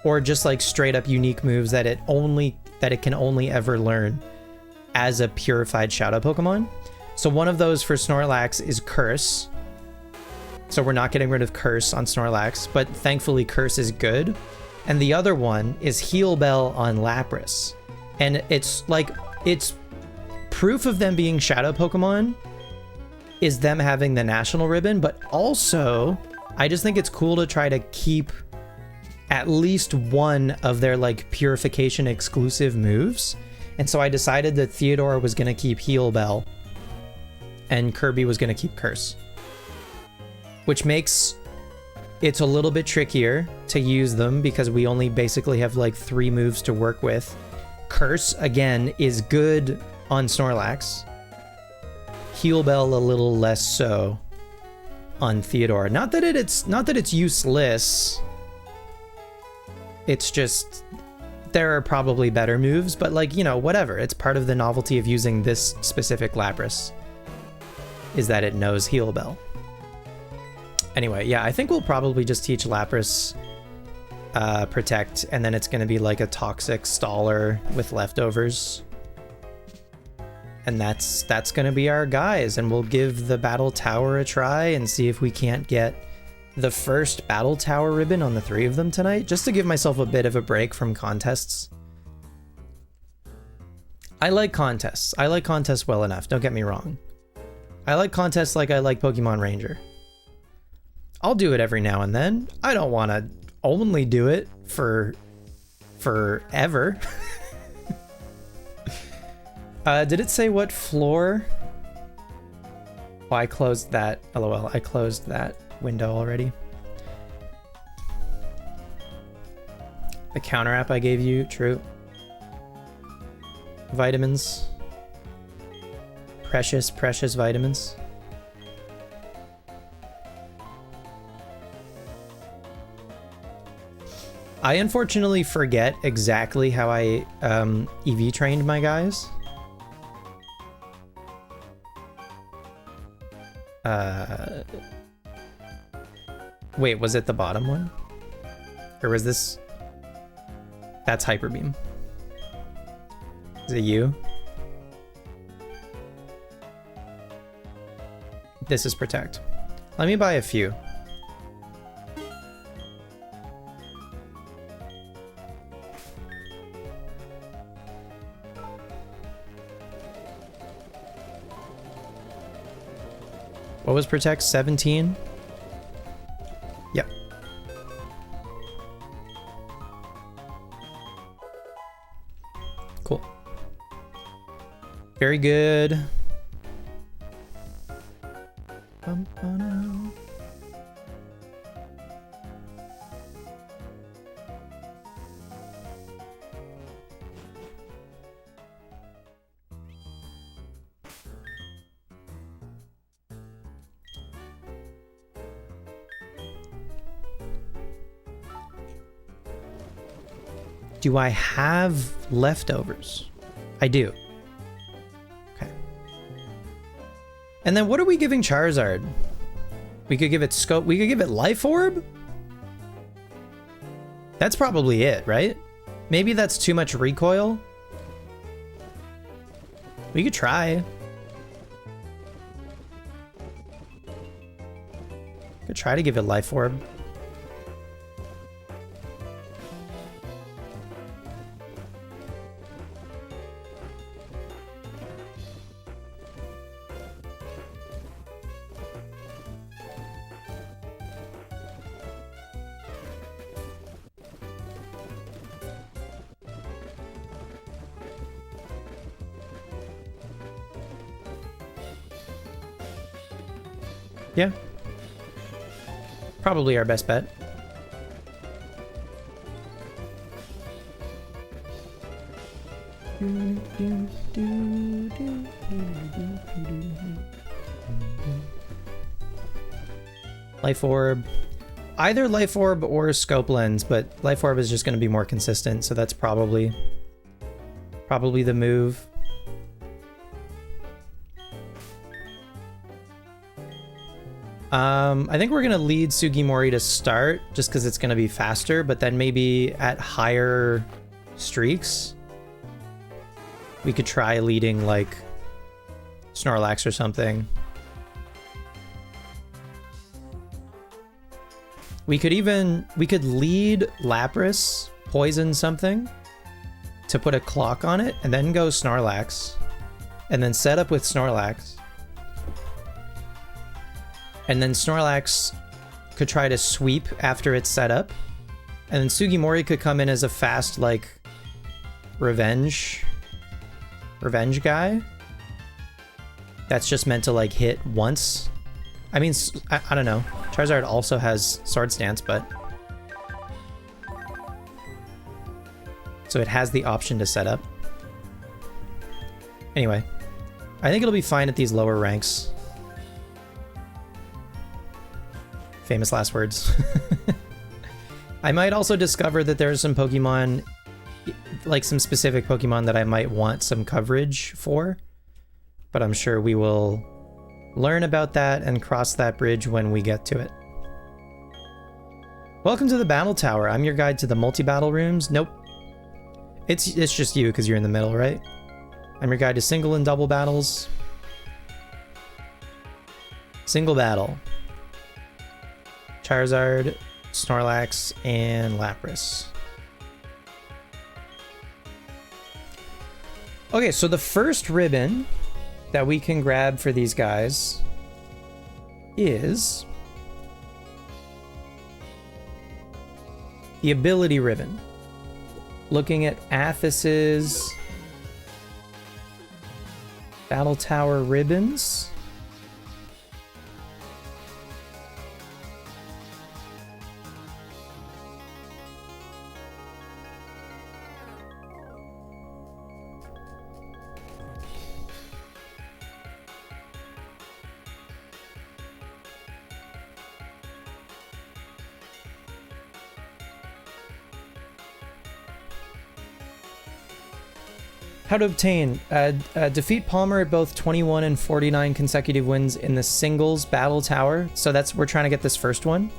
or just like straight up unique moves that it can only ever learn as a purified Shadow Pokemon. So one of those for Snorlax is Curse. So we're not getting rid of Curse on Snorlax, but thankfully Curse is good. And the other one is Heal Bell on Lapras. And it's like, it's proof of them being Shadow Pokemon is them having the National Ribbon, but also I just think it's cool to try to keep at least one of their like purification exclusive moves. And so I decided that Theodore was going to keep Heal Bell and Kirby was going to keep Curse, which makes it's a little bit trickier to use them because we only basically have like 3 moves to work with. Curse, again, is good on Snorlax. Heal Bell a little less so on Theodore. Not that it's useless. It's just there are probably better moves, but like, you know, whatever. It's part of the novelty of using this specific Lapras, is that it knows Heal Bell. Anyway, yeah, I think we'll probably just teach Lapras Protect, and then it's going to be like a toxic staller with leftovers. And that's going to be our guys, and we'll give the Battle Tower a try and see if we can't get the first Battle Tower ribbon on the 3 of them tonight, just to give myself a bit of a break from contests. I like contests. I like contests well enough, don't get me wrong. I like contests like I like Pokemon Ranger. I'll do it every now and then. I don't want to only do it for forever. Did it say what floor? Oh, I closed that. LOL, I closed that window already. The counter app I gave you, true. Vitamins. Precious, precious vitamins. I unfortunately forget exactly how I EV trained my guys. Wait, was it the bottom one? Or was this... That's Hyper Beam. Is it you? This is Protect. Let me buy a few. What was Protect? 17? Yep. Cool. Very good. Do I have leftovers? I do. Okay. And then what are we giving Charizard? We could give it Scope. We could give it Life Orb? That's probably it, right? Maybe that's too much recoil. We could try. Could try to give it Life Orb. Yeah. Probably our best bet. Life Orb. Either Life Orb or Scope Lens, but Life Orb is just going to be more consistent, so that's probably the move. I think we're going to lead Sugimori to start, just because it's going to be faster, but then maybe at higher streaks, we could try leading, like, Snorlax or something. We could lead Lapras, poison something, to put a clock on it, and then go Snorlax, and then set up with Snorlax. And then Snorlax could try to sweep after it's set up. And then Sugimori could come in as a fast, like, revenge guy. That's just meant to, like, hit once. I mean, I don't know. Charizard also has Sword Stance, but... So it has the option to set up. Anyway. I think it'll be fine at these lower ranks. Famous last words. I might also discover that there are some Pokemon like some specific Pokemon that I might want some coverage for, but I'm sure we will learn about that and cross that bridge when we get to it. Welcome to the Battle Tower. I'm your guide to the multi-battle rooms. Nope. It's just you because you're in the middle, right? I'm your guide to single and double battles. Single battle. Charizard, Snorlax, and Lapras. Okay, so the first ribbon that we can grab for these guys is the ability ribbon. Looking at Athos's Battle Tower ribbons. How to obtain. Defeat Palmer at both 21 and 49 consecutive wins in the singles Battle Tower. So we're trying to get this first one.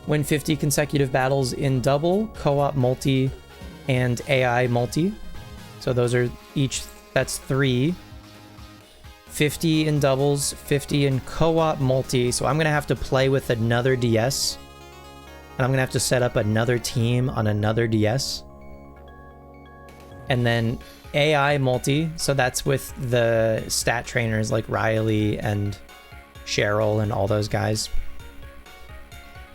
Win 50 consecutive battles in double, co-op multi, and AI multi. So those are each, that's 3. 50 in doubles, 50 in co-op multi. So I'm going to have to play with another DS. And I'm going to have to set up another team on another DS. And then AI multi, so that's with the stat trainers like Riley and Cheryl and all those guys.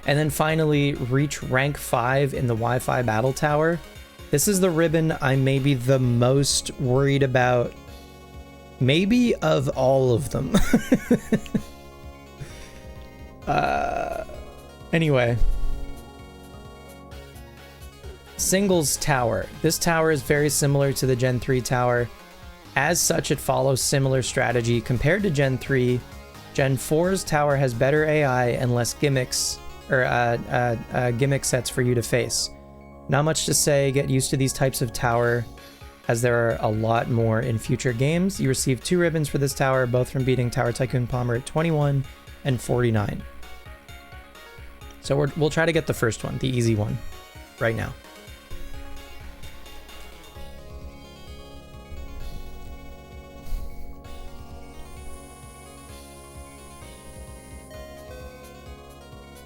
And then finally, reach rank 5 in the Wi-Fi Battle Tower. This is the ribbon I'm maybe the most worried about, maybe of all of them. Anyway. Singles tower. This tower is very similar to the Gen 3 tower. As such, it follows similar strategy compared to Gen 3. Gen 4's tower has better AI and less gimmicks, or gimmick sets for you to face. Not much to say, get used to these types of tower, as there are a lot more in future games. You receive 2 ribbons for this tower, both from beating Tower Tycoon Palmer at 21 and 49. So we'll try to get the first one, the easy one, right now.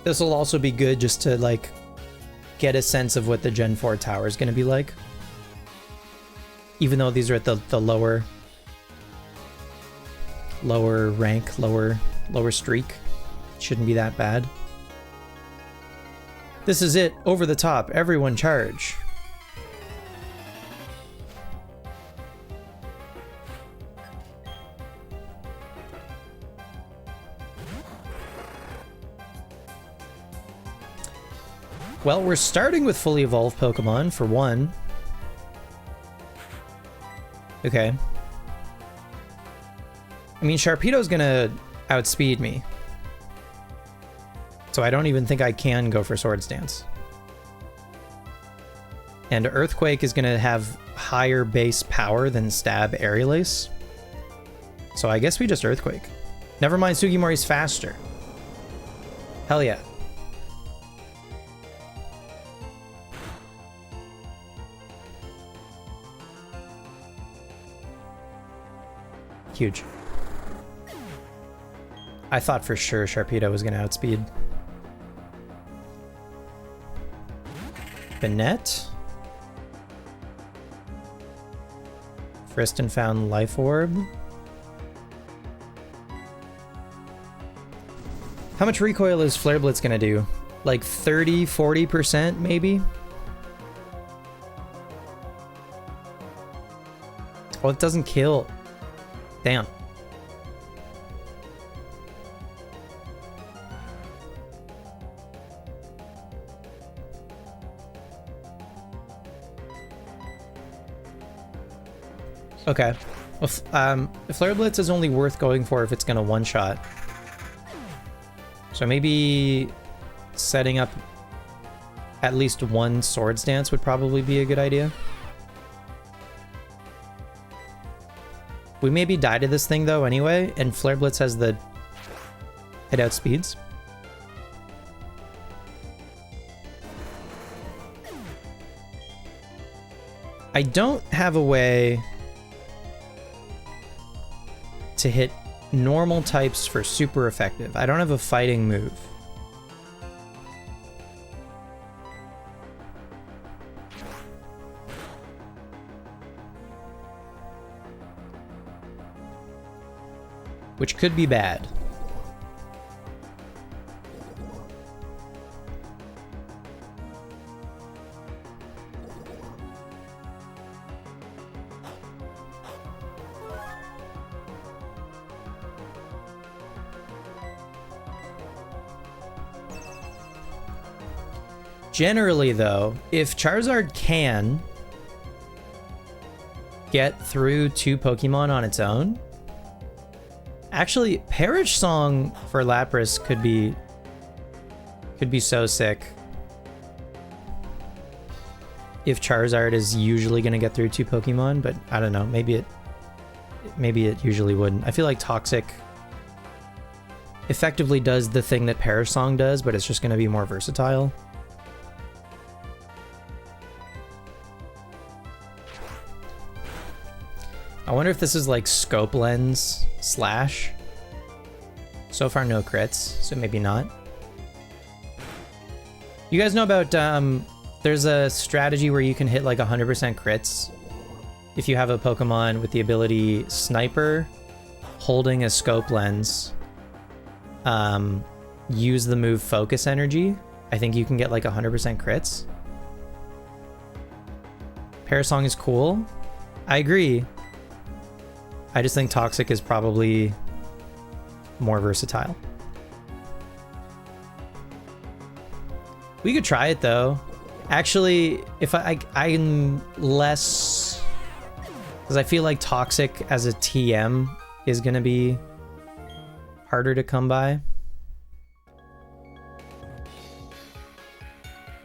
This will also be good just to like get a sense of what the Gen 4 tower is going to be like. Even though these are at the lower rank, lower streak. Shouldn't be that bad. This is it. Over the top. Everyone charge. Well, we're starting with fully evolved Pokemon, for one. Okay. I mean, Sharpedo's gonna outspeed me. So I don't even think I can go for Swords Dance. And Earthquake is gonna have higher base power than Stab Aerial Ace. So I guess we just Earthquake. Never mind, Sugimori's faster. Hell yeah. Huge. I thought for sure Sharpedo was going to outspeed. Banette. Friston found Life Orb. How much recoil is Flare Blitz going to do? Like 30, 40% maybe? Oh, it doesn't kill. Damn. Okay. Well, Flare Blitz is only worth going for if it's gonna one-shot. So maybe setting up at least one Swords Dance would probably be a good idea. We maybe die to this thing though anyway, and Flare Blitz has the it outspeeds. I don't have a way to hit normal types for super effective. I don't have a fighting move. Which could be bad. Generally, though, if Charizard can get through 2 Pokemon on its own, actually, Perish Song for Lapras could be so sick. If Charizard is usually going to get through 2 Pokemon, but I don't know, maybe it usually wouldn't. I feel like Toxic effectively does the thing that Perish Song does, but it's just going to be more versatile. I wonder if this is like Scope Lens Slash. So far no crits, so maybe not. You guys know about, there's a strategy where you can hit like 100% crits if you have a Pokemon with the ability Sniper, holding a Scope Lens, use the move Focus Energy. I think you can get like 100% crits. Parasong is cool. I agree. I just think Toxic is probably more versatile. We could try it though. Actually, if I'm less, because I feel like Toxic as a TM is gonna be harder to come by.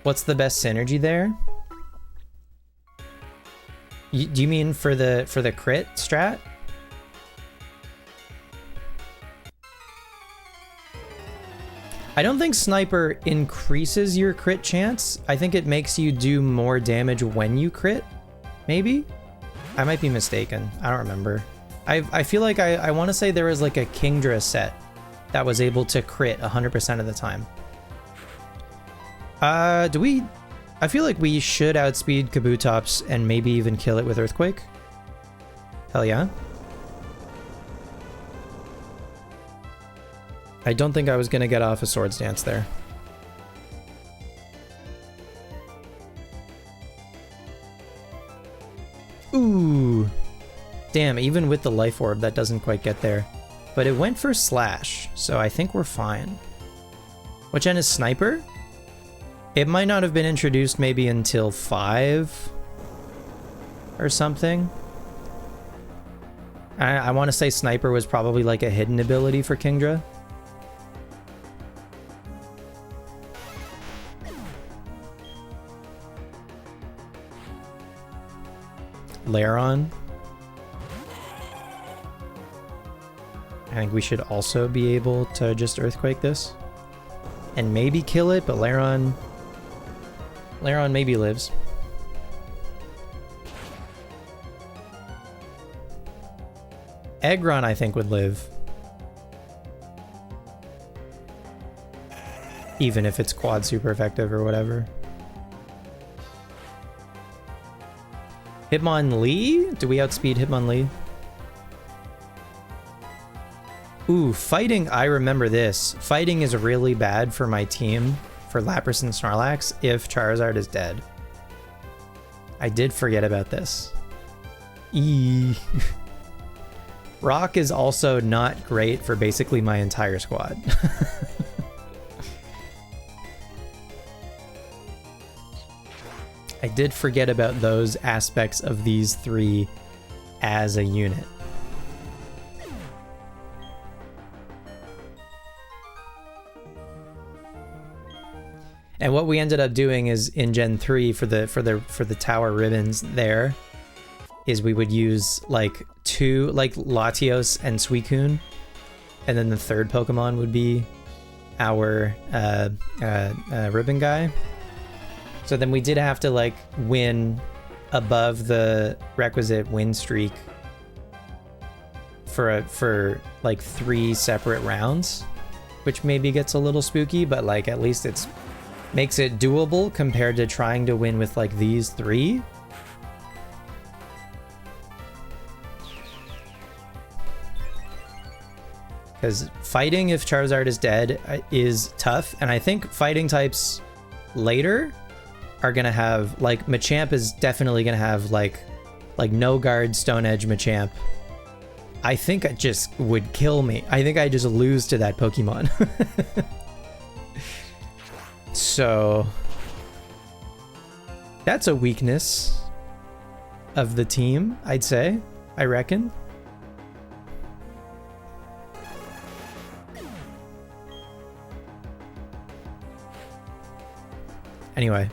What's the best synergy there? Do you mean for the crit strat? I don't think Sniper increases your crit chance. I think it makes you do more damage when you crit, maybe? I might be mistaken. I don't remember. I feel like I want to say there was like a Kingdra set that was able to crit 100% of the time. I feel like we should outspeed Kabutops and maybe even kill it with Earthquake. Hell yeah. I don't think I was gonna get off a Swords Dance there. Ooh. Damn, even with the Life Orb, that doesn't quite get there. But it went for Slash, so I think we're fine. What gen is Sniper? It might not have been introduced maybe until 5 or something. I want to say Sniper was probably like a hidden ability for Kingdra. Lairon. I think we should also be able to just Earthquake this. And maybe kill it, but Lairon maybe lives. Aggron, I think, would live. Even if it's quad super effective or whatever. Hitmonlee? Do we outspeed Hitmonlee? Ooh, fighting, I remember this. Fighting is really bad for my team, for Lapras and Snorlax, if Charizard is dead. I did forget about this. Eee. Rock is also not great for basically my entire squad. I did forget about those aspects of these three as a unit. And what we ended up doing is in Gen 3 for the tower ribbons there is we would use like 2 like Latios and Suicune, and then the third Pokemon would be our ribbon guy. So then we did have to like win above the requisite win streak for like 3 separate rounds, which maybe gets a little spooky, but like at least it's makes it doable compared to trying to win with like these 3. Because fighting if Charizard is dead is tough, and I think fighting types later are gonna have like Machamp is definitely gonna have like no guard Stone Edge Machamp. I think it just would kill me. I think I just lose to that Pokemon. So that's a weakness of the team, I'd say, I reckon. Anyway,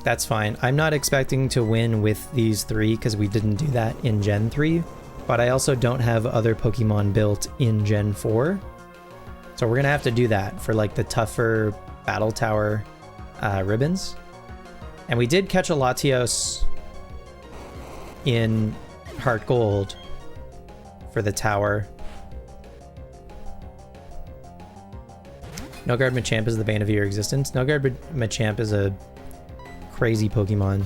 that's fine. I'm not expecting to win with these 3 because we didn't do that in Gen 3, but I also don't have other Pokemon built in Gen 4. So we're gonna have to do that for like the tougher Battle Tower ribbons. And we did catch a Latios in Heart Gold for the tower. No Guard Machamp is the bane of your existence. No Guard Machamp is a crazy Pokemon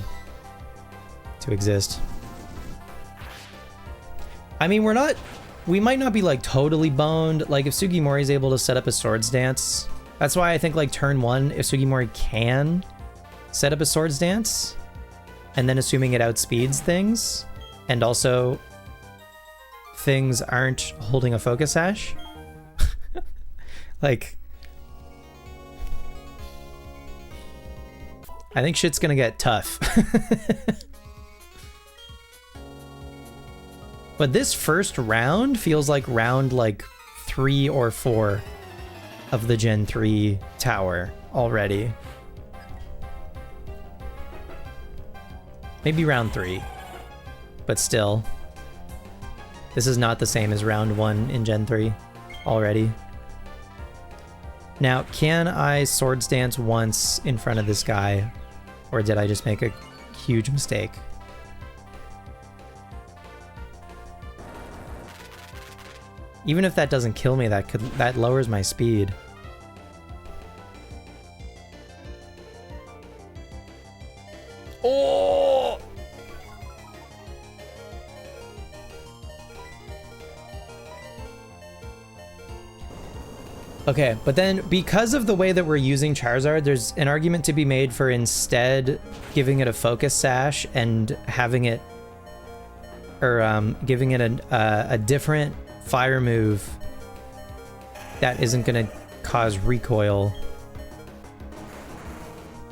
to exist. I mean, we might not be like totally boned. Like if Sugimori is able to set up a Swords Dance, that's why I think like turn 1, if Sugimori can set up a Swords Dance, and then assuming it outspeeds things, and also things aren't holding a Focus Sash, like I think shit's gonna get tough. But this first round feels like round like 3 or 4 of the Gen 3 tower already. Maybe round 3, but still. This is not the same as round 1 in Gen 3 already. Now, can I Swords Dance once in front of this guy, or did I just make a huge mistake? Even if that doesn't kill me, that lowers my speed. Oh! Okay, but then because of the way that we're using Charizard, there's an argument to be made for instead giving it a Focus Sash and having it, or giving it a different fire move that isn't gonna cause recoil.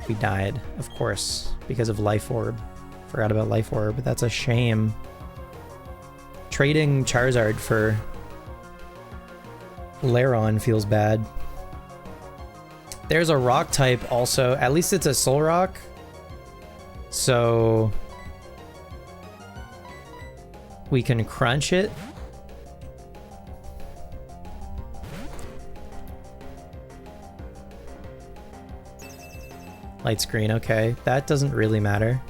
We died, of course, because of Life Orb. Forgot about Life Orb, but that's a shame. Trading Charizard for Lairon feels bad. There's a rock type also. At least it's a Soul Rock. So we can crunch it. Light Screen, okay. That doesn't really matter.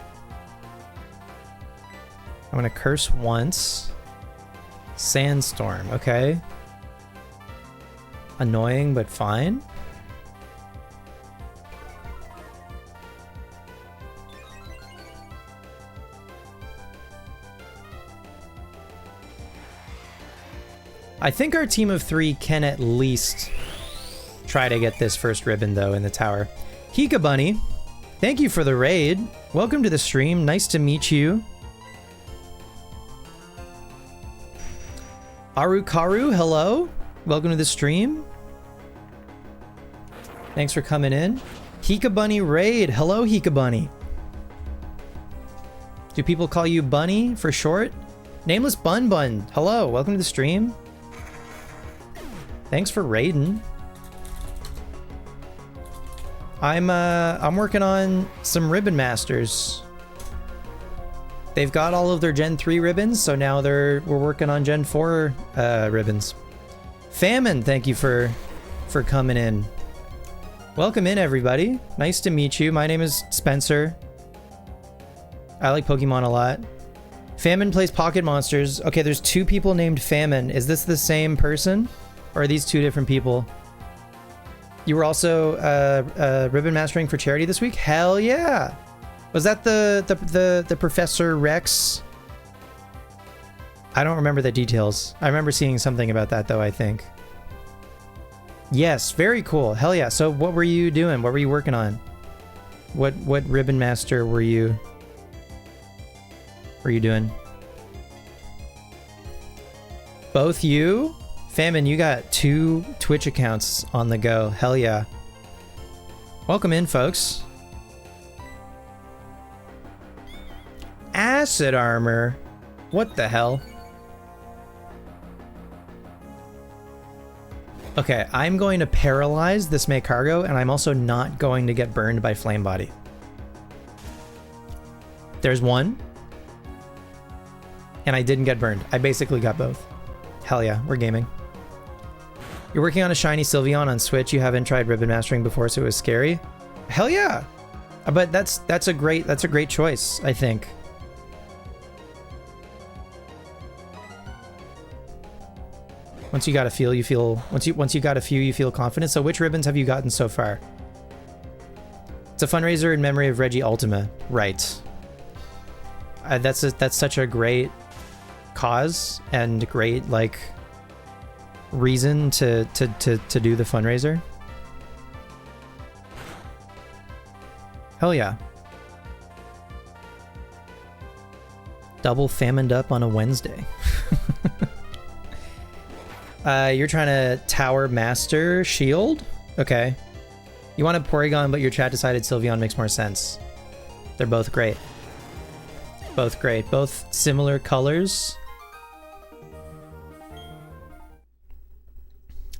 I'm gonna curse once. Sandstorm, okay. Annoying, but fine. I think our team of 3 can at least try to get this first ribbon, though, in the tower. Hika Bunny, thank you for the raid. Welcome to the stream. Nice to meet you. Arukaru, hello. Welcome to the stream. Thanks for coming in. Hika Bunny raid. Hello, Hika Bunny. Do people call you Bunny for short? Nameless Bun Bun. Hello, welcome to the stream. Thanks for raiding. I'm working on some Ribbon Masters. They've got all of their Gen 3 ribbons, so now we're working on Gen 4 ribbons. Famine, thank you for coming in. Welcome in, everybody. Nice to meet you. My name is Spencer. I like Pokemon a lot. Famine plays Pocket Monsters. Okay, there's 2 people named Famine. Is this the same person? Or are these 2 different people? You were also ribbon mastering for charity this week? Hell yeah! Was that the Professor Rex? I don't remember the details. I remember seeing something about that though, I think. Yes, very cool. Hell yeah. So what were you doing? What were you working on? What ribbon master were you doing? Both you? Famine, you got 2 Twitch accounts on the go. Hell yeah. Welcome in, folks. Acid armor? What the hell? Okay, I'm going to paralyze this Maycargo, and I'm also not going to get burned by Flame Body. There's 1. And I didn't get burned. I basically got both. Hell yeah, we're gaming. You're working on a shiny Sylveon on Switch. You haven't tried ribbon mastering before, so it was scary. Hell yeah! But that's a great choice, I think. Once you got a few, you feel confident. So which ribbons have you gotten so far? It's a fundraiser in memory of Reggie Ultima. Right. That's such a great cause and great like reason to do the fundraiser. Hell yeah. Double famined up on a Wednesday. You're trying to Tower Master Shield? Okay. You wanted Porygon, but your chat decided Sylveon makes more sense. They're both great. Both great. Both similar colors.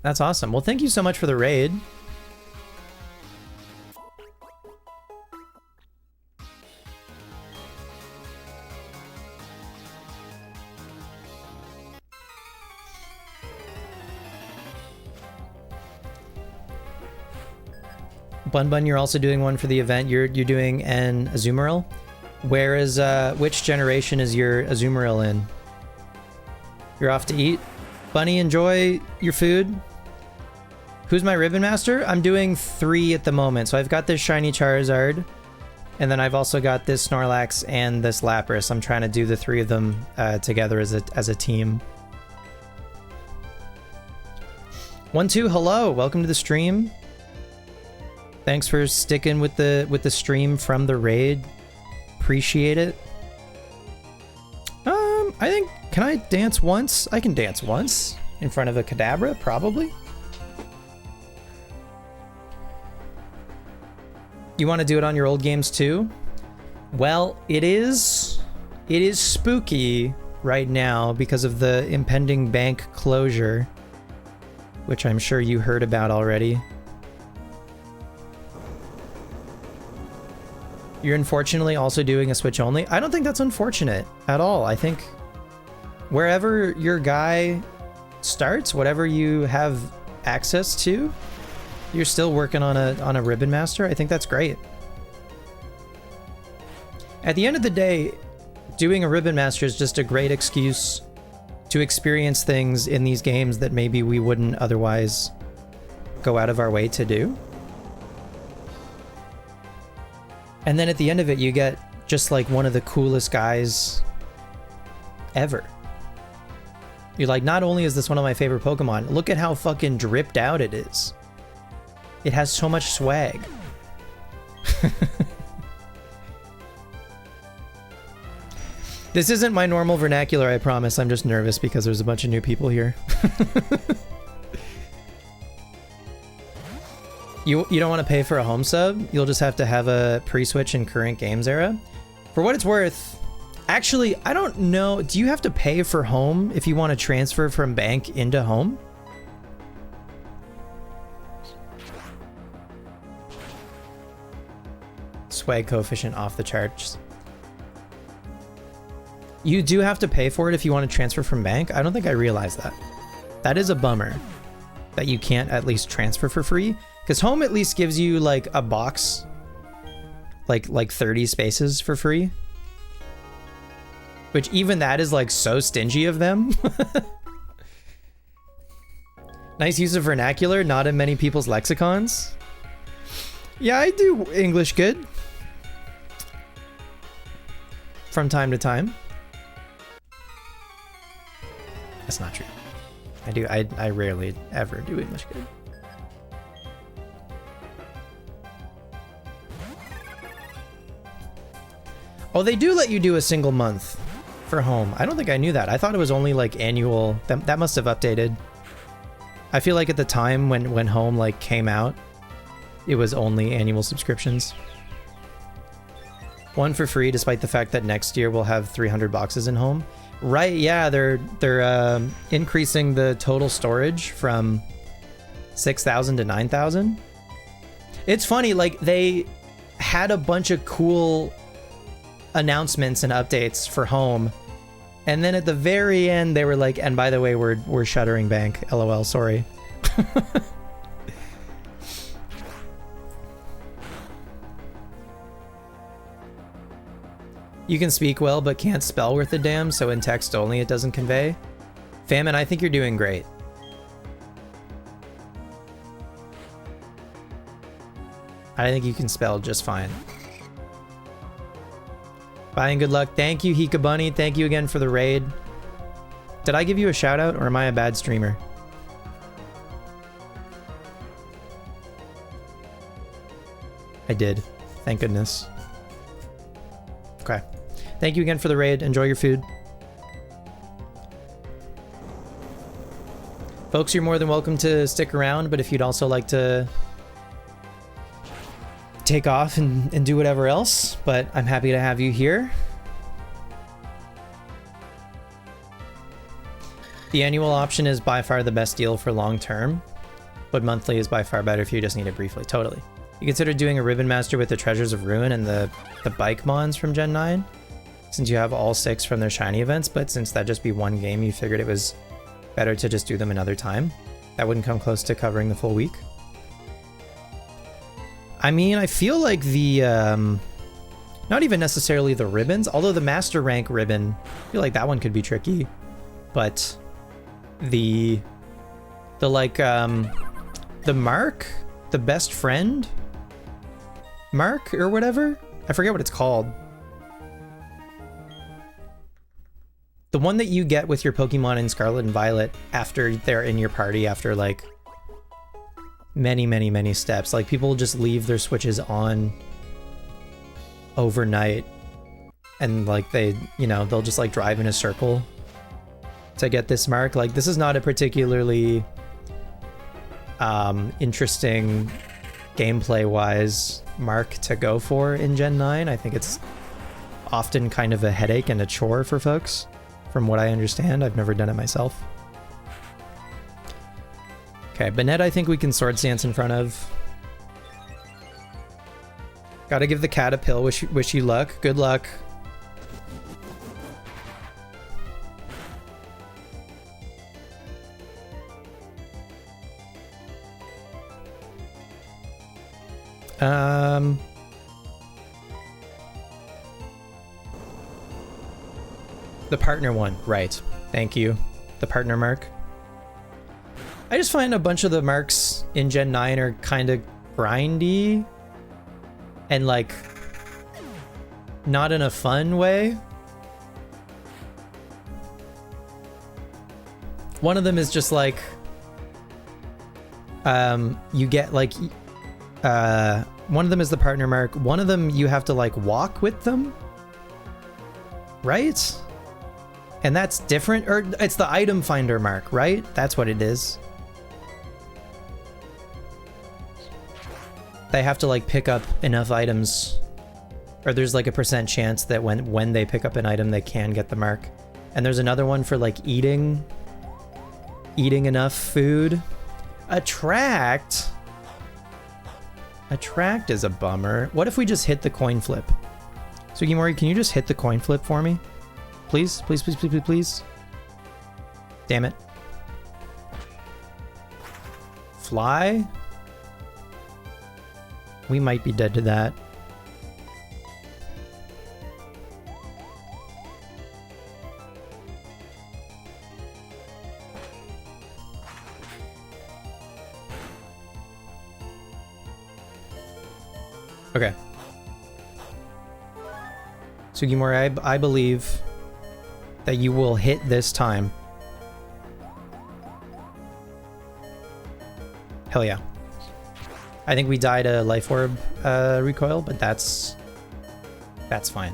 That's awesome. Well, thank you so much for the raid. Bun, you're also doing one for the event. You're doing an Azumarill. Where is which generation is your Azumarill in? You're off to eat. Bunny, enjoy your food. Who's my ribbon master? I'm doing 3 at the moment. So I've got this shiny Charizard, and then I've also got this Snorlax and this Lapras. I'm trying to do the 3 of them together as a team. 1-2, hello, welcome to the stream. Thanks for sticking with the stream from the raid. Appreciate it. I think, can I dance once? I can dance once in front of a Kadabra, probably. You want to do it on your old games too? Well, it is spooky right now because of the impending bank closure, which I'm sure you heard about already. You're unfortunately also doing a Switch only. I don't think that's unfortunate at all. I think wherever your guy starts, whatever you have access to, you're still working on a ribbon master. I think that's great. At the end of the day, doing a ribbon master is just a great excuse to experience things in these games that maybe we wouldn't otherwise go out of our way to do. And then at the end of it, you get just like one of the coolest guys ever. You're like, not only is this one of my favorite Pokemon, look at how fucking dripped out it is. It has so much swag. This isn't my normal vernacular, I promise. I'm just nervous because there's a bunch of new people here. You don't want to pay for a home sub? You'll just have to have a pre-switch in current games era? For what it's worth, actually, I don't know. Do you have to pay for home if you want to transfer from bank into home? swag coefficient off the charts. You do have to pay for it if you want to transfer from bank. I don't think I realized that. That is a bummer that you can't at least transfer for free, because home at least gives you like a box, like 30 spaces for free, which even that is like so stingy of them. Nice use of vernacular, not in many people's lexicons. Yeah, I do English good from time to time. That's not true. I rarely ever do English good. Oh, they do let you do a single month for home. I don't think I knew that. I thought it was only like annual. That must have updated. I feel like at the time when home like came out, it was only annual subscriptions. One for free, despite the fact that next year we'll have 300 boxes in home. Right, yeah, they're increasing the total storage from 6,000 to 9,000. It's funny, like they had a bunch of cool announcements and updates for home, and then at the very end they were like, and by the way, we're shuttering bank. LOL, sorry. You can speak well, but can't spell worth a damn, so in text only it doesn't convey. Famine, I think you're doing great. I think you can spell just fine. Bye and good luck. Thank you, Hika Bunny. Thank you again for the raid. Did I give you a shout out, or am I a bad streamer? I did. Thank goodness. Okay. Thank you again for the raid. Enjoy your food. Folks, you're more than welcome to stick around, but if you'd also like to take off and do whatever else, but I'm happy to have you here. The annual option is by far the best deal for long term, but monthly is by far better if you just need it briefly. Totally. You consider doing a Ribbon Master with the Treasures of Ruin and the bike mons from Gen 9, since you have all 6 from their shiny events, but since that'd just be one game, you figured it was better to just do them another time. That wouldn't come close to covering the full week. I mean, I feel like the, not even necessarily the ribbons, although the Master Rank ribbon, I feel like that one could be tricky, but the mark, the best friend mark or whatever, I forget what it's called. The one that you get with your Pokemon in Scarlet and Violet after they're in your party, after like many steps. Like people just leave their Switches on overnight and like they, you know, they'll just like drive in a circle to get this mark. Like this is not a particularly interesting gameplay wise mark to go for in Gen 9. I think it's often kind of a headache and a chore for folks, from what I understand. I've never done it myself. Okay, Banette I think we can Sword Stance in front of. Gotta give the cat a pill. Wish you luck. Good luck. The partner one, right. Thank you. The partner mark. I just find a bunch of the marks in Gen 9 are kind of grindy and like not in a fun way. One of them is just like you get like one of them is the partner mark. One of them you have to like walk with them, right? And that's different, or it's the item finder mark, right? That's what it is. They have to like pick up enough items, or there's like a % chance that when they pick up an item, they can get the mark. And there's another one for like eating enough food. Attract Attract is a bummer. What if we just hit the coin flip? Sugimori, can you just hit the coin flip for me? Please, please, please, please, please, please. Damn it. Fly? We might be dead to that. Okay. Sugimori, I believe that you will hit this time. Hell yeah. I think we died a Life Orb recoil, but that's fine.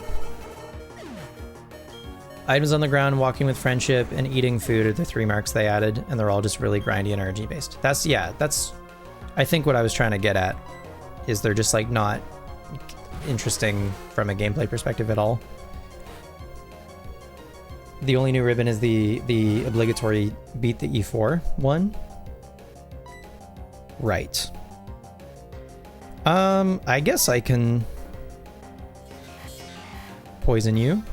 Items on the ground, walking with friendship, and eating food are the 3 marks they added, and they're all just really grindy and energy based. That's I think what I was trying to get at is they're just like not interesting from a gameplay perspective at all. The only new ribbon is the obligatory beat the E4 one. Right. I guess I can poison you.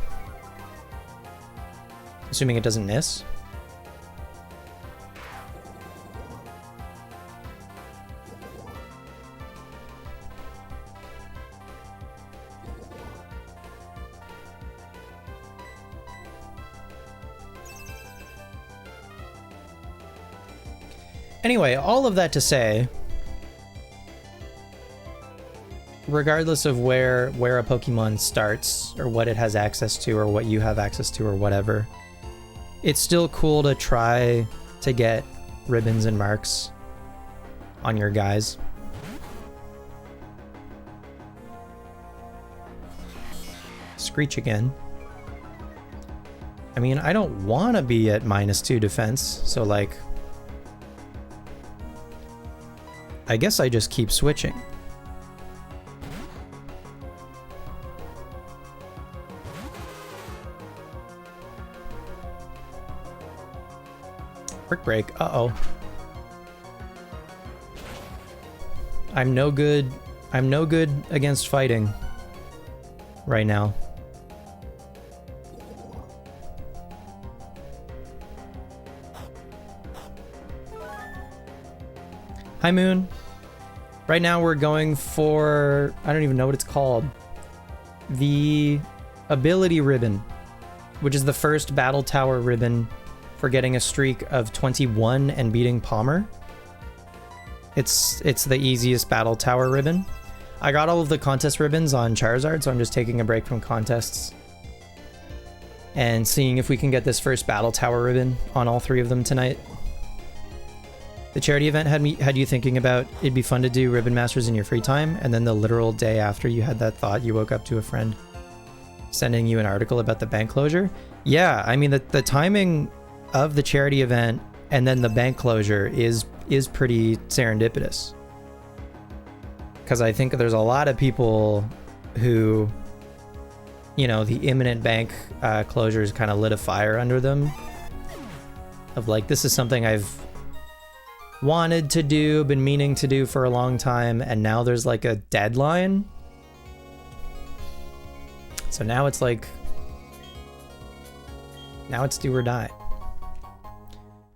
Assuming it doesn't miss. Anyway, all of that to say, regardless of where a Pokemon starts or what it has access to or what you have access to or whatever, it's still cool to try to get ribbons and marks on your guys. Screech again. I mean, I don't want to be at -2 defense, so like, I guess I just keep switching. Brick break. Uh-oh. I'm no good against fighting right now. Hi, Moon. Right now we're going for, I don't even know what it's called. The ability ribbon, which is the first battle tower ribbon for getting a streak of 21 and beating Palmer. It's the easiest battle tower ribbon. I got all of the contest ribbons on Charizard, so I'm just taking a break from contests and seeing if we can get this first battle tower ribbon on all 3 of them tonight. The charity event had you thinking about it'd be fun to do Ribbon Masters in your free time, and then the literal day after you had that thought, you woke up to a friend sending you an article about the bank closure. Yeah, I mean, the timing of the charity event and then the bank closure is pretty serendipitous. Because I think there's a lot of people who, you know, the imminent bank closures kind of lit a fire under them. Of like, this is something I've wanted to do, been meaning to do for a long time, and now there's like a deadline. So now it's like, now it's do or die.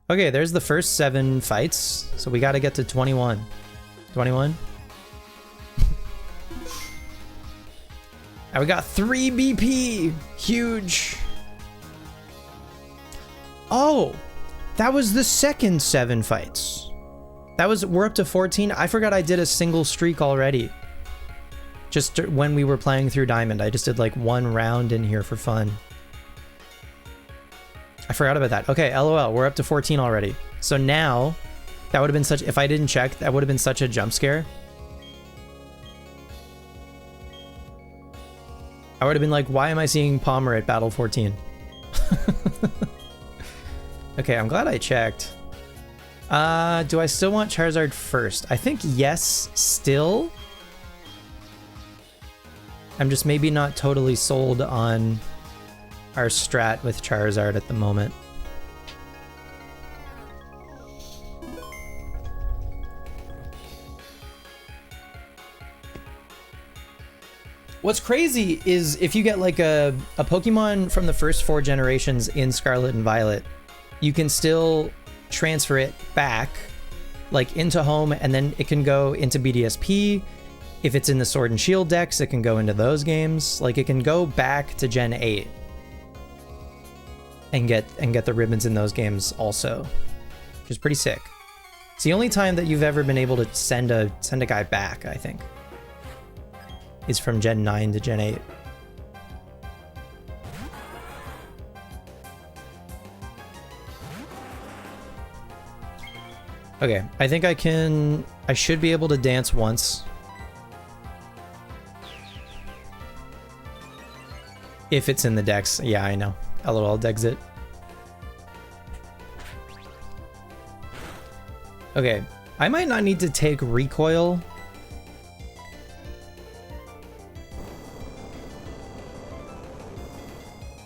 Okay, there's the first 7 fights, so we got to get to 21. 21? And we got 3 BP! Huge! Oh! That was the second 7 fights. We're up to 14. I forgot I did a single streak already. Just when we were playing through Diamond, I just did like 1 round in here for fun. I forgot about that. Okay, LOL, we're up to 14 already. So now, that would have been such, if I didn't check, that would have been such a jump scare. I would have been like, why am I seeing Palmer at Battle 14? Okay, I'm glad I checked. Do I still want Charizard first? I think yes, still. I'm just maybe not totally sold on our strat with Charizard at the moment. What's crazy is if you get like a Pokemon from the first 4 generations in Scarlet and Violet, you can still transfer it back like into home, and then it can go into BDSP. If it's in the Sword and Shield decks, it can go into those games. Like it can go back to Gen 8 and get the ribbons in those games also, which is pretty sick. It's the only time that you've ever been able to send a guy back, I think, is from Gen 9 to Gen 8. Okay, I think I should be able to dance once. If it's in the decks. Yeah, I know. LOL Dexit. Okay, I might not need to take recoil.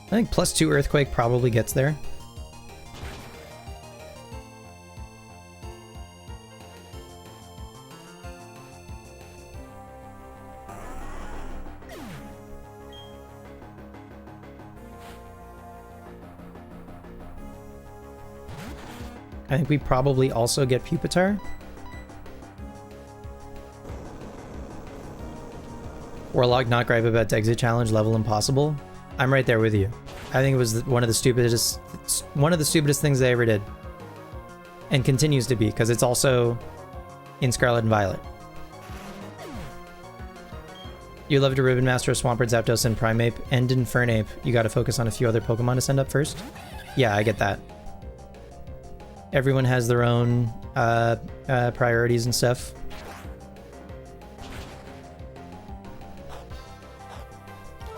I think +2 Earthquake probably gets there. I think we probably also get Pupitar. Warlock not gripe about Exit Challenge level impossible. I'm right there with you. I think it was one of the stupidest things they ever did. And continues to be, because it's also in Scarlet and Violet. You love to Ribbon Master of Swampert, Zapdos, and Primeape, and Infernape. You gotta focus on a few other Pokemon to send up first. Yeah, I get that. Everyone has their own priorities and stuff.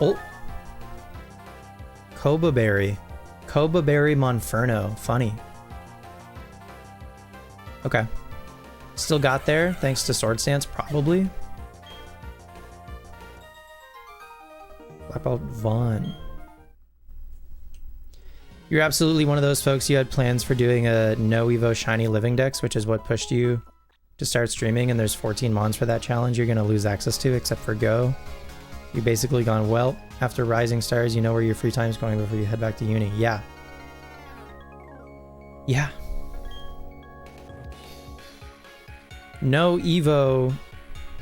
Oh. Koba Berry. Koba Berry Monferno. Funny. Okay. Still got there, thanks to Sword Stance, probably. Black Belt Vaughn. You're absolutely one of those folks. You had plans for doing a no Evo Shiny Living Dex, which is what pushed you to start streaming, and there's 14 mons for that challenge you're going to lose access to, except for Go. You've basically gone, well, after Rising Stars, you know where your free time's going before you head back to uni. Yeah. Yeah. No Evo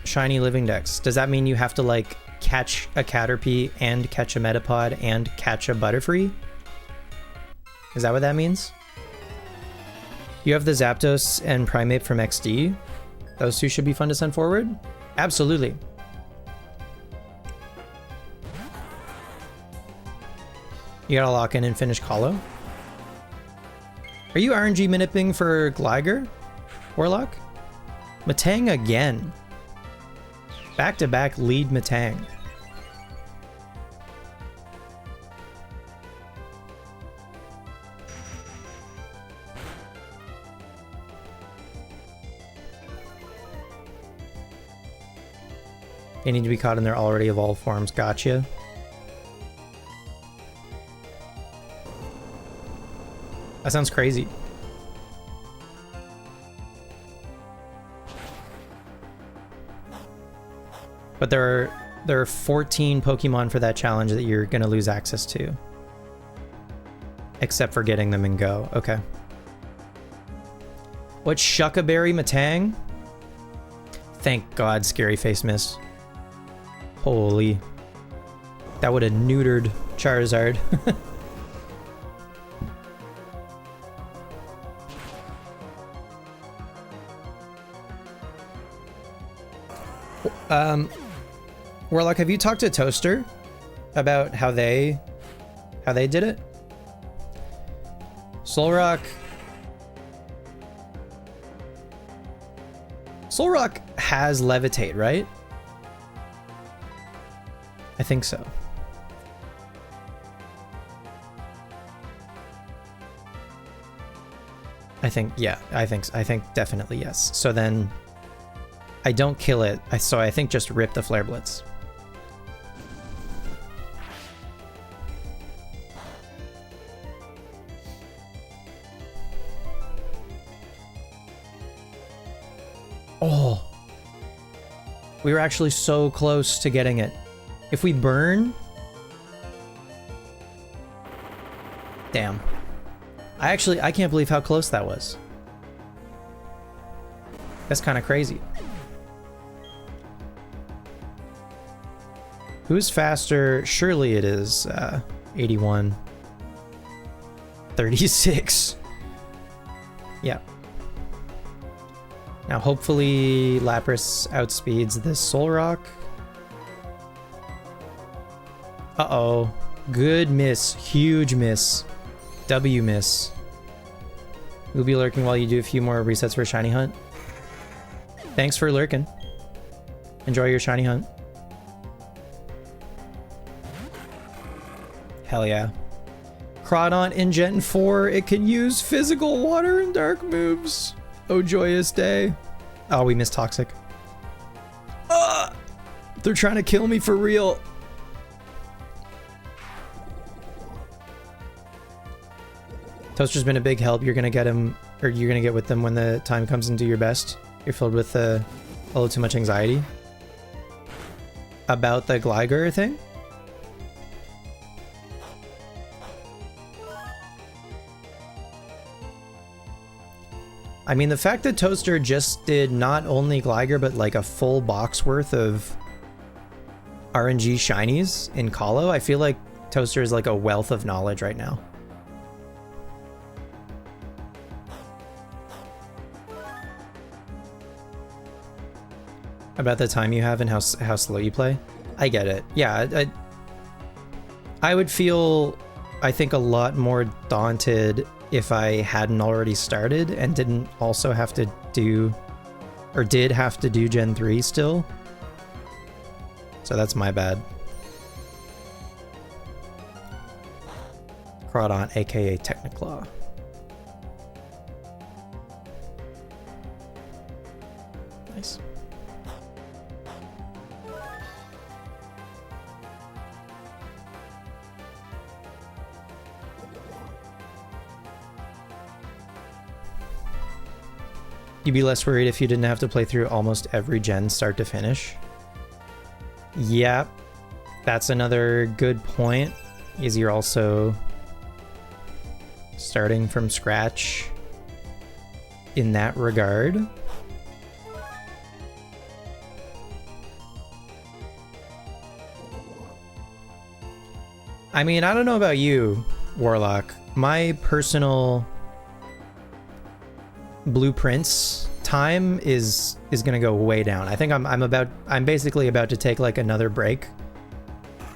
Shiny Living Dex. Does that mean you have to, like, catch a Caterpie and catch a Metapod and catch a Butterfree? Is that what that means? You have the Zapdos and Primeape from XD. Those two should be fun to send forward. Absolutely. You gotta lock in and finish Colo. Are you RNG minipping for Gligar, Warlock? Matang again. Back-to-back lead Matang. They need to be caught in their already evolved forms. Gotcha. That sounds crazy. But there are 14 Pokemon for that challenge that you're gonna lose access to. Except for getting them in Go. Okay. What, Shuckaberry Matang? Thank God Scary Face missed. Holy. That would have neutered Charizard. Warlock, have you talked to Toaster about how they did it? Solrock has Levitate, right? I think so. I think definitely yes. So then I don't kill it, so I think just rip the Flare Blitz. Oh. We were actually so close to getting it. If we burn... Damn. I can't believe how close that was. That's kind of crazy. Who's faster? Surely it is 81. 36. Yeah. Now hopefully Lapras outspeeds this Solrock. Uh-oh. Good miss. Huge miss. W miss. We'll be lurking while you do a few more resets for a shiny hunt. Thanks for lurking. Enjoy your shiny hunt. Hell yeah. Crawdaunt in Gen 4, it can use physical water and dark moves. Oh, joyous day. Oh, we missed Toxic. They're trying to kill me for real. Toaster's been a big help. You're gonna get him, or you're gonna get with them when the time comes and do your best. You're filled with a little too much anxiety about the Gligar thing. I mean, the fact that Toaster just did not only Gligar, but like a full box worth of RNG shinies in Colo, I feel like Toaster is like a wealth of knowledge right now. About the time you have and how slow you play. I get it. Yeah, I would feel, I think, a lot more daunted if I hadn't already started and didn't also have to do, or did have to do Gen 3 still. So that's my bad. Crawdaunt, aka Techniclaw. Nice. You'd be less worried if you didn't have to play through almost every gen start to finish. Yeah, that's another good point, is you're also starting from scratch in that regard. I mean, I don't know about you, Warlock. My personal blueprints time is gonna go way down. I think I'm basically about to take like another break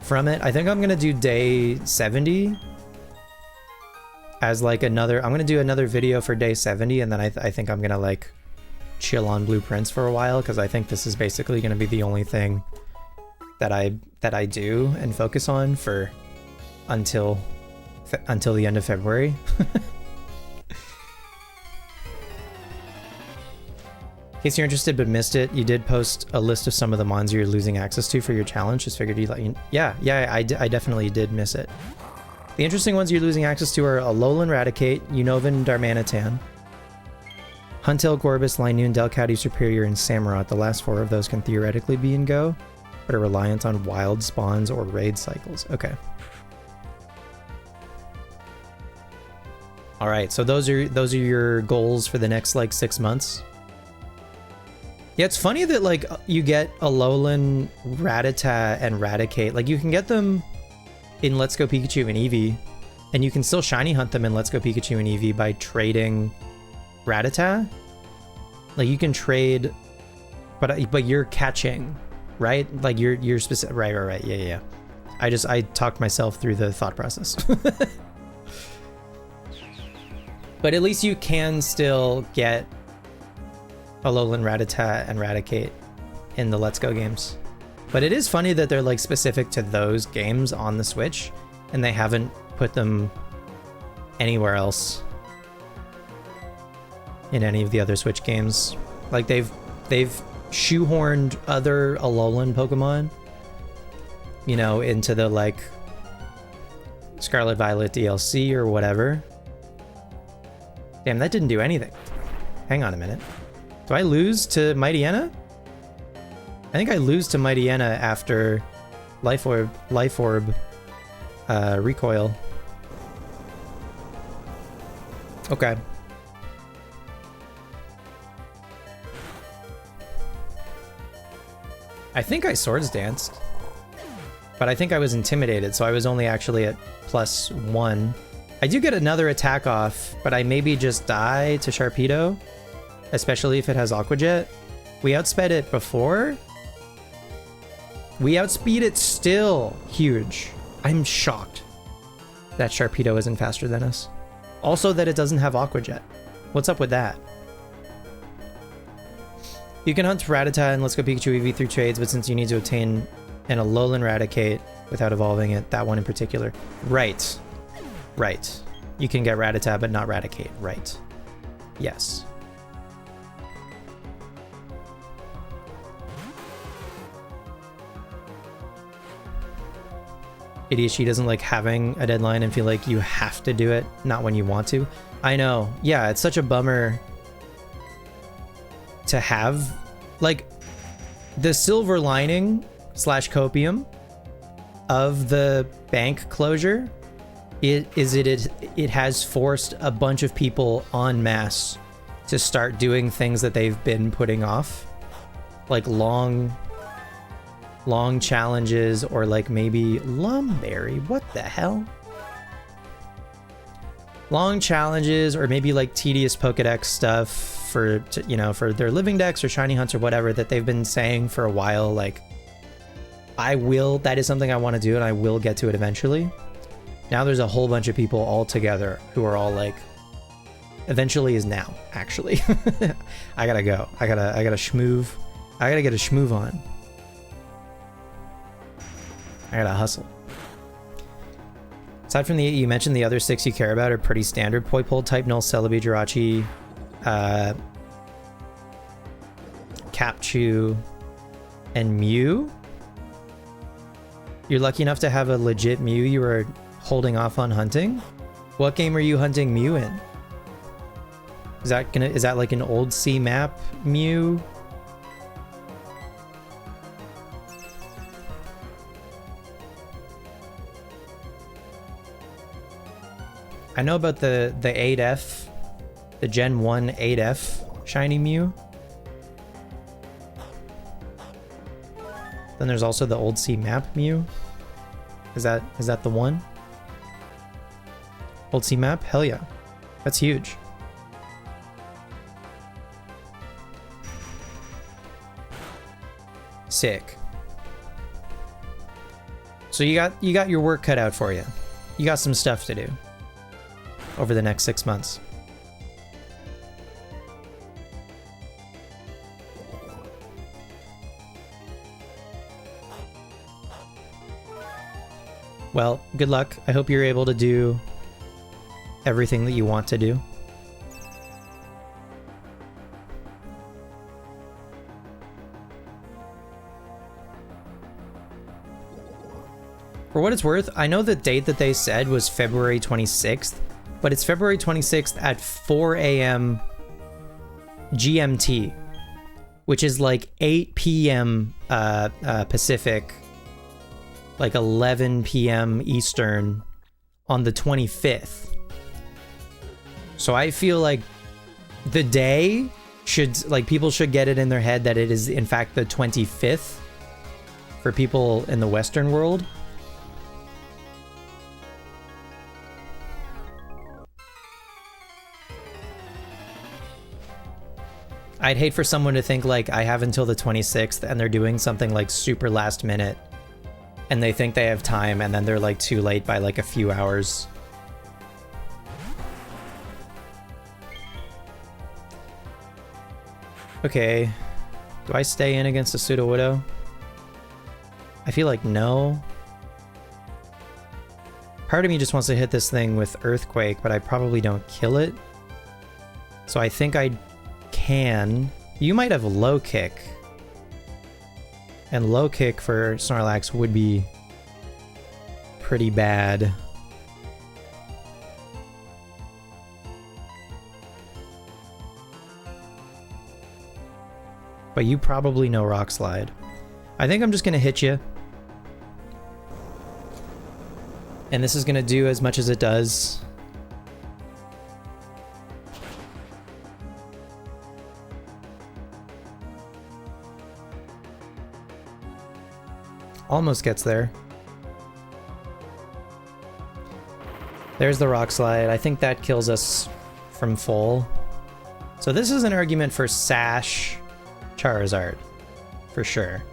from it. I think I'm gonna do day 70 as like another, I'm gonna do another video for day 70, and then I think I'm gonna like chill on blueprints for a while, because I think this is basically gonna be the only thing that I do and focus on for until the end of February. In case you're interested but missed it, you did post a list of some of the mons you're losing access to for your challenge. Just figured you'd let you... Yeah, I definitely did miss it. The interesting ones you're losing access to are Alolan Raticate, Unova Darmanitan, Huntail, Gorbis, Linoon, Delcatty, Superior, and Samurott. The last 4 of those can theoretically be in Go, but are reliant on wild spawns or raid cycles. Okay. All right, so those are your goals for the next like 6 months. Yeah, it's funny that like you get Alolan, Rattata, and Raticate. Like you can get them in Let's Go Pikachu and Eevee, and you can still shiny hunt them in Let's Go Pikachu and Eevee by trading Rattata. Like you can trade, but you're catching, right? Like you're specific. Right. Yeah. I talked myself through the thought process. But at least you can still get Alolan, Rattata, and Raticate in the Let's Go games. But it is funny that they're like specific to those games on the Switch, and they haven't put them anywhere else in any of the other Switch games. Like they've shoehorned other Alolan Pokemon, you know, into the like Scarlet Violet DLC or whatever. Damn, that didn't do anything. Hang on a minute. Do I lose to Mightyena? I think I lose to Mightyena after Life Orb, recoil. Okay. I think I Swords Danced, but I think I was intimidated, so I was only actually at +1. I do get another attack off, but I maybe just die to Sharpedo, especially if it has Aqua Jet. We outsped it before. We outspeed it still. Huge. I'm shocked that Sharpedo isn't faster than us. Also that it doesn't have Aqua Jet. What's up with that? You can hunt Rattata and Let's Go Pikachu EV through trades, but since you need to obtain an Alolan Raticate without evolving it, that one in particular. Right. Right. You can get Rattata, but not Raticate. Right. Yes. ADHD doesn't like having a deadline and feel like you have to do it, not when you want to. I know. Yeah, it's such a bummer to have. Like, the silver lining / copium of the bank closure it has forced a bunch of people en masse to start doing things that they've been putting off, like long challenges, or like maybe Lumberry, what the hell? Long challenges, or maybe like tedious Pokedex stuff for, you know, for their living decks or shiny hunts or whatever that they've been saying for a while, like, that is something I want to do and I will get to it eventually. Now there's a whole bunch of people all together who are all like, eventually is now, actually. I gotta go. I gotta schmoove. I gotta get a schmoove on. I gotta hustle. Aside from the 8 you mentioned, the other 6 you care about are pretty standard. Poipole, Type Null, Celebi, Jirachi, Capchu, and Mew. You're lucky enough to have a legit Mew you were holding off on hunting. What game are you hunting Mew in? Is that like an old sea map Mew? I know about the 8F, the Gen 1 8F shiny Mew. Then there's also the old sea map Mew. Is that the one? Old sea map? Hell yeah. That's huge. Sick. So you got your work cut out for you. You got some stuff to do over the next 6 months. Well, good luck. I hope you're able to do everything that you want to do. For what it's worth, I know the date that they said was February 26th, but it's February 26th at 4 a.m. GMT, which is like 8 p.m. Pacific, like 11 p.m. Eastern on the 25th. So I feel like the day should, like, people should get it in their head that it is in fact the 25th for people in the Western world. I'd hate for someone to think like I have until the 26th and they're doing something like super last minute and they think they have time and then they're like too late by like a few hours. Okay, do I stay in against a Sudowoodo? I feel like no. Part of me just wants to hit this thing with Earthquake, but I probably don't kill it. So I think I can. You might have low kick. And low kick for Snorlax would be pretty bad. But you probably know Rock Slide. I think I'm just gonna hit you. And this is gonna do as much as it does. Almost gets there. There's the Rock Slide. I think that kills us from full. So this is an argument for Sash Charizard, for sure.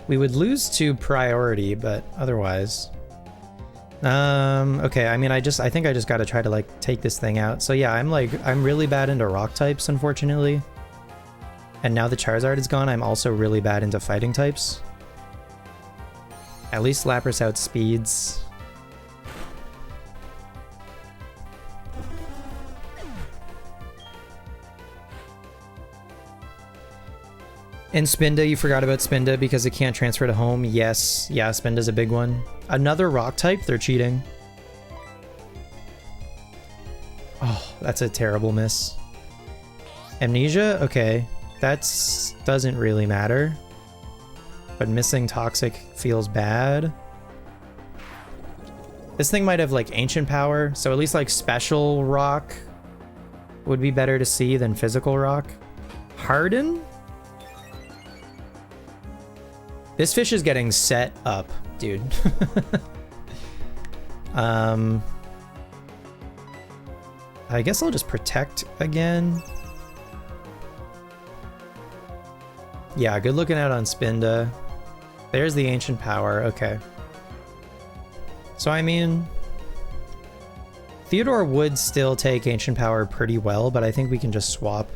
We would lose to priority, but otherwise. Okay, I mean, I think I just gotta try to, like, take this thing out. So yeah, I'm really bad into rock types, unfortunately. And now the Charizard is gone, I'm also really bad into fighting types. At least Lapras outspeeds. And Spinda, you forgot about Spinda because it can't transfer to home. Yes, yeah, Spinda's a big one. Another rock type, they're cheating. Oh, that's a terrible miss. Amnesia, okay. That doesn't really matter. But missing Toxic feels bad. This thing might have like Ancient Power, so at least like Special Rock would be better to see than Physical Rock. Harden? This fish is getting set up, dude. I guess I'll just Protect again. Yeah, good looking out on Spinda. There's the Ancient Power, okay. So I mean, Theodore would still take Ancient Power pretty well, but I think we can just swap.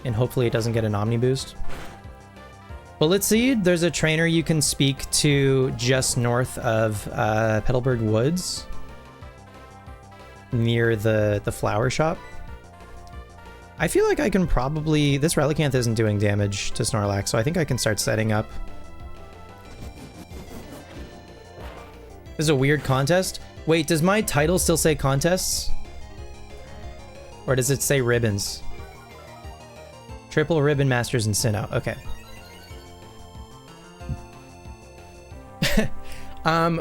And hopefully it doesn't get an Omni Boost. Bullet Seed, there's a trainer you can speak to just north of Petalburg Woods, near the flower shop. I feel like I can probably... This Relicanth isn't doing damage to Snorlax, so I think I can start setting up. This is a weird contest. Wait, does my title still say contests? Or does it say ribbons? Triple Ribbon Masters in Sinnoh. Okay.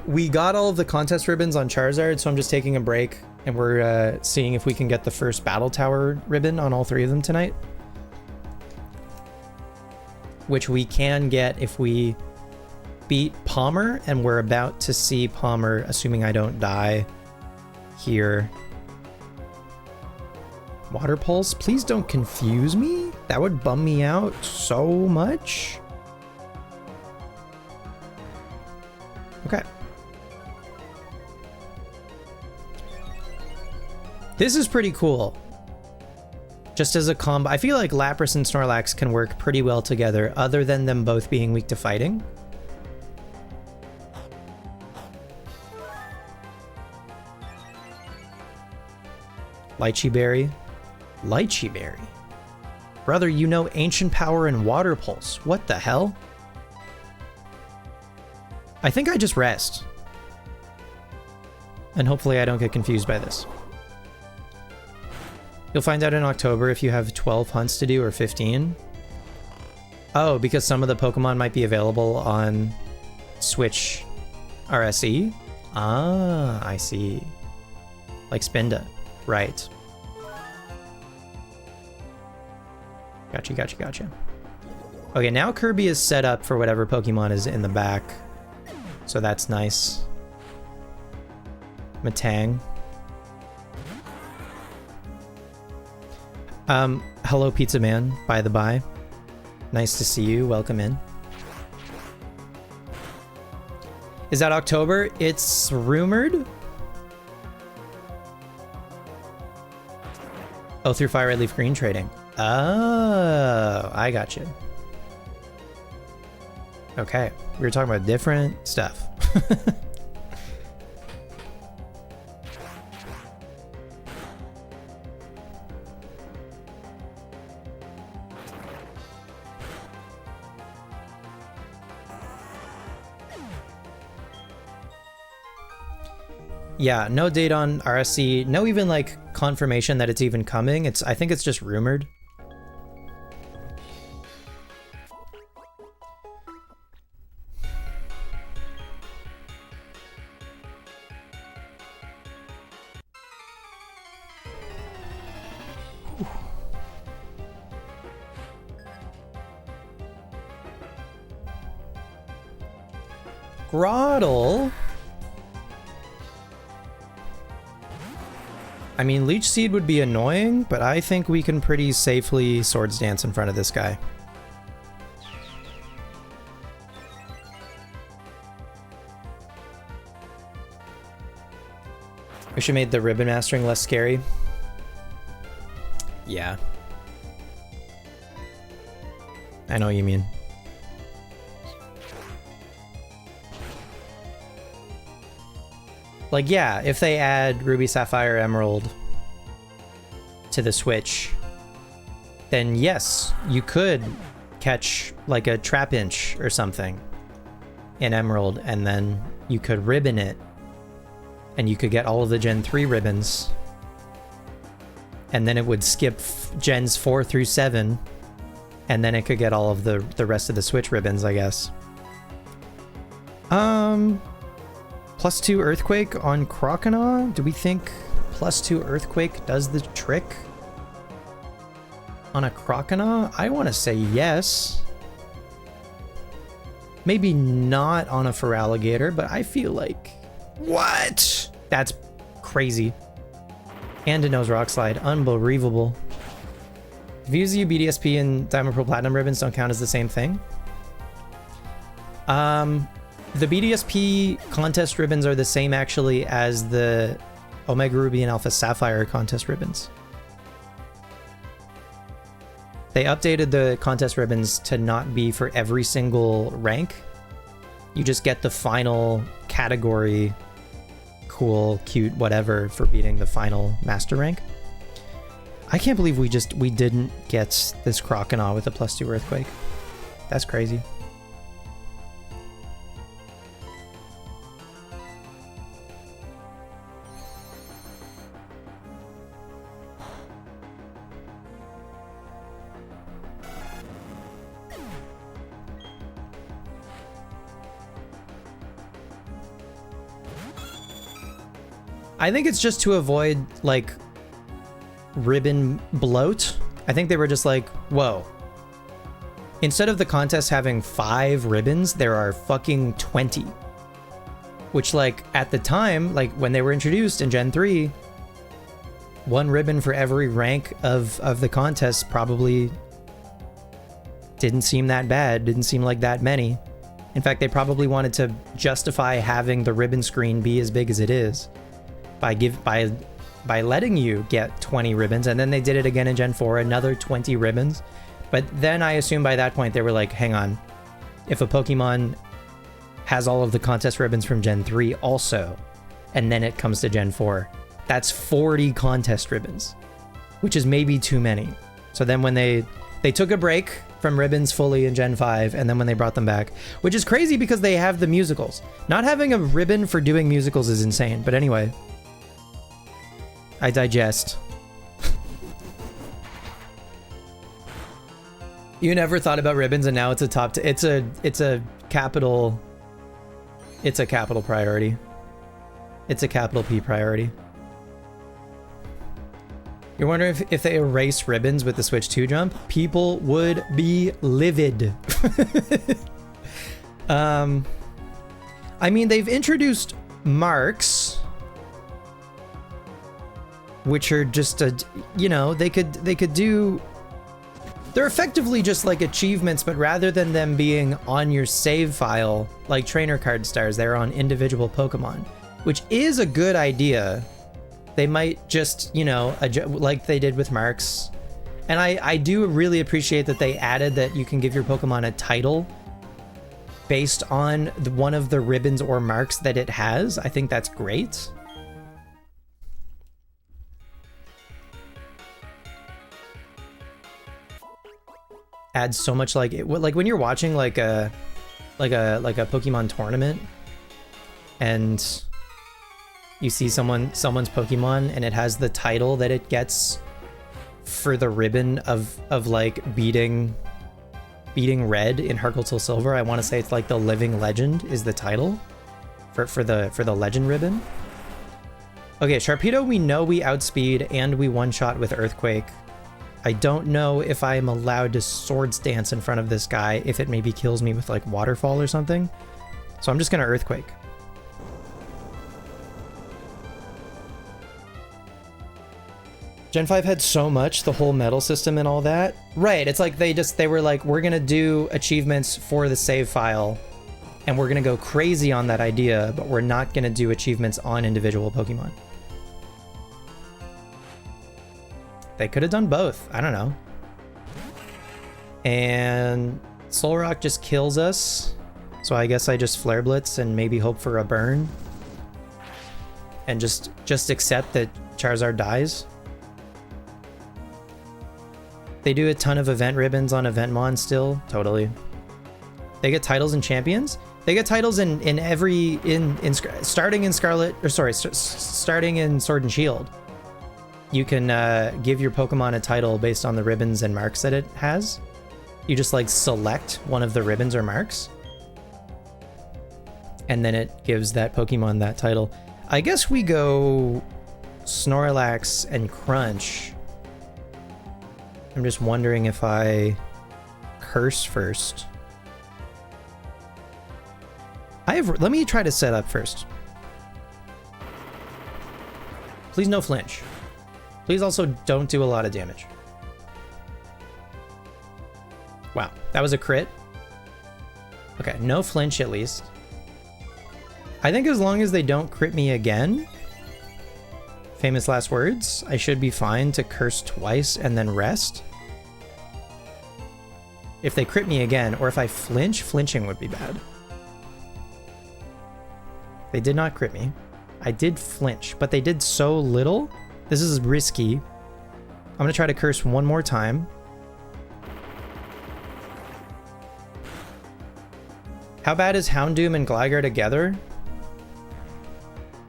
We got all of the contest ribbons on Charizard, so I'm just taking a break, and we're seeing if we can get the first Battle Tower ribbon on all three of them tonight. Which we can get if we beat Palmer, and we're about to see Palmer, assuming I don't die, here. Water Pulse, please don't confuse me. That would bum me out so much. Okay. This is pretty cool. Just as a combo, I feel like Lapras and Snorlax can work pretty well together, other than them both being weak to fighting. Lychee Berry. Lychee Berry. Brother, you know Ancient Power and Water Pulse. What the hell? I think I just rest. And hopefully I don't get confused by this. You'll find out in October if you have 12 hunts to do or 15. Oh, because some of the Pokemon might be available on Switch RSE? Ah, I see. Like Spinda. Right. Gotcha. Okay, now Kirby is set up for whatever Pokemon is in the back. So that's nice. Matang. Hello Pizza Man, by the by. Nice to see you, welcome in. Is that October? It's rumored. Oh, through Fire Red Leaf Green trading. Oh, I got you. Okay, we were talking about different stuff. Yeah, no date on RSC, no even like confirmation that it's even coming. I think it's just rumored. Groddle. I mean, Leech Seed would be annoying, but I think we can pretty safely Swords Dance in front of this guy. We should have made the ribbon mastering less scary. Yeah. I know what you mean. Like, yeah, if they add Ruby, Sapphire, Emerald to the Switch, then yes, you could catch like a Trapinch or something in Emerald, and then you could ribbon it, and you could get all of the Gen 3 ribbons, and then it would skip Gens 4 through 7, and then it could get all of the rest of the Switch ribbons, I guess. +2 Earthquake on Croconaw? Do we think +2 Earthquake does the trick on a Croconaw? I want to say yes. Maybe not on a Feraligatr, but I feel like... What? That's crazy. And a Nose Rock Slide. Unbelievable. VZU, BDSP, and Diamond Pearl Platinum ribbons don't count as the same thing. The BDSP contest ribbons are the same actually as the Omega Ruby and Alpha Sapphire contest ribbons. They updated the contest ribbons to not be for every single rank. You just get the final category, cool, cute, whatever, for beating the final master rank. I can't believe we didn't get this Croconaw with a +2 Earthquake. That's crazy. I think it's just to avoid, like, ribbon bloat. I think they were just like, whoa. Instead of the contest having 5 ribbons, there are fucking 20. Which, like, at the time, like, when they were introduced in Gen 3, 1 ribbon for every rank of the contest probably didn't seem that bad, didn't seem like that many. In fact, they probably wanted to justify having the ribbon screen be as big as it is by letting you get 20 ribbons, and then they did it again in Gen 4, another 20 ribbons. But then I assume by that point they were like, hang on, if a Pokemon has all of the contest ribbons from Gen 3 also, and then it comes to Gen 4, that's 40 contest ribbons, which is maybe too many. So then when they took a break from ribbons fully in Gen 5, and then when they brought them back, which is crazy because they have the musicals. Not having a ribbon for doing musicals is insane, but anyway. I digest. You never thought about ribbons, and now it's a top. It's a capital priority. It's a capital P priority. You're wondering if they erase ribbons with the Switch 2 jump, people would be livid. I mean, they've introduced marks, which are just they could do. They're effectively just like achievements, but rather than them being on your save file like trainer card stars, they're on individual Pokemon, which is a good idea. They might just, like they did with marks. And I do really appreciate that they added that you can give your Pokemon a title based on one of the ribbons or marks that it has. I think that's great. Adds so much, like when you're watching like a Pokemon tournament, and you see someone's Pokemon and it has the title that it gets for the ribbon of like beating red in Heart Gold Soul Silver. I want to say it's like the Living Legend is the title for the legend ribbon. Okay, Sharpedo, we know we outspeed and we one-shot with Earthquake. I don't know if I'm allowed to Swords Dance in front of this guy if it maybe kills me with like Waterfall or something. So I'm just gonna Earthquake. Gen 5 had so much, the whole medal system and all that. Right, it's like they were like, we're gonna do achievements for the save file and we're gonna go crazy on that idea, but we're not gonna do achievements on individual Pokemon. They could have done both, I don't know. And Solrock just kills us. So I guess I just Flare Blitz and maybe hope for a burn. And just accept that Charizard dies. They do a ton of event ribbons on Eventmon still, totally. They get titles and champions. They get titles in every starting in Scarlet, or sorry, starting in Sword and Shield. You can give your Pokemon a title based on the ribbons and marks that it has. You just like select one of the ribbons or marks, and then it gives that Pokemon that title. I guess we go Snorlax and Crunch. I'm just wondering if I curse first. Let me try to set up first. Please no flinch. Please also don't do a lot of damage. Wow, that was a crit. Okay, no flinch at least. I think as long as they don't crit me again, famous last words, I should be fine to curse twice and then rest. If they crit me again, or if I flinch, flinching would be bad. They did not crit me. I did flinch, but they did so little. This is risky. I'm gonna try to curse one more time. How bad is Houndoom and Gligar together?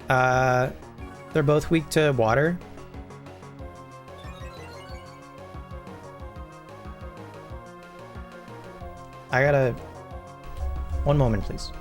They're both weak to water. I gotta... One moment, please.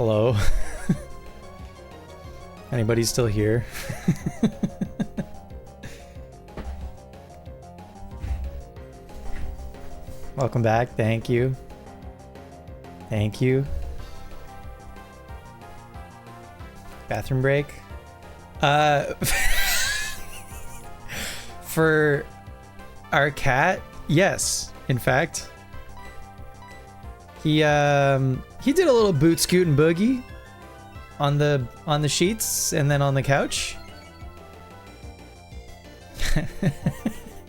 Hello? Anybody still here? Welcome back. Thank you. Thank you. Bathroom break. For our cat, yes. In fact, he did a little boot scoot and boogie on the sheets and then on the couch.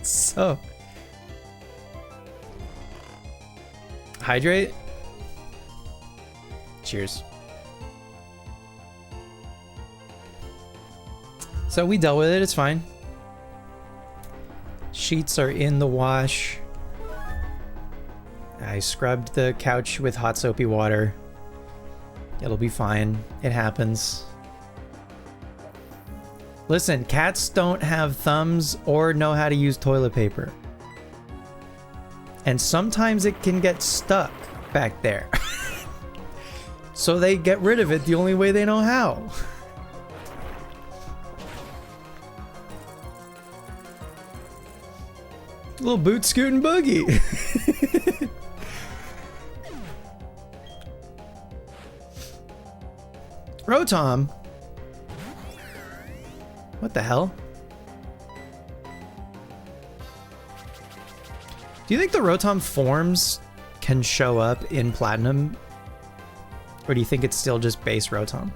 So hydrate. Cheers. So we dealt with it, it's fine. Sheets are in the wash. I scrubbed the couch with hot soapy water. It'll be fine. It happens. Listen, cats don't have thumbs or know how to use toilet paper. And sometimes it can get stuck back there. So they get rid of it the only way they know how. Little boot scoot and boogie. Rotom. What the hell? Do you think the Rotom forms can show up in Platinum? Or do you think it's still just base Rotom?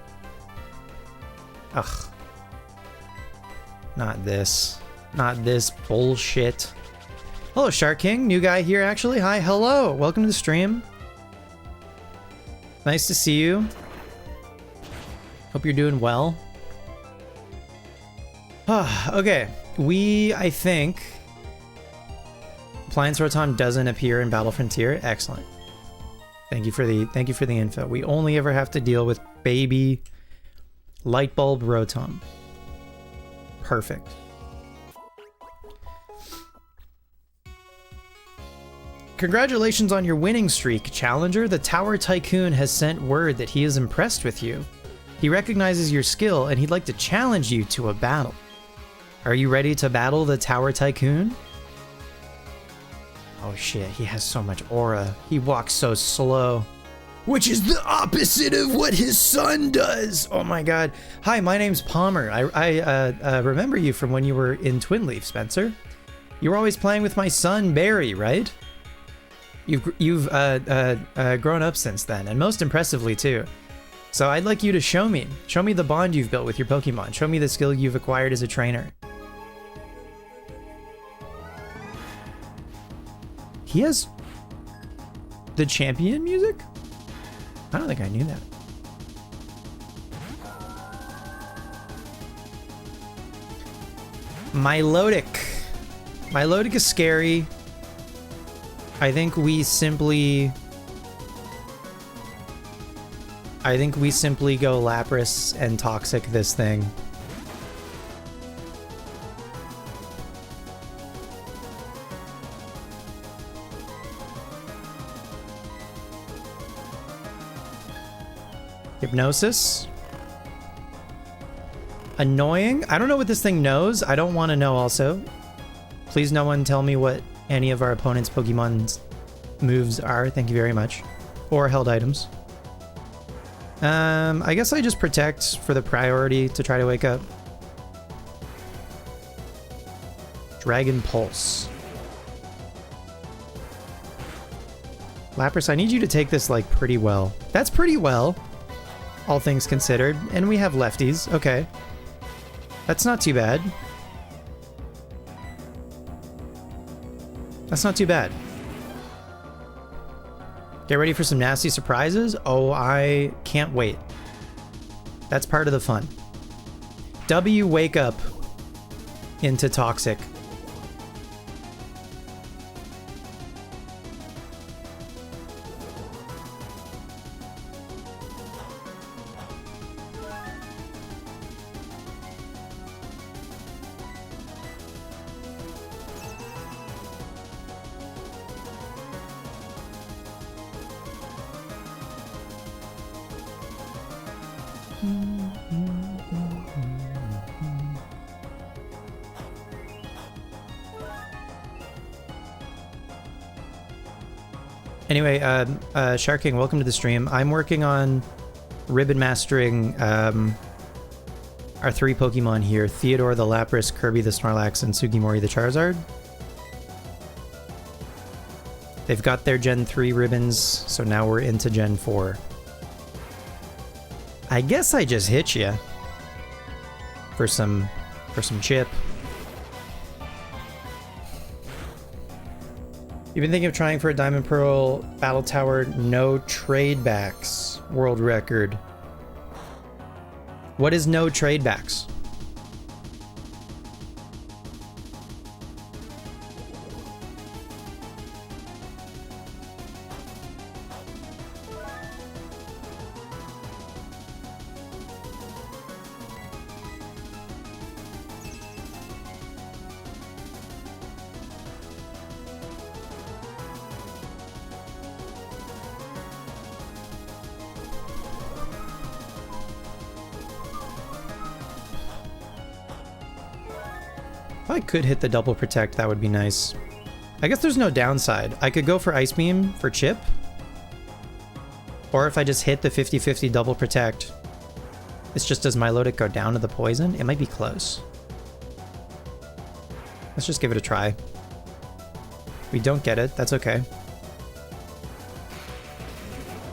Ugh. Not this. Not this bullshit. Hello, Shark King. New guy here, actually. Hi, hello. Welcome to the stream. Nice to see you. Hope you're doing well. Okay. I think... Appliance Rotom doesn't appear in Battle Frontier. Excellent. Thank you for the info. We only ever have to deal with baby Lightbulb Rotom. Perfect. Congratulations on your winning streak, Challenger. The Tower Tycoon has sent word that he is impressed with you. He recognizes your skill and he'd like to challenge you to a battle. Are you ready to battle the Tower Tycoon? Oh shit, he has so much aura. He walks so slow. Which is the opposite of what his son does! Oh my god. Hi, my name's Palmer. I remember you from when you were in Twin Leaf, Spencer. You were always playing with my son, Barry, right? You've grown up since then, and most impressively too. So I'd like you to show me the bond you've built with your Pokemon. Show me the skill you've acquired as a trainer. He has the champion music? I don't think I knew that. Milotic. Milotic is scary. I think we simply go Lapras and Toxic this thing. Hypnosis. Annoying. I don't know what this thing knows. I don't want to know also. Please no one tell me what any of our opponent's Pokemon's moves are. Thank you very much. Or held items. I guess I just protect for the priority to try to wake up. Dragon Pulse. Lapras, I need you to take this like pretty well. That's pretty well, all things considered. And we have lefties. Okay. That's not too bad. That's not too bad. Get ready for some nasty surprises. Oh, I can't wait. That's part of the fun. W, wake up into Toxic. Anyway, Shark King, welcome to the stream. I'm working on ribbon mastering our 3 Pokemon here: Theodore the Lapras, Kirby the Snorlax, and Sugimori the Charizard. They've got their Gen 3 ribbons, so now we're into Gen 4. I guess I just hit you for some chip. You've been thinking of trying for a Diamond Pearl Battle Tower no trade backs world record. What is no trade backs? If I could hit the double protect, that would be nice. I guess there's no downside. I could go for Ice Beam for chip. Or if I just hit the 50-50 double protect, it's just does Milotic go down to the poison? It might be close. Let's just give it a try. We don't get it, that's okay.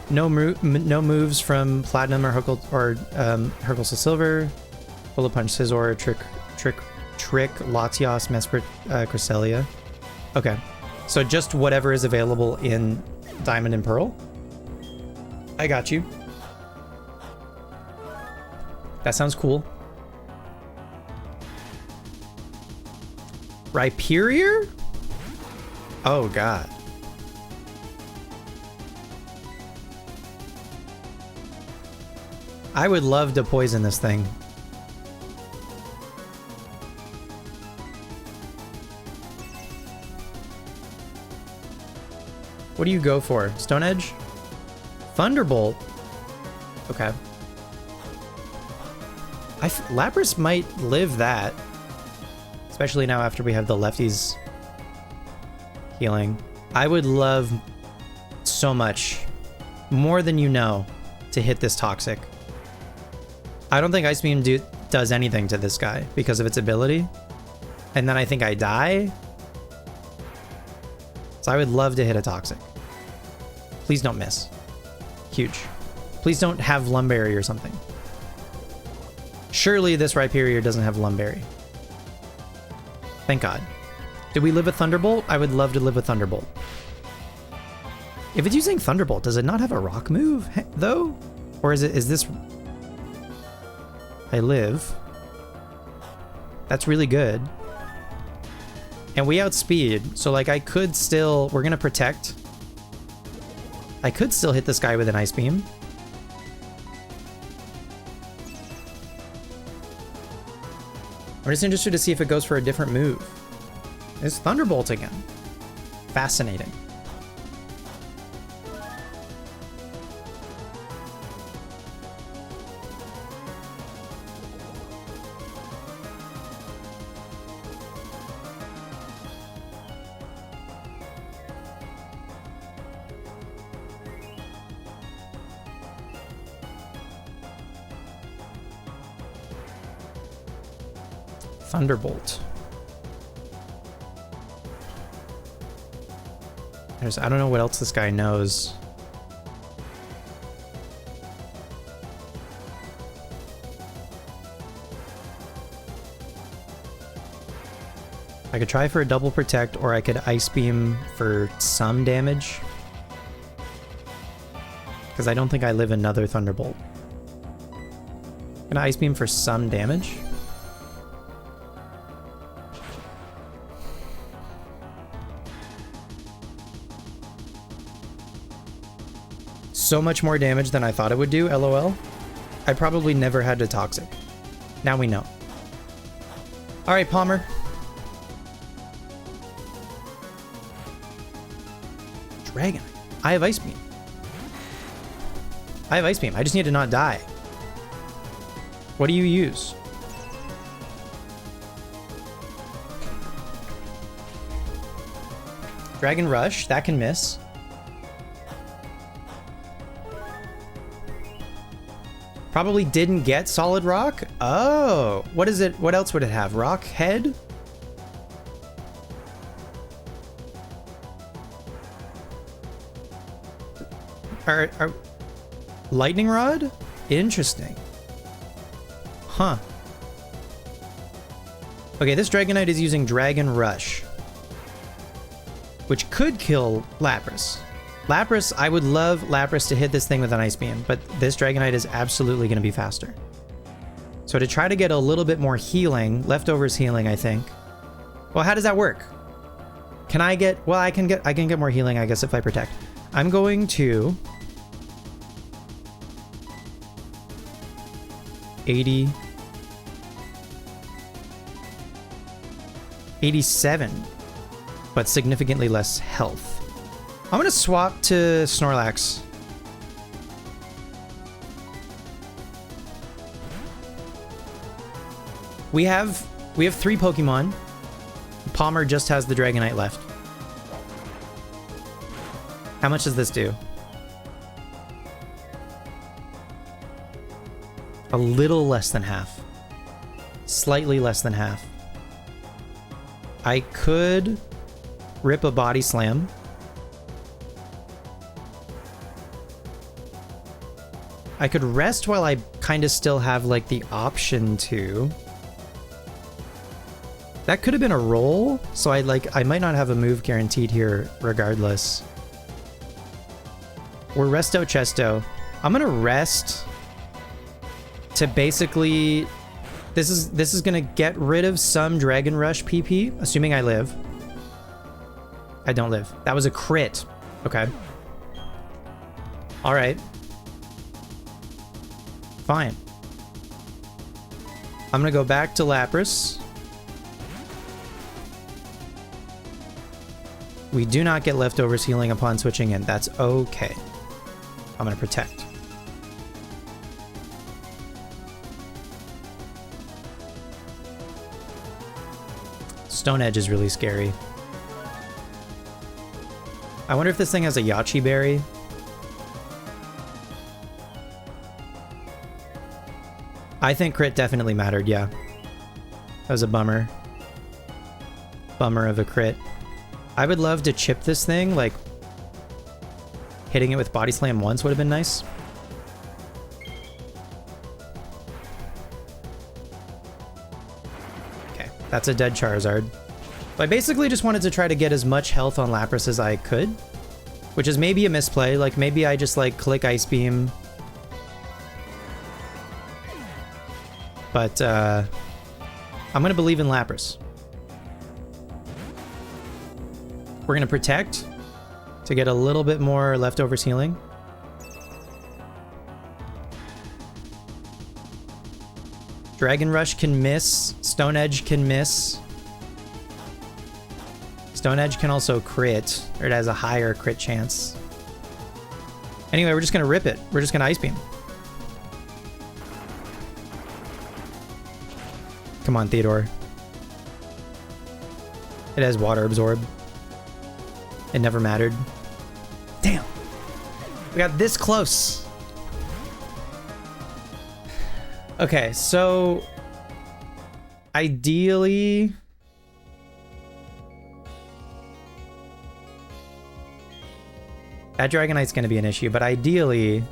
No moves from Platinum or Hercules to Silver. Bullet Punch, Scizor, Trick, Latios, Mesprit, Cresselia. Okay, so just whatever is available in Diamond and Pearl. I got you. That sounds cool. Rhyperior? Oh god. I would love to poison this thing. What do you go for? Stone Edge? Thunderbolt? Okay. Lapras might live that. Especially now after we have the lefties healing. I would love so much, more than you know, to hit this Toxic. I don't think Ice Beam does anything to this guy because of its ability. And then I think I die. So I would love to hit a Toxic. Please don't miss. Huge. Please don't have Lumberry or something. Surely this Rhyperior doesn't have Lumberry. Thank God. Did we live with Thunderbolt? I would love to live with Thunderbolt. If it's using Thunderbolt, does it not have a rock move, though? Or is this... I live. That's really good. And we outspeed, so like I could still... We're gonna protect. I could still hit this guy with an Ice Beam. I'm just interested to see if it goes for a different move. It's Thunderbolt again. Fascinating. Thunderbolt. I don't know what else this guy knows. I could try for a double protect, or I could Ice Beam for some damage. Because I don't think I live another Thunderbolt. Can I Ice Beam for some damage? So much more damage than I thought it would do, LOL. I probably never had a Toxic. Now we know. Alright, Palmer. Dragon. I have Ice Beam. I have Ice Beam. I just need to not die. What do you use? Dragon Rush, that can miss. Probably didn't get Solid Rock. Oh, what is it? What else would it have? Rock Head? Are Lightning Rod? Interesting. Huh. Okay, this Dragonite is using Dragon Rush, which could kill Lapras. Lapras, I would love Lapras to hit this thing with an Ice Beam, but this Dragonite is absolutely going to be faster. So to try to get a little bit more healing, leftovers healing, I think. Well, how does that work? Can I get, well, I can get more healing, I guess, if I protect. I'm going to 80, 87, but significantly less health. I'm gonna swap to Snorlax. We have 3 Pokemon. Palmer just has the Dragonite left. How much does this do? A little less than half. Slightly less than half. I could rip a Body Slam. I could rest while I kind of still have like the option to. That could have been a roll, so I might not have a move guaranteed here regardless. Or Resto Chesto. I'm gonna rest to basically, this is gonna get rid of some Dragon Rush PP, assuming I live. I don't live. That was a crit. Okay. All right. Fine. I'm gonna go back to Lapras. We do not get leftovers healing upon switching in. That's okay. I'm gonna protect. Stone Edge is really scary. I wonder if this thing has a Yachi Berry. I think crit definitely mattered, yeah. That was a bummer. Bummer of a crit. I would love to chip this thing, like hitting it with Body Slam once would have been nice. Okay, that's a dead Charizard. So I basically just wanted to try to get as much health on Lapras as I could, which is maybe a misplay. Like maybe I just like click Ice Beam. But I'm gonna believe in Lapras. We're gonna protect to get a little bit more leftovers healing. Dragon Rush can miss. Stone Edge can miss. Stone Edge can also crit, or it has a higher crit chance. Anyway, we're just gonna rip it. We're just gonna Ice Beam. Come on, Theodore. It has Water Absorb. It never mattered. Damn. We got this close. Okay, so ideally that Dragonite's going to be an issue, but ideally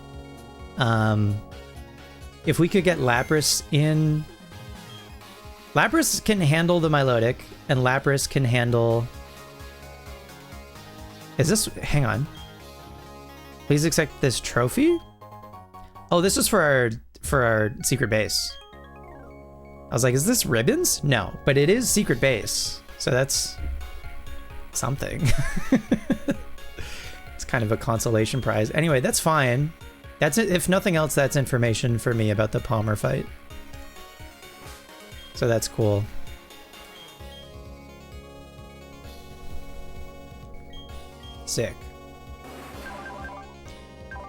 if we could get Lapras in. Lapras can handle the Milotic, and Lapras can handle... Is this... Hang on. Please accept this trophy? Oh, this is for our secret base. I was like, is this ribbons? No, but it is secret base. So that's something. It's kind of a consolation prize. Anyway, that's fine. That's it. If nothing else, that's information for me about the Palmer fight. So that's cool. Sick.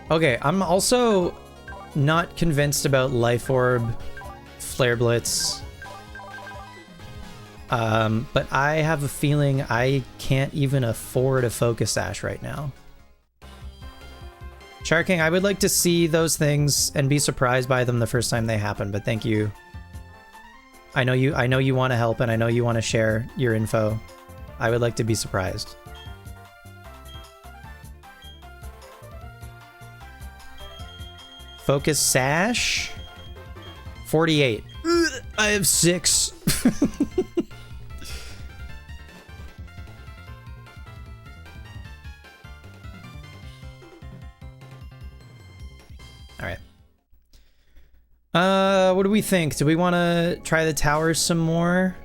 Okay, I'm also not convinced about Life Orb Flare Blitz. But I have a feeling I can't even afford a Focus Sash right now. Sharking, I would like to see those things and be surprised by them the first time they happen, but thank you. I know you want to help, and I know you want to share your info. I would like to be surprised. Focus Sash. 48. Ugh, I have 6. All right. What do we think? Do we want to try the towers some more?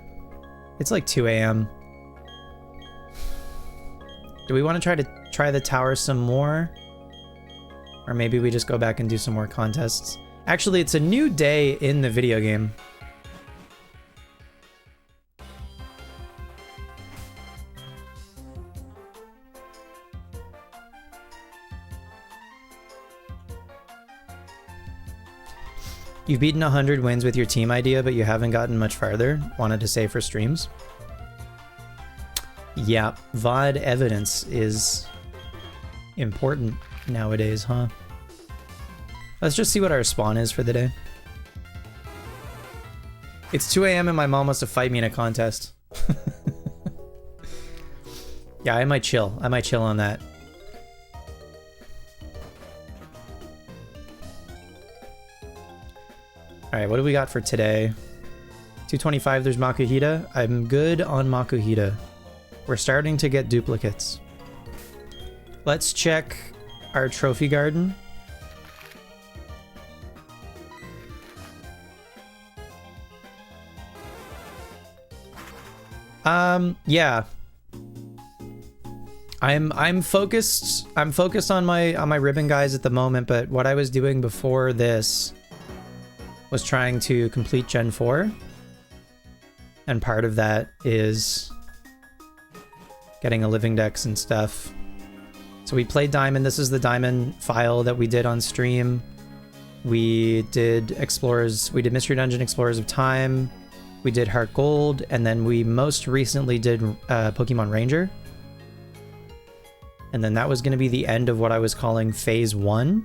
It's like 2 a.m. Do we want to try the towers some more? Or maybe we just go back and do some more contests. Actually, it's a new day in the video game. You've beaten 100 wins with your team idea, but you haven't gotten much farther. Wanted to say for streams. Yeah, VOD evidence is important nowadays, huh? Let's just see what our spawn is for the day. It's 2 a.m. and my mom wants to fight me in a contest. Yeah, I might chill. I might chill on that. Alright, what do we got for today? 225, there's Makuhita. I'm good on Makuhita. We're starting to get duplicates. Let's check our trophy garden. Yeah. I'm focused on my ribbon guys at the moment, but what I was doing before this was trying to complete Gen 4. And part of that is getting a living dex and stuff. So we played Diamond. This is the Diamond file that we did on stream. We did Explorers, we did Mystery Dungeon Explorers of Time. We did Heart Gold, and then we most recently did Pokemon Ranger. And then that was going to be the end of what I was calling Phase 1.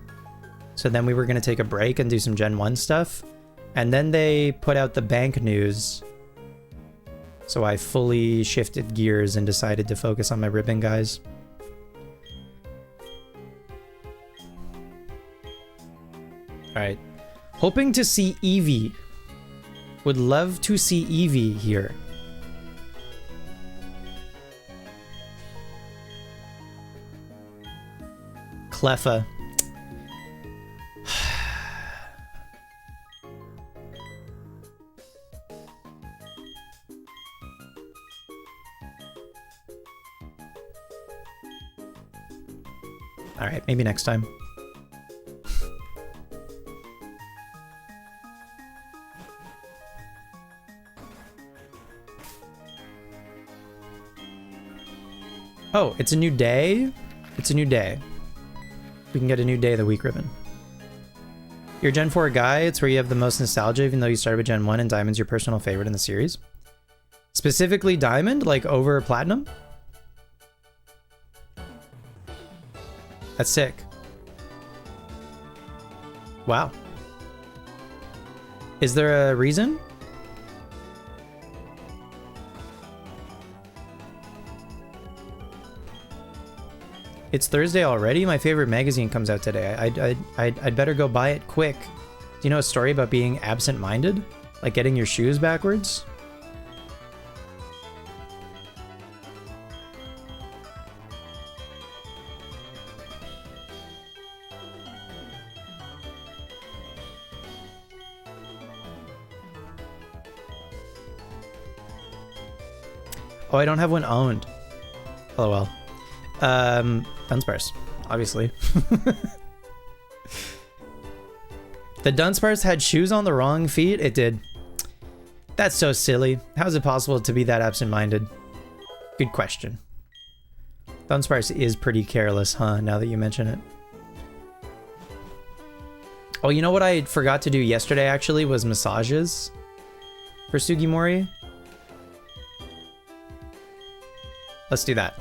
So then we were going to take a break and do some Gen 1 stuff. And then they put out the bank news. So I fully shifted gears and decided to focus on my ribbon guys. Alright. Hoping to see Eevee. Would love to see Eevee here. Cleffa. Alright, maybe next time. Oh, it's a new day? It's a new day. We can get a new day of the week ribbon. You're a Gen 4 guy. It's where you have the most nostalgia, even though you started with Gen 1 and Diamond's your personal favorite in the series. Specifically Diamond, like over Platinum? That's sick. Wow. Is there a reason? It's Thursday already? My favorite magazine comes out today. I'd better go buy it quick. Do you know a story about being absent-minded? Like getting your shoes backwards? Oh, I don't have one owned. LOL. Dunsparce, obviously. The Dunsparce had shoes on the wrong feet? It did. That's so silly. How is it possible to be that absent-minded? Good question. Dunsparce is pretty careless, huh, now that you mention it. Oh, you know what I forgot to do yesterday actually was massages for Sugimori. Let's do that.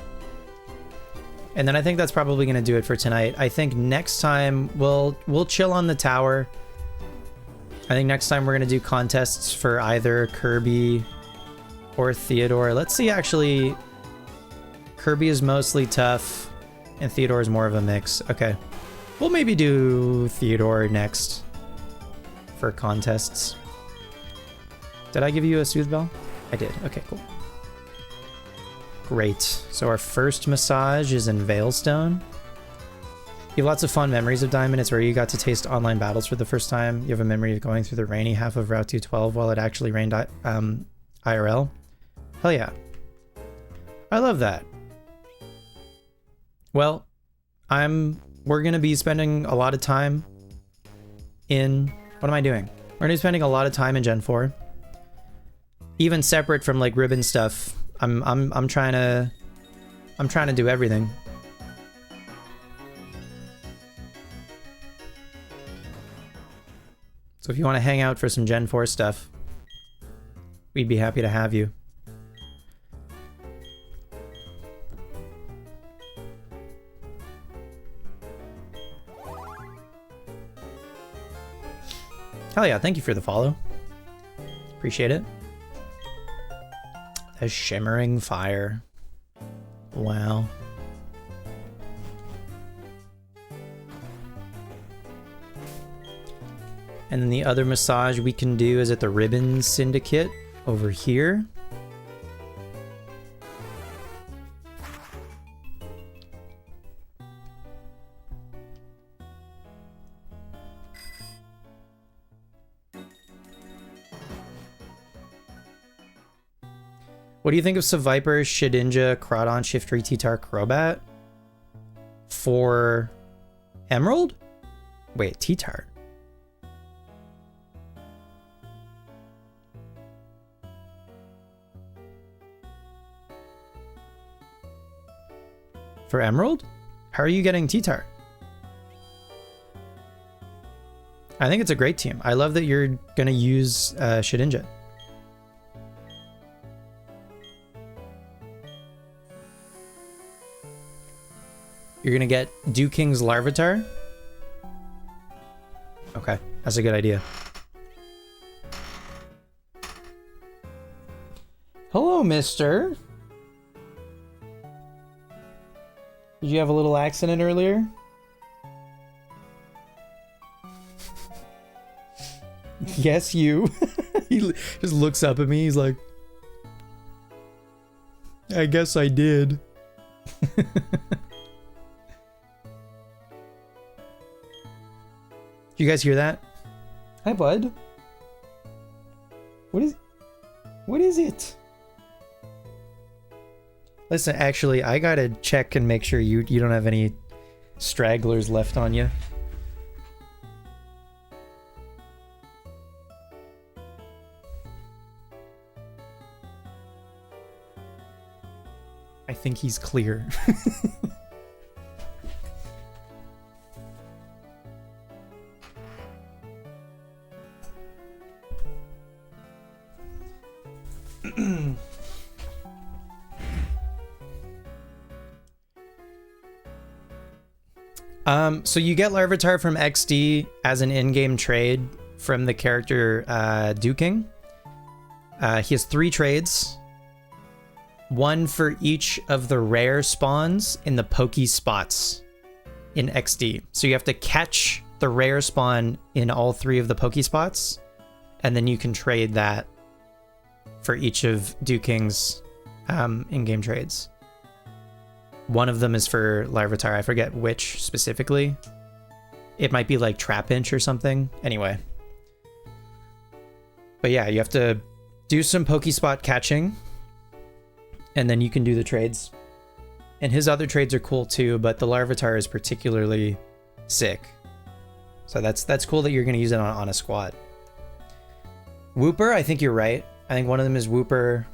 And then I think that's probably going to do it for tonight. I think next time we'll chill on the tower. I think next time we're going to do contests for either Kirby or Theodore. Let's see, actually. Kirby is mostly tough and Theodore is more of a mix. Okay. We'll maybe do Theodore next for contests. Did I give you a Soothe Bell? I did. Okay, cool. Great. So our first massage is in Veilstone. You have lots of fond memories of Diamond. It's where you got to taste online battles for the first time. You have a memory of going through the rainy half of Route 212 while it actually rained IRL. Hell yeah. I love that. Well, we're going to be spending a lot of time in... What am I doing? We're going to be spending a lot of time in Gen 4. Even separate from like ribbon stuff. I'm trying to do everything. So if you want to hang out for some Gen 4 stuff, we'd be happy to have you. Hell yeah, thank you for the follow. Appreciate it. A shimmering fire. Wow. And then the other massage we can do is at the Ribbon Syndicate over here. What do you think of Seviper, Shedinja, Crawdon, Shiftry, T-Tar, Crobat? For Emerald? Wait, T-Tar. For Emerald? How are you getting T-Tar? I think it's a great team. I love that you're going to use Shedinja. You're gonna get Dewking's Larvitar? Okay, that's a good idea. Hello, mister. Did you have a little accident earlier? Yes, you. He just looks up at me, he's like... I guess I did. You guys hear that? Hi, bud. What is it? Listen, actually, I gotta check and make sure you don't have any stragglers left on you. I think he's clear. So you get Larvitar from XD as an in-game trade from the character Dewking. He has 3 trades. 1 for each of the rare spawns in the Poké spots in XD. So you have to catch the rare spawn in all 3 of the Poké spots, and then you can trade that for each of Dewking's in-game trades. One of them is for Larvitar. I forget which specifically. It might be like Trapinch or something. Anyway. But yeah, you have to do some Pokespot catching, and then you can do the trades. And his other trades are cool too, but the Larvitar is particularly sick. So that's cool that you're going to use it on a squad. Wooper, I think you're right. I think one of them is Wooper.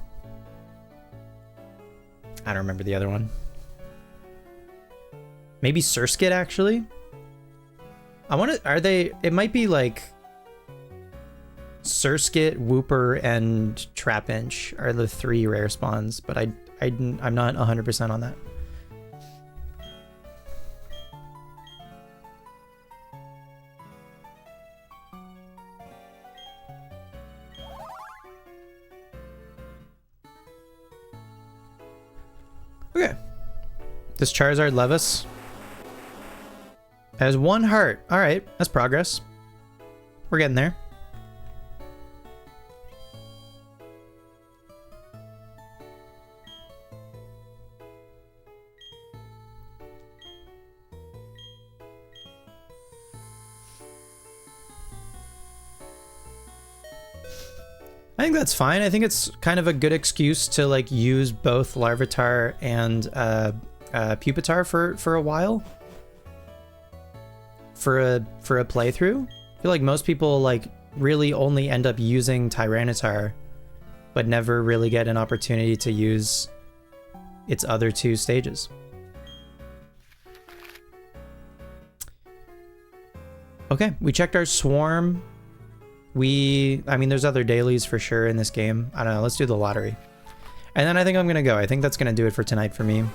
I don't remember the other one. Maybe Surskit, actually? I want to, are they, it might be like Surskit, Wooper, and Trapinch are the 3 rare spawns, but I'm not 100% on that. Okay. Does Charizard love us? Has 1 heart. All right, that's progress. We're getting there. I think that's fine. I think it's kind of a good excuse to like use both Larvitar and Pupitar for a while. For a playthrough. I feel like most people like really only end up using Tyranitar, but never really get an opportunity to use its other 2 stages. Okay, we checked our swarm. I mean, there's other dailies for sure in this game. I don't know, let's do the lottery. And then I think I'm gonna go. I think that's gonna do it for tonight for me.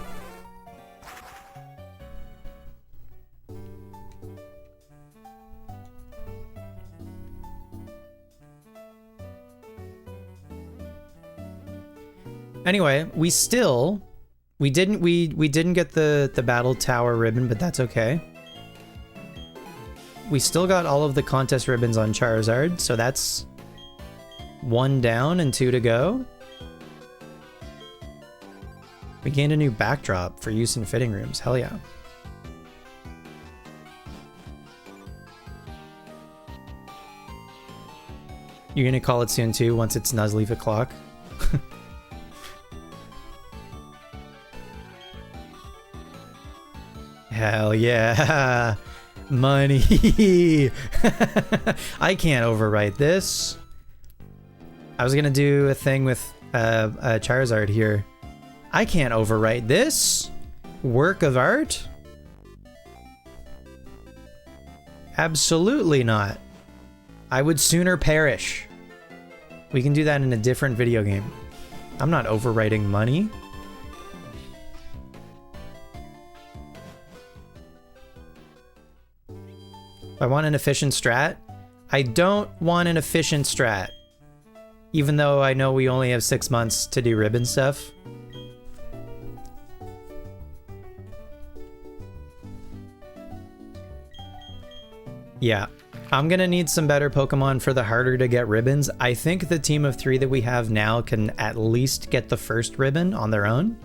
Anyway, we didn't get the battle tower ribbon, but that's okay. We still got all of the contest ribbons on Charizard, so that's 1 down and 2 to go. We gained a new backdrop for use in fitting rooms. Hell yeah. You're gonna call it soon too, once it's Nuzleaf o'clock. Hell yeah. Money. I can't overwrite this. I was gonna do a thing with Charizard here. I can't overwrite this. Work of art? Absolutely not. I would sooner perish. We can do that in a different video game. I'm not overwriting money. I want an efficient strat. I don't want an efficient strat. Even though I know we only have 6 months to do ribbon stuff. Yeah, I'm gonna need some better Pokemon for the harder to get ribbons. I think the team of 3 that we have now can at least get the first ribbon on their own.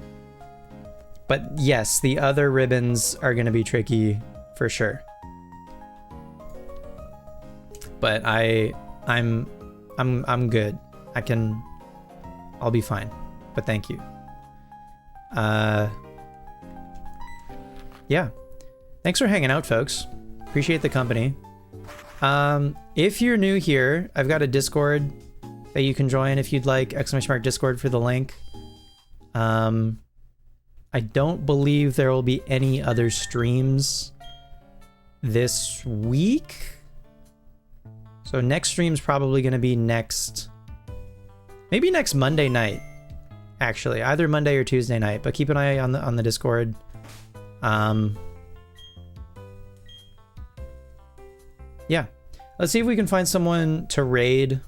But yes, the other ribbons are gonna be tricky for sure. But I'm good. I'll be fine. But thank you. Yeah. Thanks for hanging out, folks. Appreciate the company. If you're new here, I've got a Discord that you can join if you'd like. !Discord for the link. I don't believe there will be any other streams this week. So next stream's probably going to be maybe next Monday night, actually, either Monday or Tuesday night. But keep an eye on the Discord. Yeah, let's see if we can find someone to raid.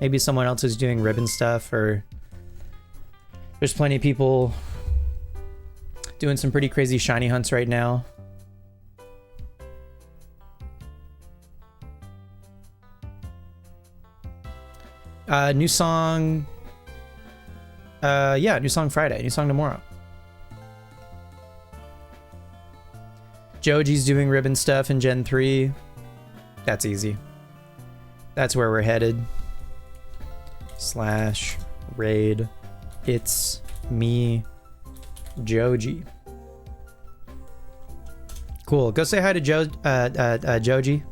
Maybe someone else is doing ribbon stuff, or there's plenty of people doing some pretty crazy shiny hunts right now. New song. Yeah, new song Friday. New song tomorrow. Joji's doing ribbon stuff in Gen 3. That's easy. That's where we're headed. / raid. It's me, Joji. Cool. Go say hi to Joji.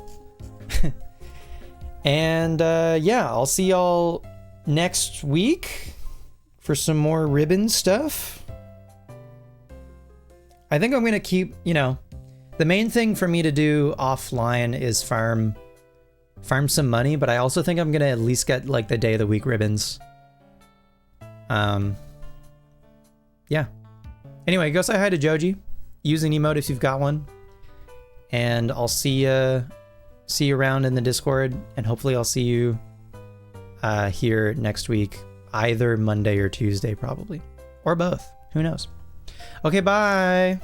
And yeah, I'll see y'all next week for some more ribbon stuff. I think I'm gonna keep, The main thing for me to do offline is farm some money, but I also think I'm gonna at least get like the day of the week ribbons. Yeah. Anyway, go say hi to Joji. Use an emote if you've got one. And I'll see you around in the Discord, and hopefully I'll see you here next week, either Monday or Tuesday probably. Or both. Who knows? Okay, bye.